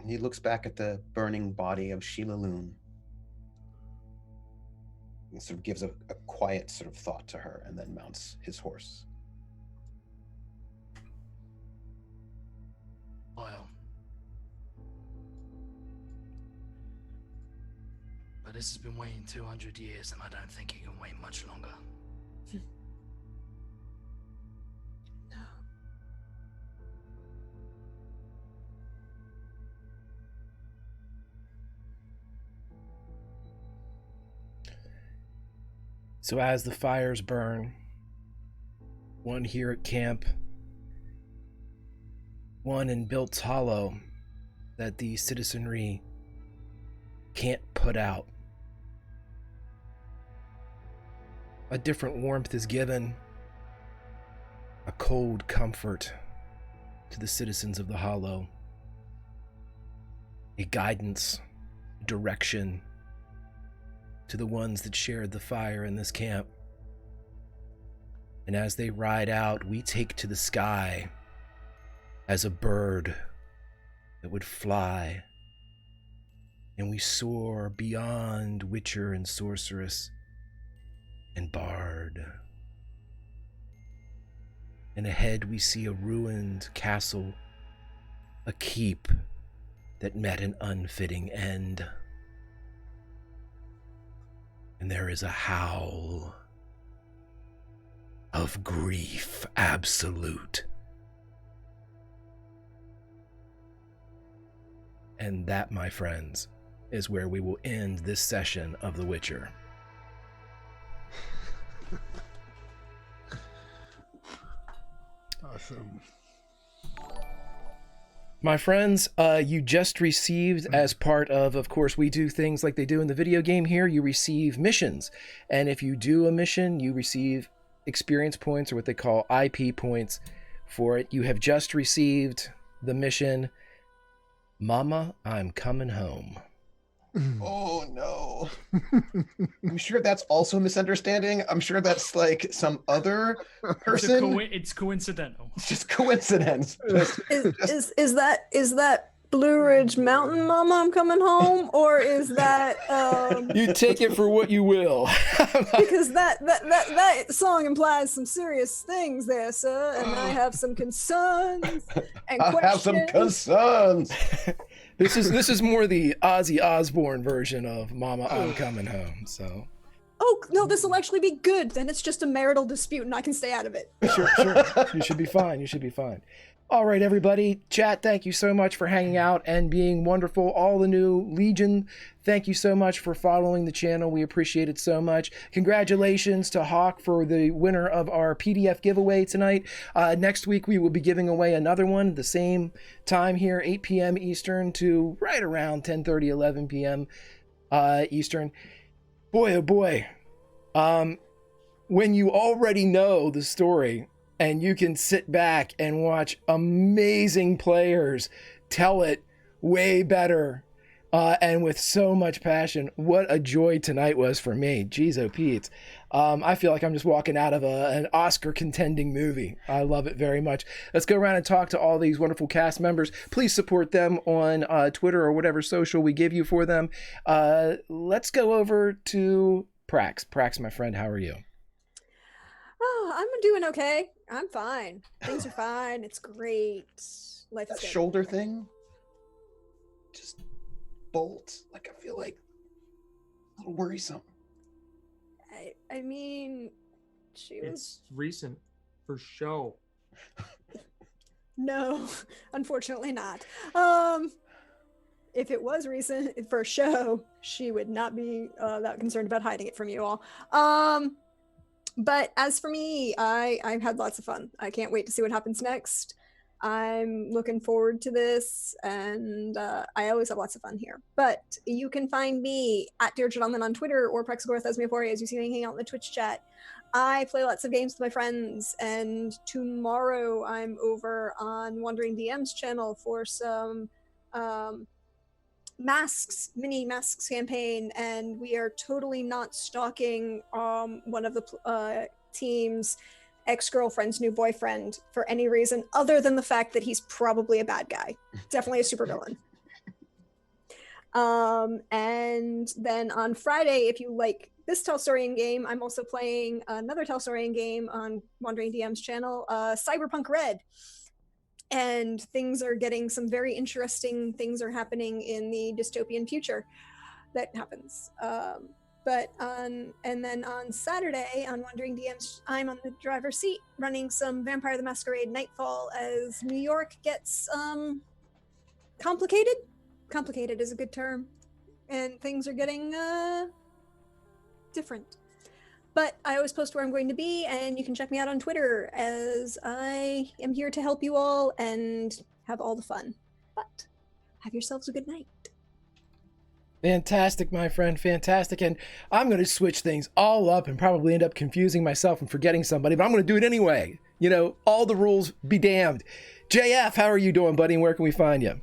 And he looks back at the burning body of Sheila Loon and sort of gives a quiet sort of thought to her, and then mounts his horse. Well. But this has been waiting 200 years, and I don't think it can wait much longer. No. So as the fires burn, one here at camp, one in Bilt's Hollow that the citizenry can't put out, a different warmth is given, a cold comfort to the citizens of the Hollow, a guidance, direction to the ones that shared the fire in this camp. And as they ride out, we take to the sky as a bird that would fly, and we soar beyond witcher and sorceress and bard. And ahead we see a ruined castle, a keep that met an unfitting end. And there is a howl of grief absolute. And that, my friends, is where we will end this session of The Witcher. Awesome. My friends, you just received, as part of course, we do things like they do in the video game here, you receive missions. And if you do a mission, you receive experience points, or what they call IP points for it. You have just received the mission, Mama, I'm Coming Home. Oh no. I'm sure that's also a misunderstanding. I'm sure that's like some other person. It's coincidental. It's just coincidence. Is that Blue Ridge Mountain Mama, I'm Coming Home? Or is that You take it for what you will. because that song implies some serious things there, sir, and I have some concerns and I have some concerns. This is more the Ozzy Osbourne version of Mama, I'm Coming Home, so. Oh, no, this will actually be good. Then it's just a marital dispute and I can stay out of it. Sure. You should be fine. You should be fine. All right, everybody. Chat, thank you so much for hanging out and being wonderful. All the new Legion, thank you so much for following the channel. We appreciate it so much. Congratulations to Hawk for the winner of our PDF giveaway tonight. Next week, we will be giving away another one, the same time here, 8 p.m. Eastern to right around 10:30, 11 p.m. Eastern. Boy, oh boy. When you already know the story, and you can sit back and watch amazing players tell it way better and with so much passion. What a joy tonight was for me. Jeez, oh Pete. I feel like I'm just walking out of an Oscar contending movie. I love it very much. Let's go around and talk to all these wonderful cast members. Please support them on Twitter or whatever social we give you for them. Let's go over to Prax. Prax, my friend, how are you? Oh, I'm doing okay. I'm fine. Things are fine. It's great. Life is That good. shoulder thing just bolts. Like, I feel like a little worrisome. I mean, she was... It's recent for show. No, unfortunately not. if it was recent for a show, she would not be that concerned about hiding it from you all. But as for me, I've had lots of fun. I can't wait to see what happens next. I'm looking forward to this, and I always have lots of fun here. But you can find me at Dear Gentleman on Twitter or Prexagorth as you see me hanging out in the Twitch chat. I play lots of games with my friends, and tomorrow I'm over on Wandering DM's channel for some mini masks campaign, and we are totally not stalking one of the team's ex-girlfriend's new boyfriend for any reason other than the fact that he's probably a bad guy. Definitely a supervillain. And then on Friday, if you like this Telstorian game, I'm also playing another Telstorian game on Wandering DM's channel, Cyberpunk Red. And things are getting some very interesting things are happening in the dystopian future that happens. And then on Saturday on Wandering DMs, I'm on the driver's seat running some Vampire the Masquerade Nightfall as New York gets complicated. Complicated is a good term. And things are getting different. But I always post where I'm going to be, and you can check me out on Twitter as I am here to help you all and have all the fun. But have yourselves a good night. Fantastic, my friend, fantastic. And I'm going to switch things all up and probably end up confusing myself and forgetting somebody, but I'm going to do it anyway. You know, all the rules be damned. JF, how are you doing, buddy, and where can we find you?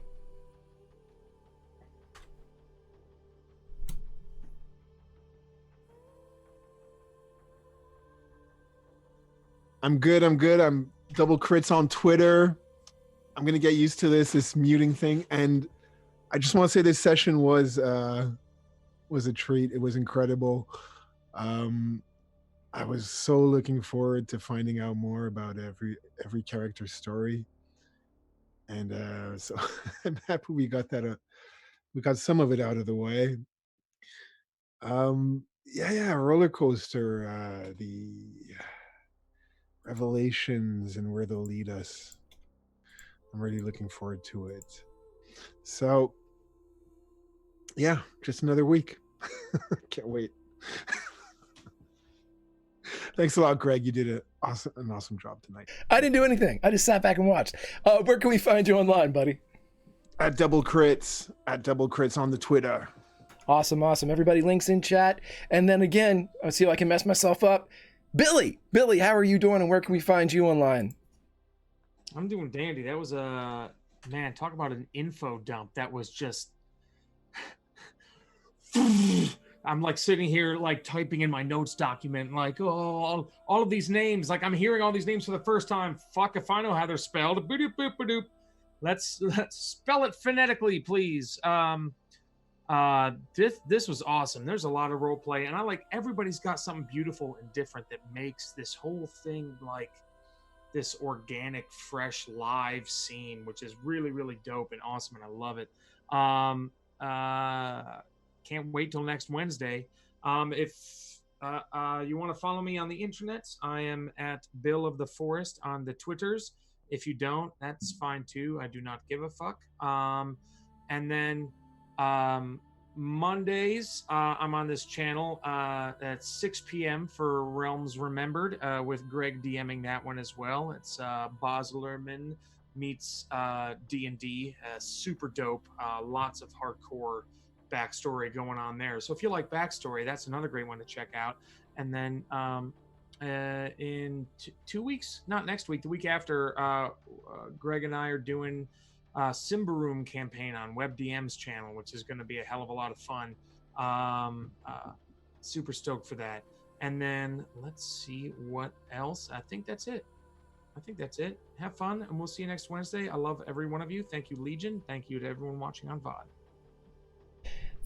I'm good. I'm double crits on Twitter. I'm gonna get used to this muting thing. And I just want to say this session was a treat. It was incredible. I was so looking forward to finding out more about every character's story. And so I'm happy we got that. We got some of it out of the way. Yeah, roller coaster. The revelations and where they'll lead us. I'm really looking forward to it. So, yeah, just another week. Can't wait. Thanks a lot, Greg. You did an awesome job tonight. I didn't do anything. I just sat back and watched. Where can we find you online, buddy? At Double Crits on the Twitter. Awesome. Everybody, links in chat. And then again, I'll see if I can mess myself up. Billy, how are you doing, and where can we find you online? I'm doing dandy. That was man, talk about an info dump. That was just I'm like sitting here like typing in my notes document, like, oh, all of these names, like I'm hearing all these names for the first time. Fuck if I know how they're spelled. Boop. Let's spell it phonetically, please. This was awesome. There's a lot of role play, and I like everybody's got something beautiful and different that makes this whole thing like this organic, fresh, live scene, which is really, really dope and awesome, and I love it. Can't wait till next Wednesday. If you want to follow me on the internets, I am at Bill of the Forest on the Twitters. If you don't, that's fine too. I do not give a fuck. And then Mondays, I'm on this channel at 6 p.m. for Realms Remembered with Greg DMing that one as well. It's Boslerman meets D&D. Super dope. Lots of hardcore backstory going on there. So if you like backstory, that's another great one to check out. And then in 2 weeks, not next week, the week after, Greg and I are doing Simbaroom campaign on WebDM's channel, which is going to be a hell of a lot of fun. Super stoked for that. And then let's see what else. I think that's it. Have fun, and we'll see you next Wednesday. I love every one of you. Thank you, Legion. Thank you to everyone watching on VOD.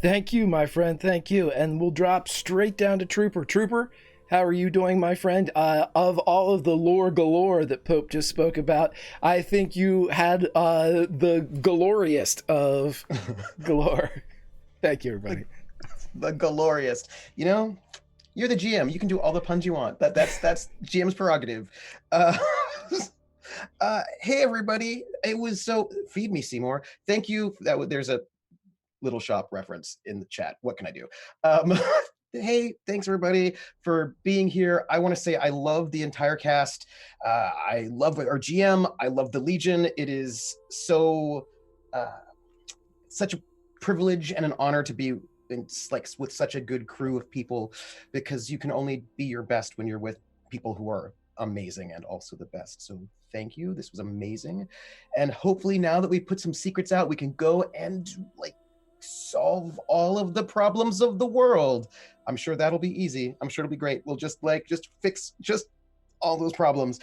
Thank you, my friend. Thank you. And we'll drop straight down to Trooper. Trooper, how are you doing, my friend? Of all of the lore galore that Pope just spoke about, I think you had the gloriest of galore. Thank you, everybody. The glorious. You know, you're the GM. You can do all the puns you want. That's GM's prerogative. Hey, everybody. It was so... Feed me, Seymour. Thank you. There's a Little Shop reference in the chat. What can I do? Hey, thanks everybody for being here. I want to say I love the entire cast. I love our GM. I love the Legion. It is so such a privilege and an honor to be like with such a good crew of people, because you can only be your best when you're with people who are amazing and also the best. So thank you. This was amazing. And hopefully now that we've put some secrets out, we can go and like solve all of the problems of the world. I'm sure that'll be easy. I'm sure it'll be great. We'll just fix all those problems.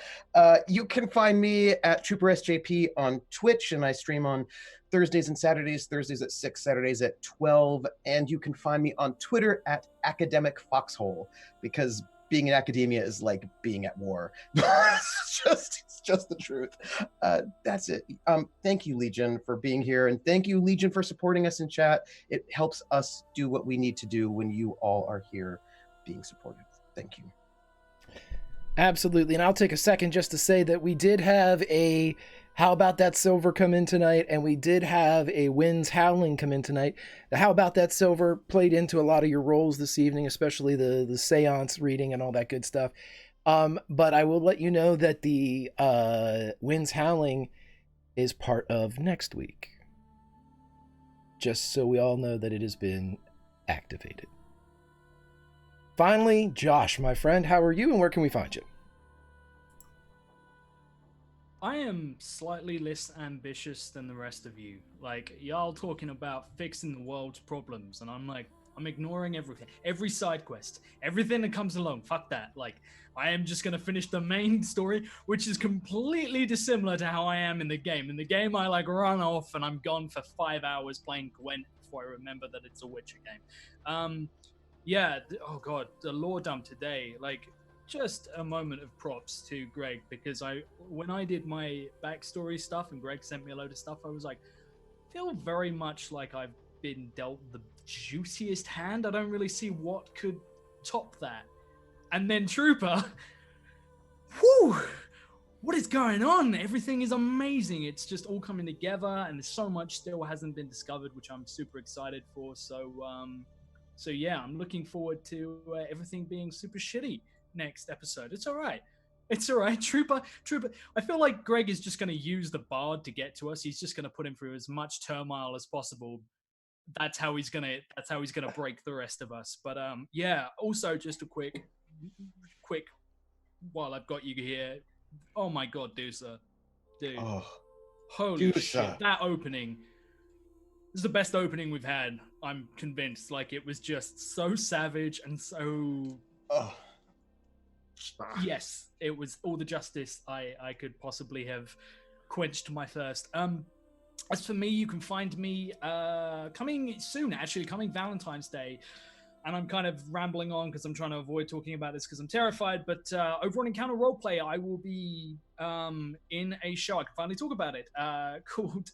You can find me at Trooper SJP on Twitch, and I stream on Thursdays and Saturdays, Thursdays at 6, Saturdays at 12. And you can find me on Twitter at Academic Foxhole, because being in academia is like being at war. it's just the truth. That's it. Thank you, Legion, for being here. And thank you, Legion, for supporting us in chat. It helps us do what we need to do when you all are here being supportive. Thank you. Absolutely. And I'll take a second just to say that we did have a How About That Silver come in tonight, and we did have a Winds Howling come in tonight. The How About That Silver played into a lot of your roles this evening, especially the seance reading and all that good stuff. But I will let you know that the Winds Howling is part of next week. Just so we all know that it has been activated. Finally, Josh, my friend, how are you and where can we find you? I am slightly less ambitious than the rest of you. Like, y'all talking about fixing the world's problems, and I'm like, I'm ignoring everything. Every side quest, everything that comes along, fuck that. Like, I am just gonna finish the main story, which is completely dissimilar to how I am in the game. In the game, I like run off and I'm gone for 5 hours playing Gwent before I remember that it's a Witcher game. Oh god, the lore dump today, like, just a moment of props to Greg, because when I did my backstory stuff and Greg sent me a load of stuff, I was like, I feel very much like I've been dealt the juiciest hand. I don't really see what could top that. And then Trooper, whew, what is going on? Everything is amazing. It's just all coming together, and there's so much still hasn't been discovered, which I'm super excited for. So yeah, I'm looking forward to everything being super shitty next episode. It's all right. Trooper. I feel like Greg is just going to use the bard to get to us. He's just going to put him through as much turmoil as possible. That's how he's gonna break the rest of us. But yeah. Also, just a quick, while I've got you here. Oh my god, Deucer, dude. Oh, holy shit! That opening is the best opening we've had. I'm convinced. Like, it was just so savage and so. Oh. Yes, it was all the justice I could possibly have quenched my thirst. As for me, you can find me coming soon, actually, coming Valentine's Day. And I'm kind of rambling on because I'm trying to avoid talking about this because I'm terrified. But over on Encounter Roleplay, I will be in a show. I can finally talk about it. Called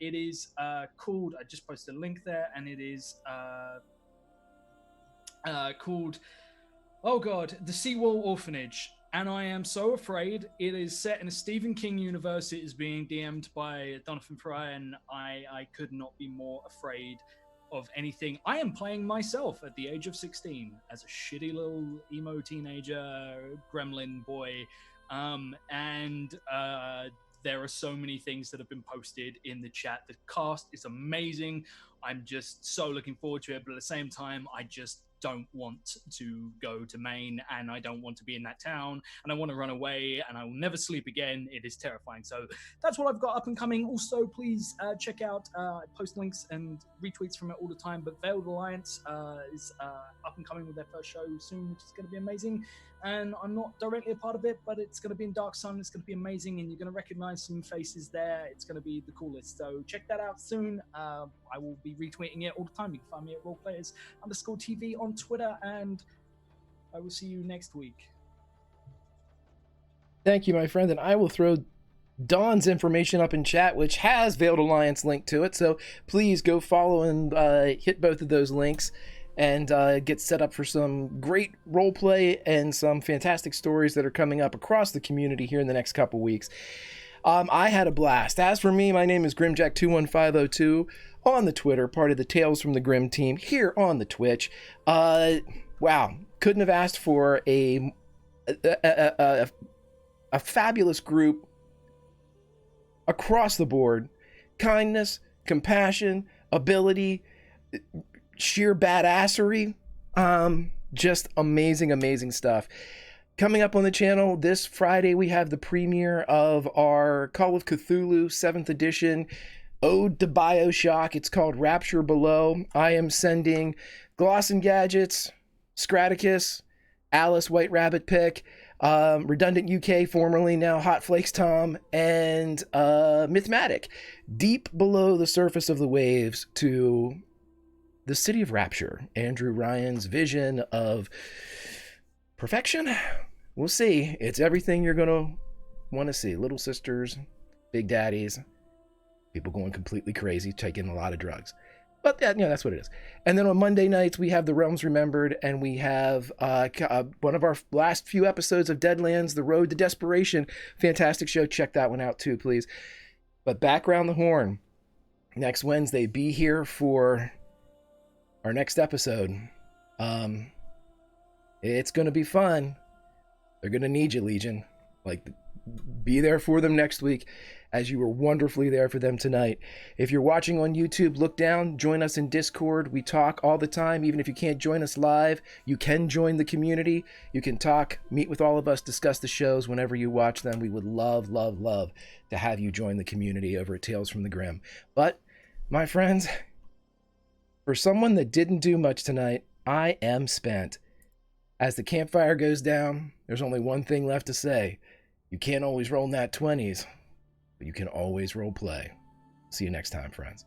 it is called. I just posted a link there, and it is called. Oh god, The Seawall Orphanage. And I am so afraid. It is set in a Stephen King universe. It is being DM'd by Jonathan Fry, and I could not be more afraid of anything. I am playing myself at the age of 16 as a shitty little emo teenager gremlin boy. There are so many things that have been posted in the chat. The cast is amazing. I'm just so looking forward to it, but at the same time, I just don't want to go to Maine, and I don't want to be in that town, and I want to run away, and I will never sleep again. It is terrifying. So that's what I've got up and coming. Also, please check out, I post links and retweets from it all the time, but Veiled Alliance is up and coming with their first show soon, which is going to be amazing. And I'm not directly a part of it, but it's going to be in Dark Sun. It's going to be amazing, and you're going to recognize some faces there. It's going to be the coolest. So check that out soon. I will be retweeting it all the time. You can find me at roleplayers_TV on Twitter, and I will see you next week. Thank you, my friend, and I will throw Dawn's information up in chat, which has Veiled Alliance linked to it. So please go follow and hit both of those links. And get set up for some great roleplay and some fantastic stories that are coming up across the community here in the next couple weeks. I had a blast. As for me, my name is Grimjack21502 on the Twitter, part of the Tales from the Grim team here on the Twitch. Wow, couldn't have asked for a fabulous group across the board. Kindness, compassion, ability, sheer badassery. Just amazing stuff. Coming up on the channel this Friday, we have the premiere of our Call of Cthulhu 7th edition Ode to Bioshock. It's called Rapture Below. I am sending Gloss and Gadgets, Scraticus, Alice White Rabbit Pick, Redundant UK, formerly now Hot Flakes Tom, and Mythmatic deep below the surface of the waves to the city of Rapture. Andrew Ryan's vision of perfection. We'll see. It's everything you're gonna want to see. Little sisters, big daddies, people going completely crazy, taking a lot of drugs. But that's what it is. And then on Monday nights, we have The Realms Remembered, and we have one of our last few episodes of Deadlands, The Road to Desperation. Fantastic show. Check that one out too, please. But back around the horn. Next Wednesday, be here for our next episode. It's going to be fun. They're going to need you, Legion. Like, be there for them next week as you were wonderfully there for them tonight. If you're watching on YouTube, look down, join us in Discord. We talk all the time. Even if you can't join us live, you can join the community. You can talk, meet with all of us, discuss the shows whenever you watch them. We would love to have you join the community over at Tales from the Grim. But, my friends, for someone that didn't do much tonight, I am spent. As the campfire goes down, there's only one thing left to say. You can't always roll nat 20s, but you can always role play. See you next time, friends.